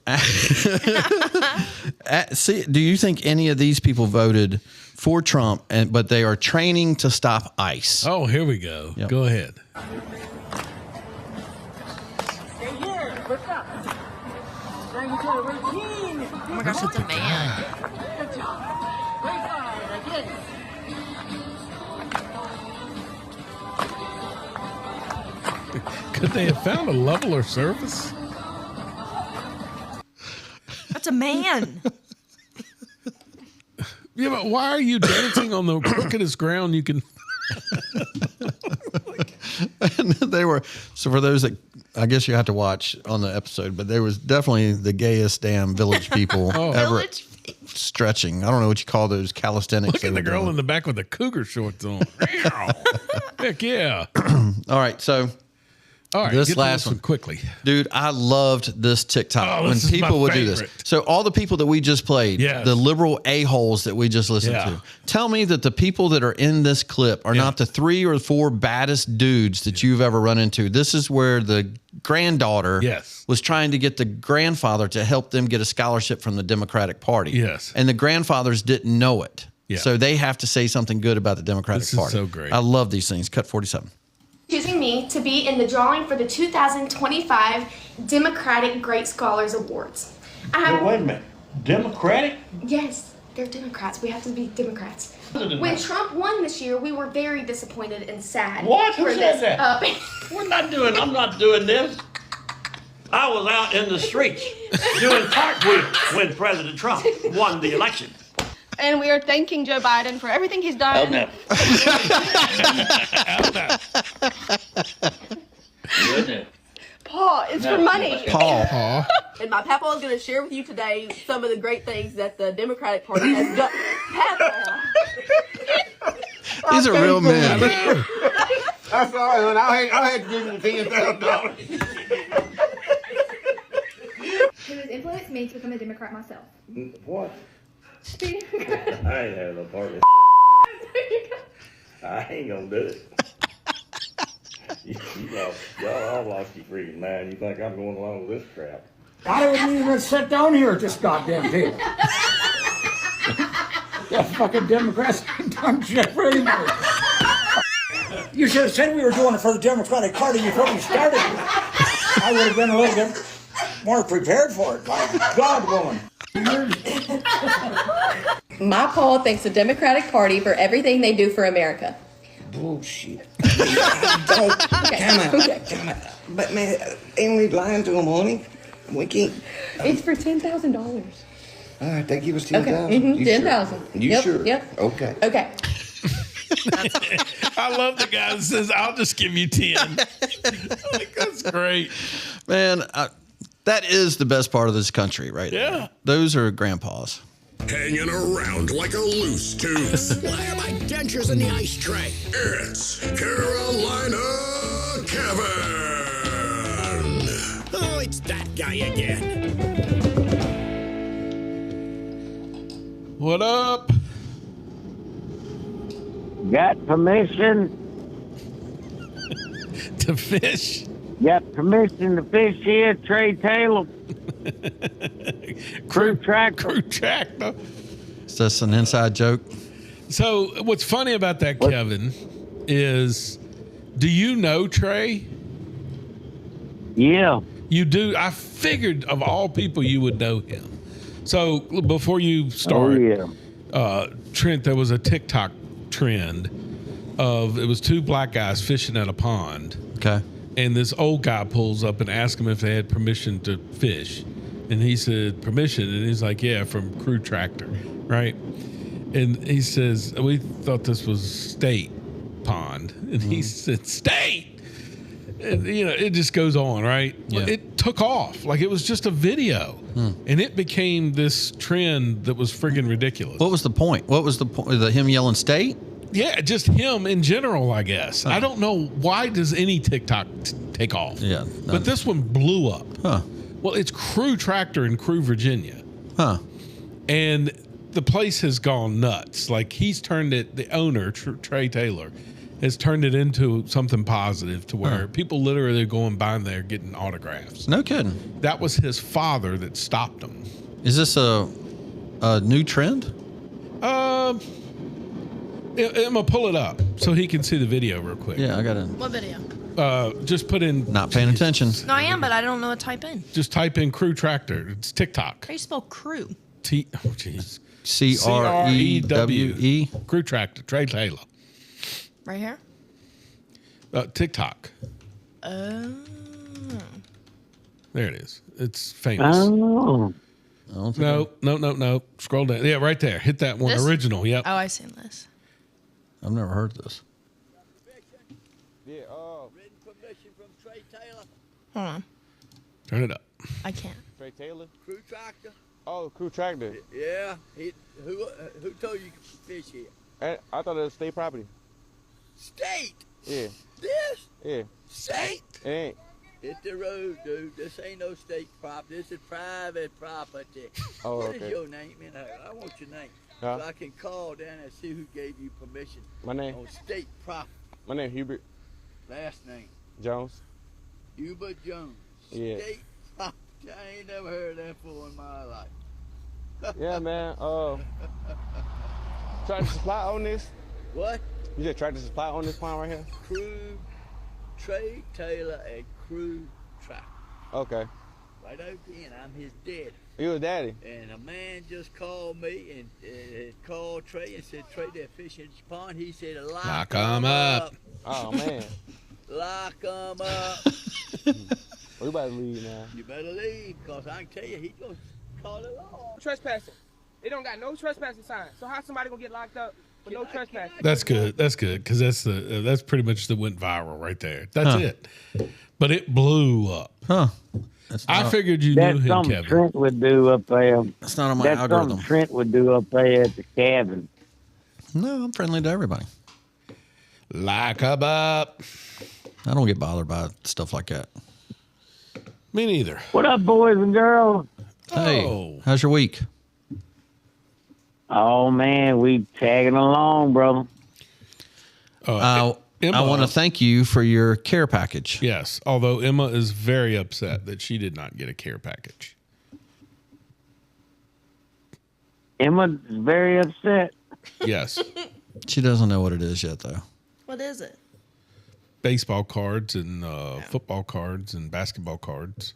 S4: See, do you think any of these people voted for Trump, but they are training to stop ICE?
S2: Oh, here we go.
S4: Yep.
S2: Go ahead.
S20: Stay here. Look up. Trying to do a routine.
S3: Oh my gosh, it's a man.
S20: Good job. Very fine. I get it.
S2: Could they have found a leveler surface?
S3: That's a man.
S2: Yeah, but why are you dancing on the crookedest ground you can?
S4: They were, so for those that, I guess you have to watch on the episode, but there was definitely the gayest damn village people ever stretching. I don't know what you call those calisthenics.
S2: Look at the girl in the back with the cougar shorts on. Heck yeah.
S4: All right, so
S2: all right,
S4: this last one
S2: quickly.
S4: Dude, I loved this TikTok when people would do this. So all the people that we just played, the liberal a-holes that we just listened to, tell me that the people that are in this clip are not the 3 or 4 baddest dudes that you've ever run into. This is where the granddaughter was trying to get the grandfather to help them get a scholarship from the Democratic Party.
S2: Yes.
S4: And the grandfathers didn't know it.
S2: Yeah.
S4: So they have to say something good about the Democratic Party.
S2: This is so great.
S4: I love these things. Cut 47.
S21: Choosing me to be in the drawing for the 2025 Democratic Great Scholars Awards.
S22: Wait a minute. Democratic?
S21: Yes, they're Democrats. We have to be Democrats. When Trump won this year, we were very disappointed and sad.
S22: What? Who
S21: for
S22: said
S21: this.
S22: that? I'm not doing this. I was out in the streets doing cartwheels when President Trump won the election.
S6: And we are thanking Joe Biden for everything he's done.
S23: Paul, it's for money.
S4: Paul.
S23: And my papa is going to share with you today some of the great things that the Democratic Party has done. Papa.
S4: He's a real man.
S22: That's all right, I had to give you the $10,000.
S21: Who has influenced me to become a Democrat myself?
S22: What? I ain't having no part of I ain't gonna do it. Y'all all lost your freaking mind. You think I'm going along with this crap?
S20: I didn't even sit down here at this goddamn table. That fucking Democrats ain't done shit for anybody. You should have said we were doing it for the Democratic Party before we started. I would have been a little bit more prepared for it. My God, woman.
S23: My Paul thanks the Democratic Party for everything they do for America.
S24: Bullshit. Come on. But man, ain't we lying to them, honey? We can't.
S23: It's for $10,000.
S24: All right, they give us 10,000.
S23: Okay. Mm-hmm. 10,000.
S24: You
S23: Yep.
S24: sure?
S23: Yep.
S24: Okay.
S23: Okay.
S2: I love the guy that says, "I'll just give you 10." Like, that's great,
S4: man. That is the best part of this country, right?
S2: Yeah.
S4: There. Those are grandpas.
S1: Hanging around like a loose tooth. Why are my dentures in the ice tray? It's Carolina Kevin. Oh, it's that guy again.
S2: What up?
S22: Got permission
S2: to fish?
S22: Got permission to fish here, Trey Taylor. Crew tractor.
S4: Is this an inside joke?
S2: So what's funny about that, Kevin, is do you know Trey?
S22: Yeah.
S2: You do? I figured of all people you would know him. So before you start, Trent, there was a TikTok trend of, it was 2 black guys fishing at a pond.
S4: Okay.
S2: And this old guy pulls up and asks him if they had permission to fish. And he said, permission? And he's like, yeah, from Crew Tractor, right? And he says, we thought this was state pond. And he said, state? And, you know, it just goes on, right? Yeah. It took off. Like, it was just a video. And it became this trend that was friggin' ridiculous.
S4: What was the point? What was the point? Him yelling state?
S2: Yeah, just him in general, I guess. I don't know, why does any TikTok take off?
S4: Yeah.
S2: But this one blew up.
S4: Huh.
S2: Well, it's Crew Tractor in Crew, Virginia.
S4: Huh.
S2: And the place has gone nuts. Like, he's turned it, the owner, Trey Taylor, has turned it into something positive to where people literally go and buy there getting autographs.
S4: No kidding.
S2: That was his father that stopped him.
S4: Is this a new trend?
S2: I'm gonna pull it up so he can see the video real quick.
S4: Yeah, I got it.
S3: What video?
S2: Just put in.
S4: Not paying attention.
S3: No, I am, but I don't know what to type in.
S2: Just type in Crew Tractor. It's TikTok.
S3: How do you spell crew?
S2: Oh, jeez.
S4: CREWE.
S2: Crew Tractor. Trey Taylor.
S3: Right here?
S2: TikTok.
S3: Oh.
S2: There it is. It's famous.
S22: Oh.
S2: No. Scroll down. Yeah, right there. Hit that one.
S3: This?
S2: Original. Yep.
S3: Oh, I've seen this.
S4: I've never heard this.
S3: Hold on.
S2: Turn it up.
S3: I can't.
S5: Trey Taylor?
S7: Crew tractor.
S5: Oh, crew tractor.
S7: Yeah. Who told you could fish here?
S5: I thought it was state property.
S7: State?
S5: Yeah.
S7: This?
S5: Yeah.
S7: State?
S5: It ain't.
S7: It's the road, dude. This ain't no state property. This is private property.
S5: Oh,
S7: What
S5: okay.
S7: is your name? I want your name.
S5: Huh?
S7: So I can call down and see who gave you permission.
S5: My name?
S7: On state property.
S5: My name Hubert
S7: Last name?
S5: Jones.
S7: Hubert Jones.
S5: Yeah.
S7: State property. I ain't never heard that before in my life.
S5: Yeah, man. Tractor Supply on this?
S7: What?
S5: You said Tractor Supply on this pond right here?
S7: Crew, Trey Taylor, and Crew Tractor.
S5: Okay.
S7: Right over here, I'm his daddy.
S5: You was daddy?
S7: And a man just called me and called Trey and said, Trey, they're fishing in the pond. He said, lock 'em up.
S5: Oh, man.
S7: Lock 'em up.
S5: We about to leave now.
S7: You better leave, because I can tell you, he's going to call it law.
S9: Trespassing. They don't got no trespassing sign. So how somebody going to get locked up with no trespassing?
S2: That's good. That's good because that's pretty much the went viral right there. That's it. But it blew up.
S4: Huh.
S2: I figured you knew
S10: That's
S2: him,
S10: something
S2: Kevin.
S10: Trent would do up there.
S4: That's not on my
S10: That's
S4: algorithm.
S10: something Trent would do up there at the cabin.
S4: No, I'm friendly to everybody.
S2: Lock 'em up.
S4: I don't get bothered by stuff like that.
S2: Me neither.
S10: What up, boys and girls?
S4: Hey, how's your week?
S10: Oh, man, we tagging along, brother.
S2: Emma,
S4: I want to thank you for your care package.
S2: Yes, although Emma is very upset that she did not get a care package.
S10: Emma's very upset.
S2: Yes.
S4: She doesn't know what it is yet, though.
S3: What is it?
S2: Baseball cards and football cards and basketball cards.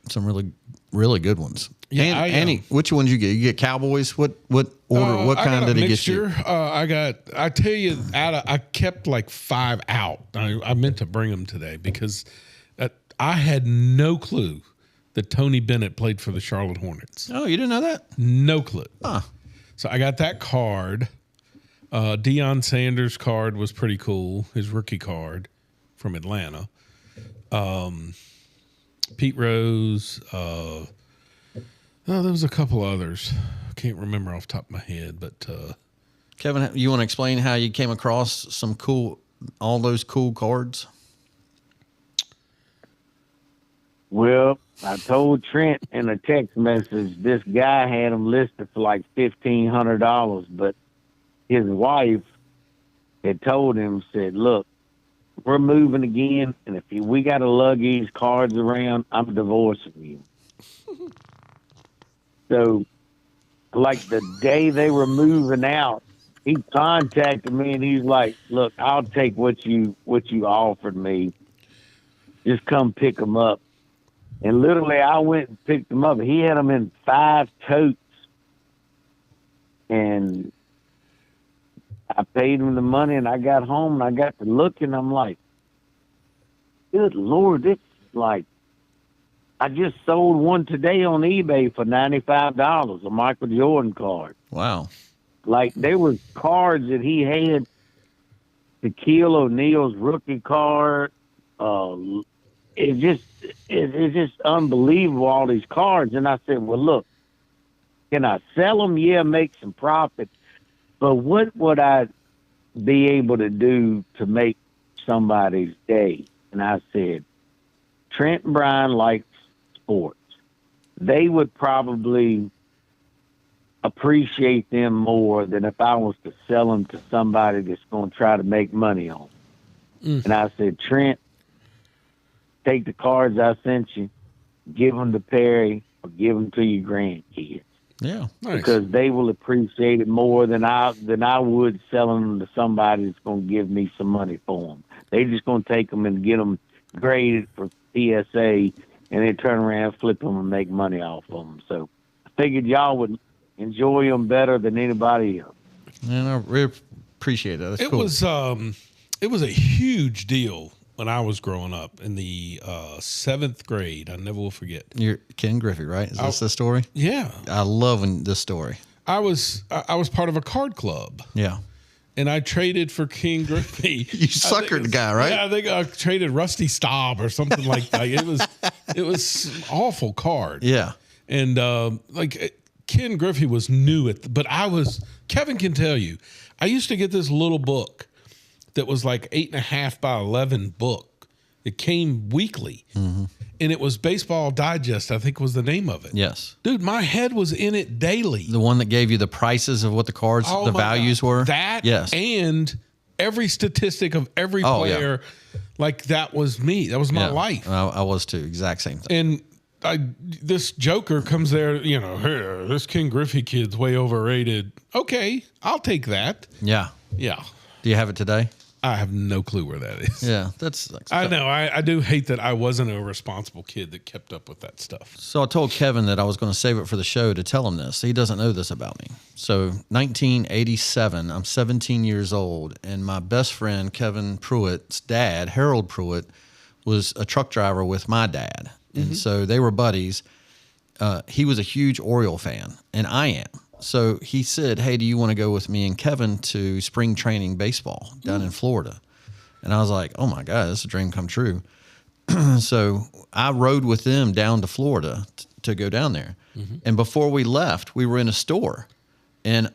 S4: Some really, really good ones.
S2: Yeah,
S4: Annie, which ones you get? You get Cowboys? What order? What kind did he get you?
S2: I tell you, I kept like 5 out. I meant to bring them today because I had no clue that Tony Bennett played for the Charlotte Hornets.
S4: Oh, you didn't know that?
S2: No clue.
S4: Huh.
S2: So I got that card. Deion Sanders card was pretty cool. His rookie card from Atlanta. Pete Rose. There was a couple others. I can't remember off the top of my head, but
S4: Kevin, you want to explain how you came across all those cool cards?
S10: Well, I told Trent in a text message this guy had them listed for like $1,500, but his wife had told him, said, look, we're moving again, and if we got to lug these cards around, I'm divorcing you. So, like the day they were moving out, he contacted me and he's like, look, I'll take what you offered me. Just come pick them up. And literally I went and picked them up. He had them in 5 totes. And I paid him the money and I got home and I got to looking. I'm like, good Lord, this is like, I just sold one today on eBay for $95, a Michael Jordan card.
S4: Wow.
S10: Like, there was cards that he had, Shaquille O'Neal's rookie card. It's just unbelievable, all these cards. And I said, well, look, can I sell them? Yeah, make some profit. But what would I be able to do to make somebody's day? And I said, Trent and Brian like sports. They would probably appreciate them more than if I was to sell them to somebody that's going to try to make money on them. And I said, Trent, take the cards I sent you, give them to Perry, or give them to your grandkids.
S4: Yeah,
S2: nice.
S10: Because they will appreciate it more than I would selling them to somebody that's going to give me some money for them. They're just going to take them and get them graded for PSA, and then turn around, flip them, and make money off of them. So I figured y'all would enjoy them better than anybody else.
S4: And I really appreciate that. That's cool.
S2: It was a huge deal when I was growing up in the 7th grade. I never will forget.
S4: You're Ken Griffey, right? Is this the story?
S2: Yeah.
S4: I love this story.
S2: I was part of a card club.
S4: Yeah.
S2: and I traded for King Griffey.
S4: You suckered the guy, right?
S2: Yeah, I think I traded Rusty Staub or something like that. It was awful card.
S4: Yeah.
S2: And Ken Griffey was new but Kevin can tell you, I used to get this little book that was like 8.5 by 11 book. It came weekly.
S4: Mm-hmm.
S2: And it was Baseball Digest, I think was the name of it.
S4: Yes.
S2: Dude, my head was in it daily.
S4: The one that gave you the prices of what the cards, the values were?
S2: That,
S4: yes.
S2: And every statistic of every player, like that was me. That was my life.
S4: I was too. Exact same thing.
S2: And this joker comes there, hey, this King Griffey kid's way overrated. Okay, I'll take that.
S4: Yeah.
S2: Yeah.
S4: Do you have it today?
S2: I have no clue where that is.
S4: Yeah, that's.
S2: I know. I do hate that I wasn't a responsible kid that kept up with that stuff.
S4: So I told Kevin that I was going to save it for the show to tell him this. He doesn't know this about me. So 1987, I'm 17 years old, and my best friend Kevin Pruitt's dad, Harold Pruitt, was a truck driver with my dad, and so they were buddies. He was a huge Oriole fan, and I am. So he said, hey, do you want to go with me and Kevin to spring training baseball down in Florida? And I was like, oh, my God, this is a dream come true. So I rode with them down to Florida to go down there. Mm-hmm. And before we left, we were in a store. And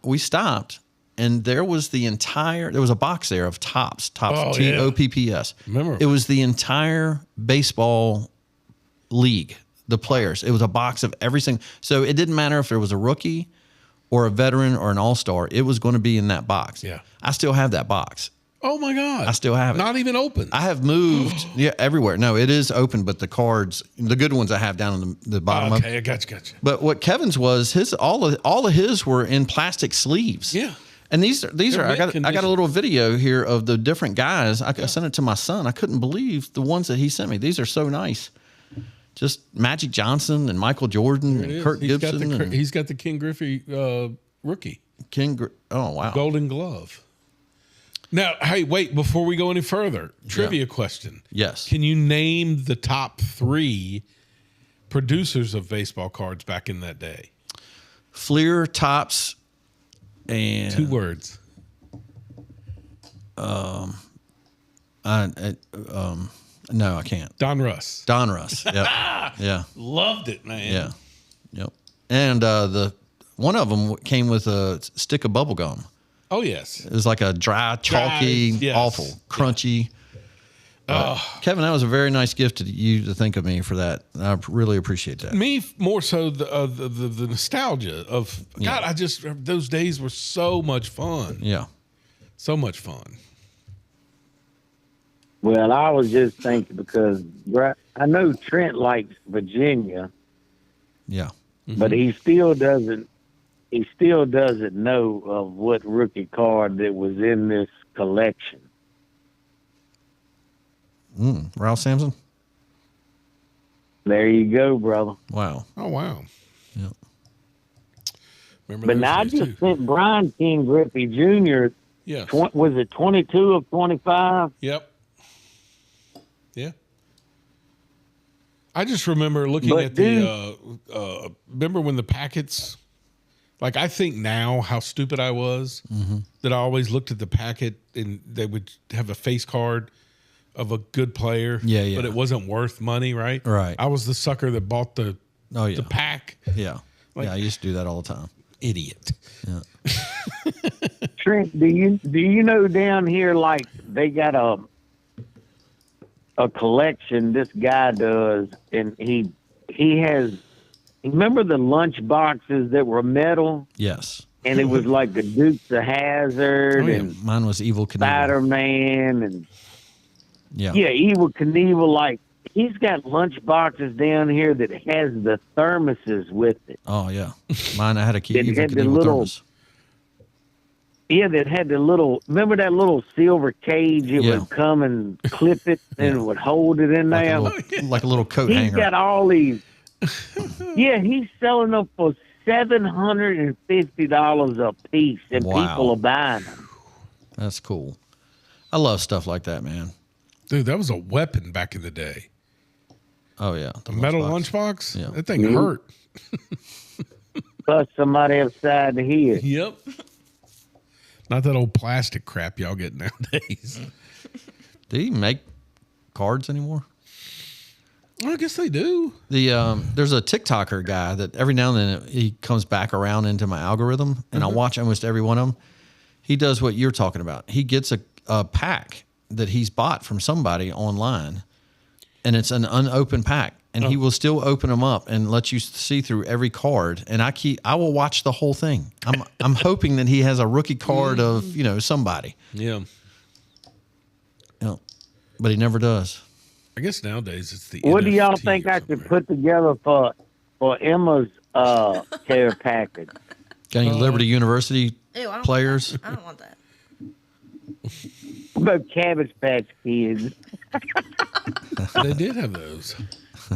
S4: we stopped, and there was there was a box there of Topps, T-O-P-P-S.
S2: Remember.
S4: It was the entire baseball league. The players. It was a box of everything. So it didn't matter if there was a rookie or a veteran or an all-star. It was going to be in that box.
S2: Yeah.
S4: I still have that box.
S2: Oh, my God.
S4: I still have it.
S2: Not even open.
S4: I have moved everywhere. No, it is open, but the cards, the good ones I have down in the bottom of it.
S2: Okay, I got you.
S4: But what Kevin's was, all of his were in plastic sleeves.
S2: Yeah.
S4: And these are I got a little video here of the different guys. I sent it to my son. I couldn't believe the ones that he sent me. These are so nice. Just Magic Johnson and Michael Jordan and Kirk Gibson.
S2: He's got the King Griffey rookie.
S4: Oh, wow.
S2: Golden Glove. Now, hey, wait, before we go any further, trivia question.
S4: Yes.
S2: Can you name the top 3 producers of baseball cards back in that day?
S4: Fleer, Topps, and
S2: 2 words.
S4: No, I can't.
S2: Don Russ.
S4: Yep. Yeah.
S2: Loved it, man.
S4: Yeah. Yep. And one of them came with a stick of bubble gum.
S2: Oh, yes.
S4: It was like a dry, chalky, awful, crunchy. Kevin, that was a very nice gift to you to think of me for that. I really appreciate that.
S2: Me more so the nostalgia of God. Those days were so much fun.
S4: Yeah.
S2: So much fun.
S10: Well, I was just thinking because I know Trent likes Virginia.
S4: Yeah.
S10: Mm-hmm. But he still doesn't know of what rookie card that was in this collection.
S4: Ralph Sampson?
S10: There you go, brother.
S4: Wow.
S2: Oh, wow.
S4: Yep.
S10: But now I just sent Brian King Griffey Jr.
S2: Yeah.
S10: Was it 22 of 25?
S2: Yep. Yeah. I just remember looking at remember when the packets, like I think now how stupid I was that I always looked at the packet and they would have a face card of a good player.
S4: Yeah.
S2: But it wasn't worth money, right?
S4: Right.
S2: I was the sucker that bought the pack.
S4: Yeah. I used to do that all the time.
S2: Idiot.
S4: Yeah.
S10: Trent, do you know down here like they got a collection this guy does, and he has, remember the lunch boxes that were metal?
S4: Yes.
S10: And it was like the Dukes of Hazzard and
S4: mine was Evil Knievel.
S10: Spider-Man and Evil Knievel. Like he's got lunch boxes down here that has the thermoses with it.
S4: Oh yeah, mine I had a
S10: Evil Knievel thermos. Yeah, that had the little, remember that little silver cage? It would come and clip it and it would hold it in there.
S4: Like a little coat hanger.
S10: He's got all these. He's selling them for $750 a piece, and people are buying them.
S4: That's cool. I love stuff like that, man.
S2: Dude, that was a weapon back in the day.
S4: Oh, yeah.
S2: The metal lunchbox?
S4: Yeah.
S2: That thing hurt.
S10: Bust somebody upside the head.
S2: Yep. Not that old plastic crap y'all get nowadays.
S4: Do you make cards anymore?
S2: Well, I guess they do.
S4: There's a TikToker guy that every now and then he comes back around into my algorithm, and I watch almost every one of them. He does what you're talking about. He gets a pack that he's bought from somebody online, and it's an unopened pack, and he will still open them up and let you see through every card. And I will watch the whole thing. I'm hoping that he has a rookie card of somebody.
S2: Yeah.
S4: But he never does.
S2: I guess nowadays it's the.
S10: What do y'all
S2: NFT
S10: think I should put together for Emma's care package?
S4: Got any Liberty University players?
S3: I don't want that.
S10: What about Cabbage Patch Kids?
S2: They did have those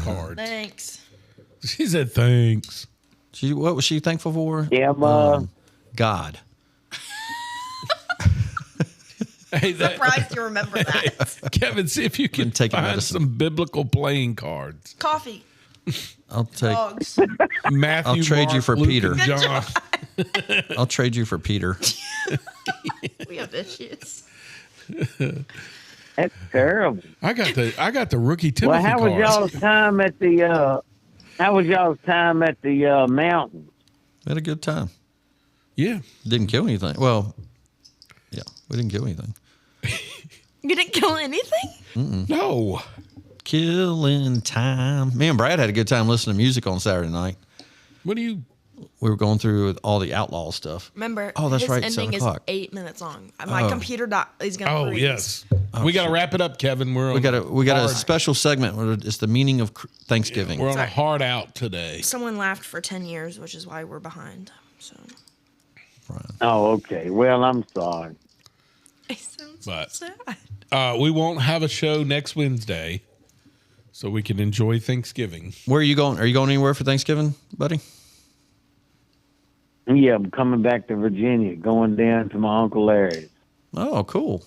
S2: cards.
S3: Thanks.
S2: She said thanks.
S4: What was she thankful for?
S10: Emma.
S4: God.
S2: Hey,
S3: Surprised you remember that.
S2: Kevin, see if you can find some biblical playing cards.
S3: Coffee.
S4: I'll take
S3: Dogs.
S2: Matthew.
S4: I'll trade you
S2: Mark,
S4: for
S2: Luke,
S4: Peter.
S2: and John.
S4: I'll trade you for Peter.
S3: We have issues.
S10: That's terrible.
S2: I got the rookie Timothy
S10: Well, how was
S2: card.
S10: y'all's time at the mountain?
S4: Had a good time.
S2: Yeah.
S4: Didn't kill anything. Well, yeah, we didn't kill anything.
S3: You didn't kill anything?
S4: Mm-mm.
S2: No.
S4: Killing time. Me and Brad had a good time listening to music on Saturday night.
S2: What do you?
S4: We were going through all the outlaw stuff.
S3: Remember,
S4: Oh, that's
S3: his
S4: right.
S3: ending
S4: 7
S3: is
S4: o'clock.
S3: 8 minutes long. My computer is going to
S2: Oh
S3: freeze.
S2: yes. We got to wrap it up, Kevin.
S4: We got a special segment where it's the meaning of Thanksgiving.
S2: We're on a hard out today.
S3: Someone laughed for 10 years, which is why we're behind. So.
S10: Oh, okay. Well, I'm sorry.
S3: It sounds
S2: But
S3: sad.
S2: we won't have a show next Wednesday, so we can enjoy Thanksgiving.
S4: Where are you going? Are you going anywhere for Thanksgiving, buddy?
S10: Yeah, I'm coming back to Virginia, going down to my Uncle Larry's.
S4: Oh, cool.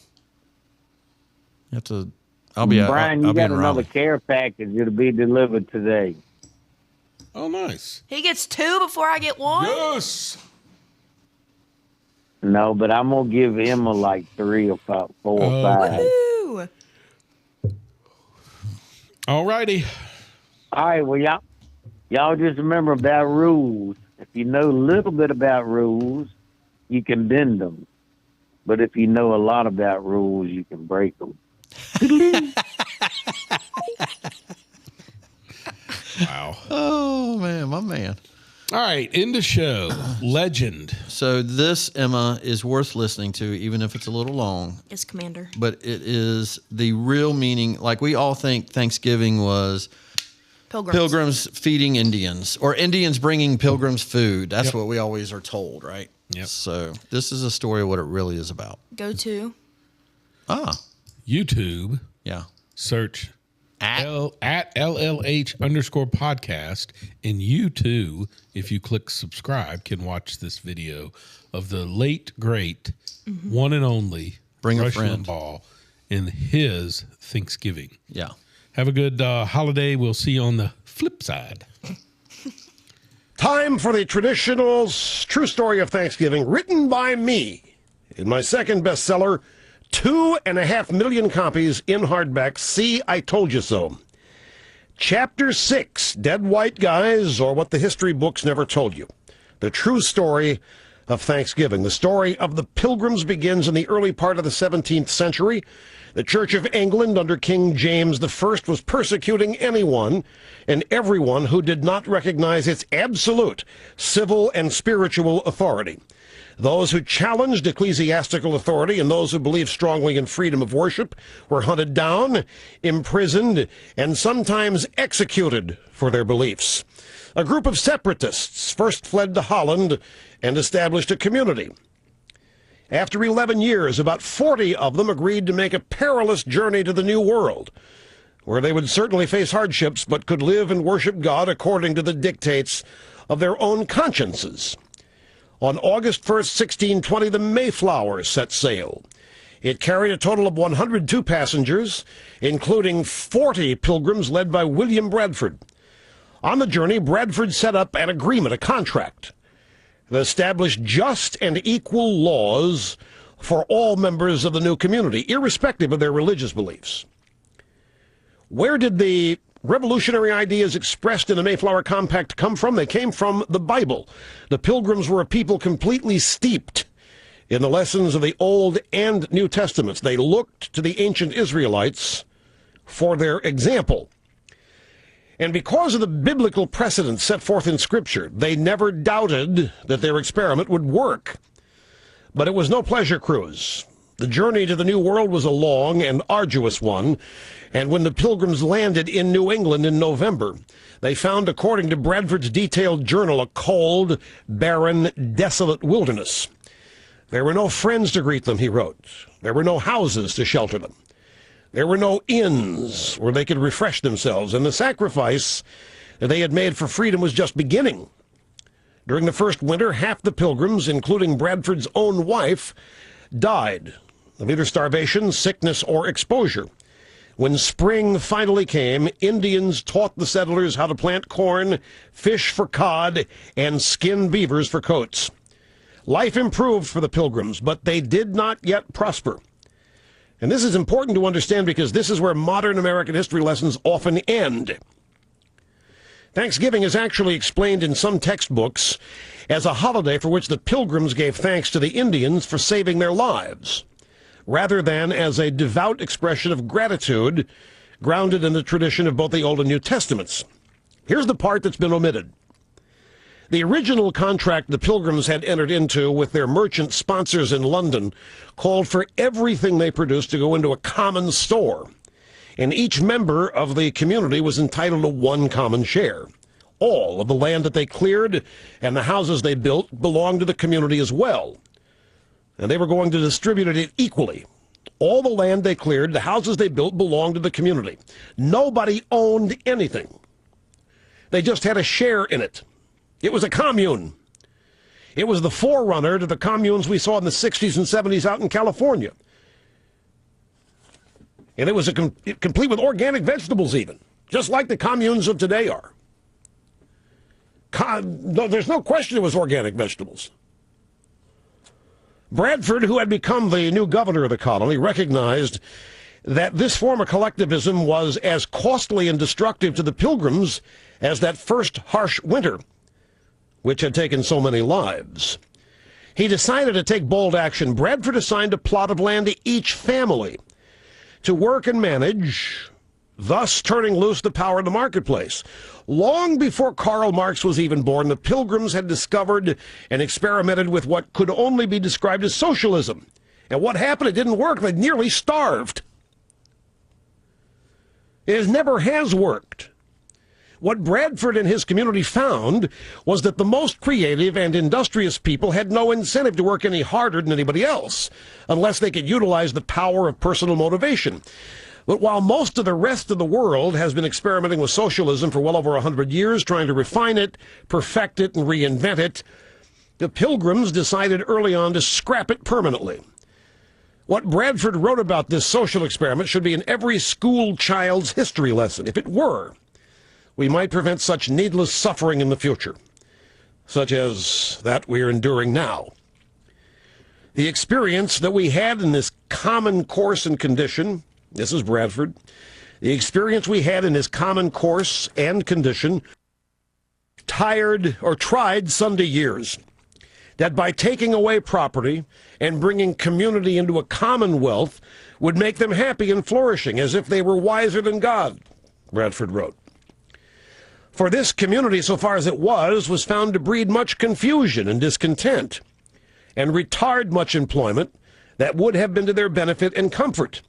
S4: You have to. I'll be.
S10: Brian,
S4: I'll
S10: you
S4: be
S10: got
S4: in
S10: another
S4: Raleigh.
S10: care package. It'll be delivered today.
S2: Oh, nice.
S3: He gets 2 before I get 1?
S2: Yes.
S10: No, but I'm gonna give Emma like 3 or 4 or 5.
S3: Woohoo!
S2: All righty.
S10: All right, well, y'all just remember about rules. If you know a little bit about rules, you can bend them. But if you know a lot about rules, you can break them.
S2: Wow.
S4: Oh man, my man.
S2: All right, end the show. Legend.
S4: So this, Emma, is worth listening to, even if it's a little long.
S3: It's Commander.
S4: But it is the real meaning. Like we all think Thanksgiving was pilgrims feeding Indians, or Indians bringing pilgrims food. That's what we always are told, right?
S2: Yep.
S4: So this is a story of what it really is about.
S3: Go to
S2: YouTube.
S4: Yeah.
S2: Search at LLH_podcast. And you too, if you click subscribe, can watch this video of the late, great, one and only
S4: Bring a
S2: Rush
S4: friend.
S2: Limbaugh in his Thanksgiving.
S4: Yeah.
S2: Have a good holiday. We'll see you on the flip side.
S8: Time for the traditional true story of Thanksgiving, written by me in my second bestseller, 2.5 million copies in hardback. See, I Told You So. Chapter 6, Dead White Guys, or What the History Books Never Told You. The true story of Thanksgiving. The story of the Pilgrims begins in the early part of the 17th century. The Church of England under King James I was persecuting anyone and everyone who did not recognize its absolute civil and spiritual authority. Those who challenged ecclesiastical authority and those who believed strongly in freedom of worship were hunted down, imprisoned, and sometimes executed for their beliefs. A group of separatists first fled to Holland and established a community. After 11 years, about 40 of them agreed to make a perilous journey to the New World, where they would certainly face hardships but could live and worship God according to the dictates of their own consciences. On August 1st, 1620, the Mayflower set sail. It carried a total of 102 passengers, including 40 pilgrims led by William Bradford. On the journey, Bradford set up an agreement, a contract, that established just and equal laws for all members of the new community, irrespective of their religious beliefs. Where did the revolutionary ideas expressed in the Mayflower Compact come from? They came from the Bible. The Pilgrims were a people completely steeped in the lessons of the Old and New Testaments. They looked to the ancient Israelites for their example. And because of the biblical precedent set forth in Scripture, they never doubted that their experiment would work. But it was no pleasure cruise. The journey to the New World was a long and arduous one, and when the Pilgrims landed in New England in November, they found, according to Bradford's detailed journal, a cold, barren, desolate wilderness. There were no friends to greet them, he wrote. There were no houses to shelter them. There were no inns where they could refresh themselves, and the sacrifice that they had made for freedom was just beginning. During the first winter, half the Pilgrims, including Bradford's own wife, died of either starvation, sickness, or exposure. When spring finally came, Indians taught the settlers how to plant corn, fish for cod, and skin beavers for coats. Life improved for the Pilgrims, but they did not yet prosper. And this is important to understand because this is where modern American history lessons often end. Thanksgiving is actually explained in some textbooks as a holiday for which the Pilgrims gave thanks to the Indians for saving their lives, rather than as a devout expression of gratitude grounded in the tradition of both the Old and New Testaments. Here's the part that's been omitted. The original contract the Pilgrims had entered into with their merchant sponsors in London called for everything they produced to go into a common store, and each member of the community was entitled to one common share. All of the land that they cleared and the houses they built belonged to the community as well, and they were going to distribute it equally. All the land they cleared, the houses they built, belonged to the community. Nobody owned anything. They just had a share in it. It was a commune. It was the forerunner to the communes we saw in the 60s and 70s out in California. And it was complete with organic vegetables even, just like the communes of today are. No, there's no question it was organic vegetables. Bradford, who had become the new governor of the colony, recognized that this form of collectivism was as costly and destructive to the Pilgrims as that first harsh winter, which had taken so many lives. He decided to take bold action. Bradford assigned a plot of land to each family to work and manage, thus turning loose the power of the marketplace. Long before Karl Marx was even born, the Pilgrims had discovered and experimented with what could only be described as socialism. And what happened? It didn't work. They nearly starved. It never has worked. What Bradford and his community found was that the most creative and industrious people had no incentive to work any harder than anybody else, unless they could utilize the power of personal motivation. But while most of the rest of the world has been experimenting with socialism for well over 100 years, trying to refine it, perfect it, and reinvent it, the Pilgrims decided early on to scrap it permanently. What Bradford wrote about this social experiment should be in every school child's history lesson. If it were, we might prevent such needless suffering in the future, such as that we're enduring now. The experience that we had in this common course and condition, this is Bradford, the experience we had in this common course and condition tried Sunday years, that by taking away property and bringing community into a commonwealth would make them happy and flourishing, as if they were wiser than God, Bradford wrote. For this community, so far as it was found to breed much confusion and discontent, and retard much employment that would have been to their benefit and comfort.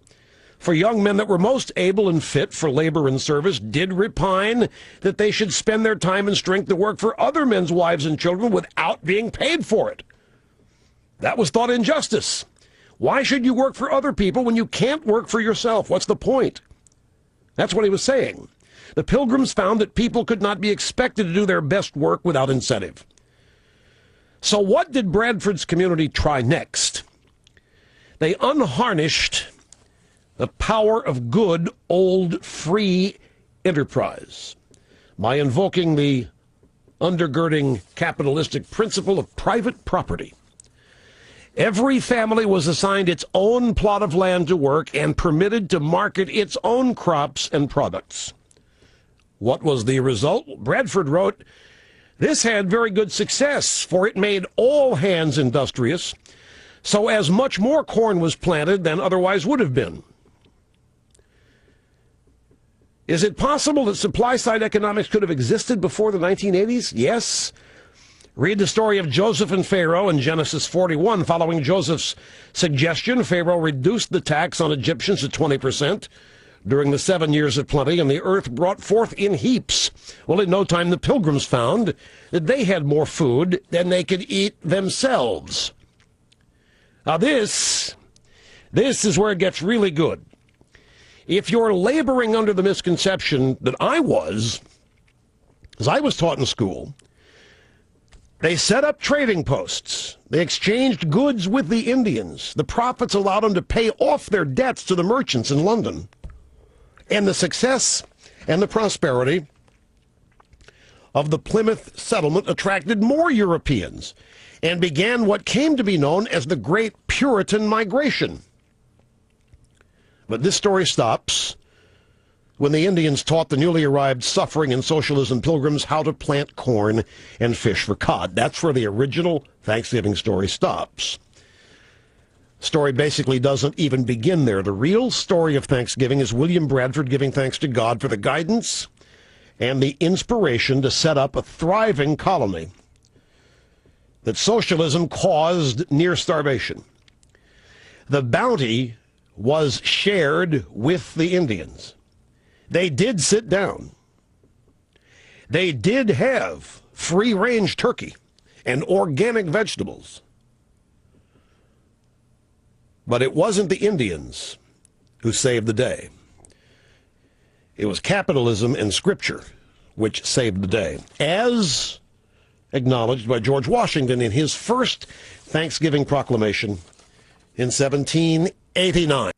S8: For young men that were most able and fit for labor and service did repine that they should spend their time and strength to work for other men's wives and children without being paid for it. That was thought injustice. Why should you work for other people when you can't work for yourself? What's the point? That's what he was saying. The Pilgrims found that people could not be expected to do their best work without incentive. So what did Bradford's community try next? They unharnessed the power of good, old, free enterprise by invoking the undergirding capitalistic principle of private property. Every family was assigned its own plot of land to work and permitted to market its own crops and products. What was the result? Bradford wrote, "This had very good success, for it made all hands industrious, so as much more corn was planted than otherwise would have been." Is it possible that supply-side economics could have existed before the 1980s? Yes. Read the story of Joseph and Pharaoh in Genesis 41. Following Joseph's suggestion, Pharaoh reduced the tax on Egyptians to 20% during the 7 years of plenty, and the earth brought forth in heaps. Well, in no time, the pilgrims found that they had more food than they could eat themselves. Now, this is where it gets really good. If you're laboring under the misconception that I was, as I was taught in school, they set up trading posts. They exchanged goods with the Indians. The profits allowed them to pay off their debts to the merchants in London. And the success and the prosperity of the Plymouth settlement attracted more Europeans and began what came to be known as the Great Puritan Migration. But this story stops when the Indians taught the newly arrived suffering and socialism pilgrims how to plant corn and fish for cod. That's where the original Thanksgiving story stops. Story basically doesn't even begin there. The real story of Thanksgiving is William Bradford giving thanks to God for the guidance and the inspiration to set up a thriving colony that socialism caused near starvation. The bounty was shared with the Indians. They did sit down. They did have free-range turkey and organic vegetables. But it wasn't the Indians who saved the day. It was capitalism and Scripture which saved the day, as acknowledged by George Washington in his first Thanksgiving proclamation in 1789.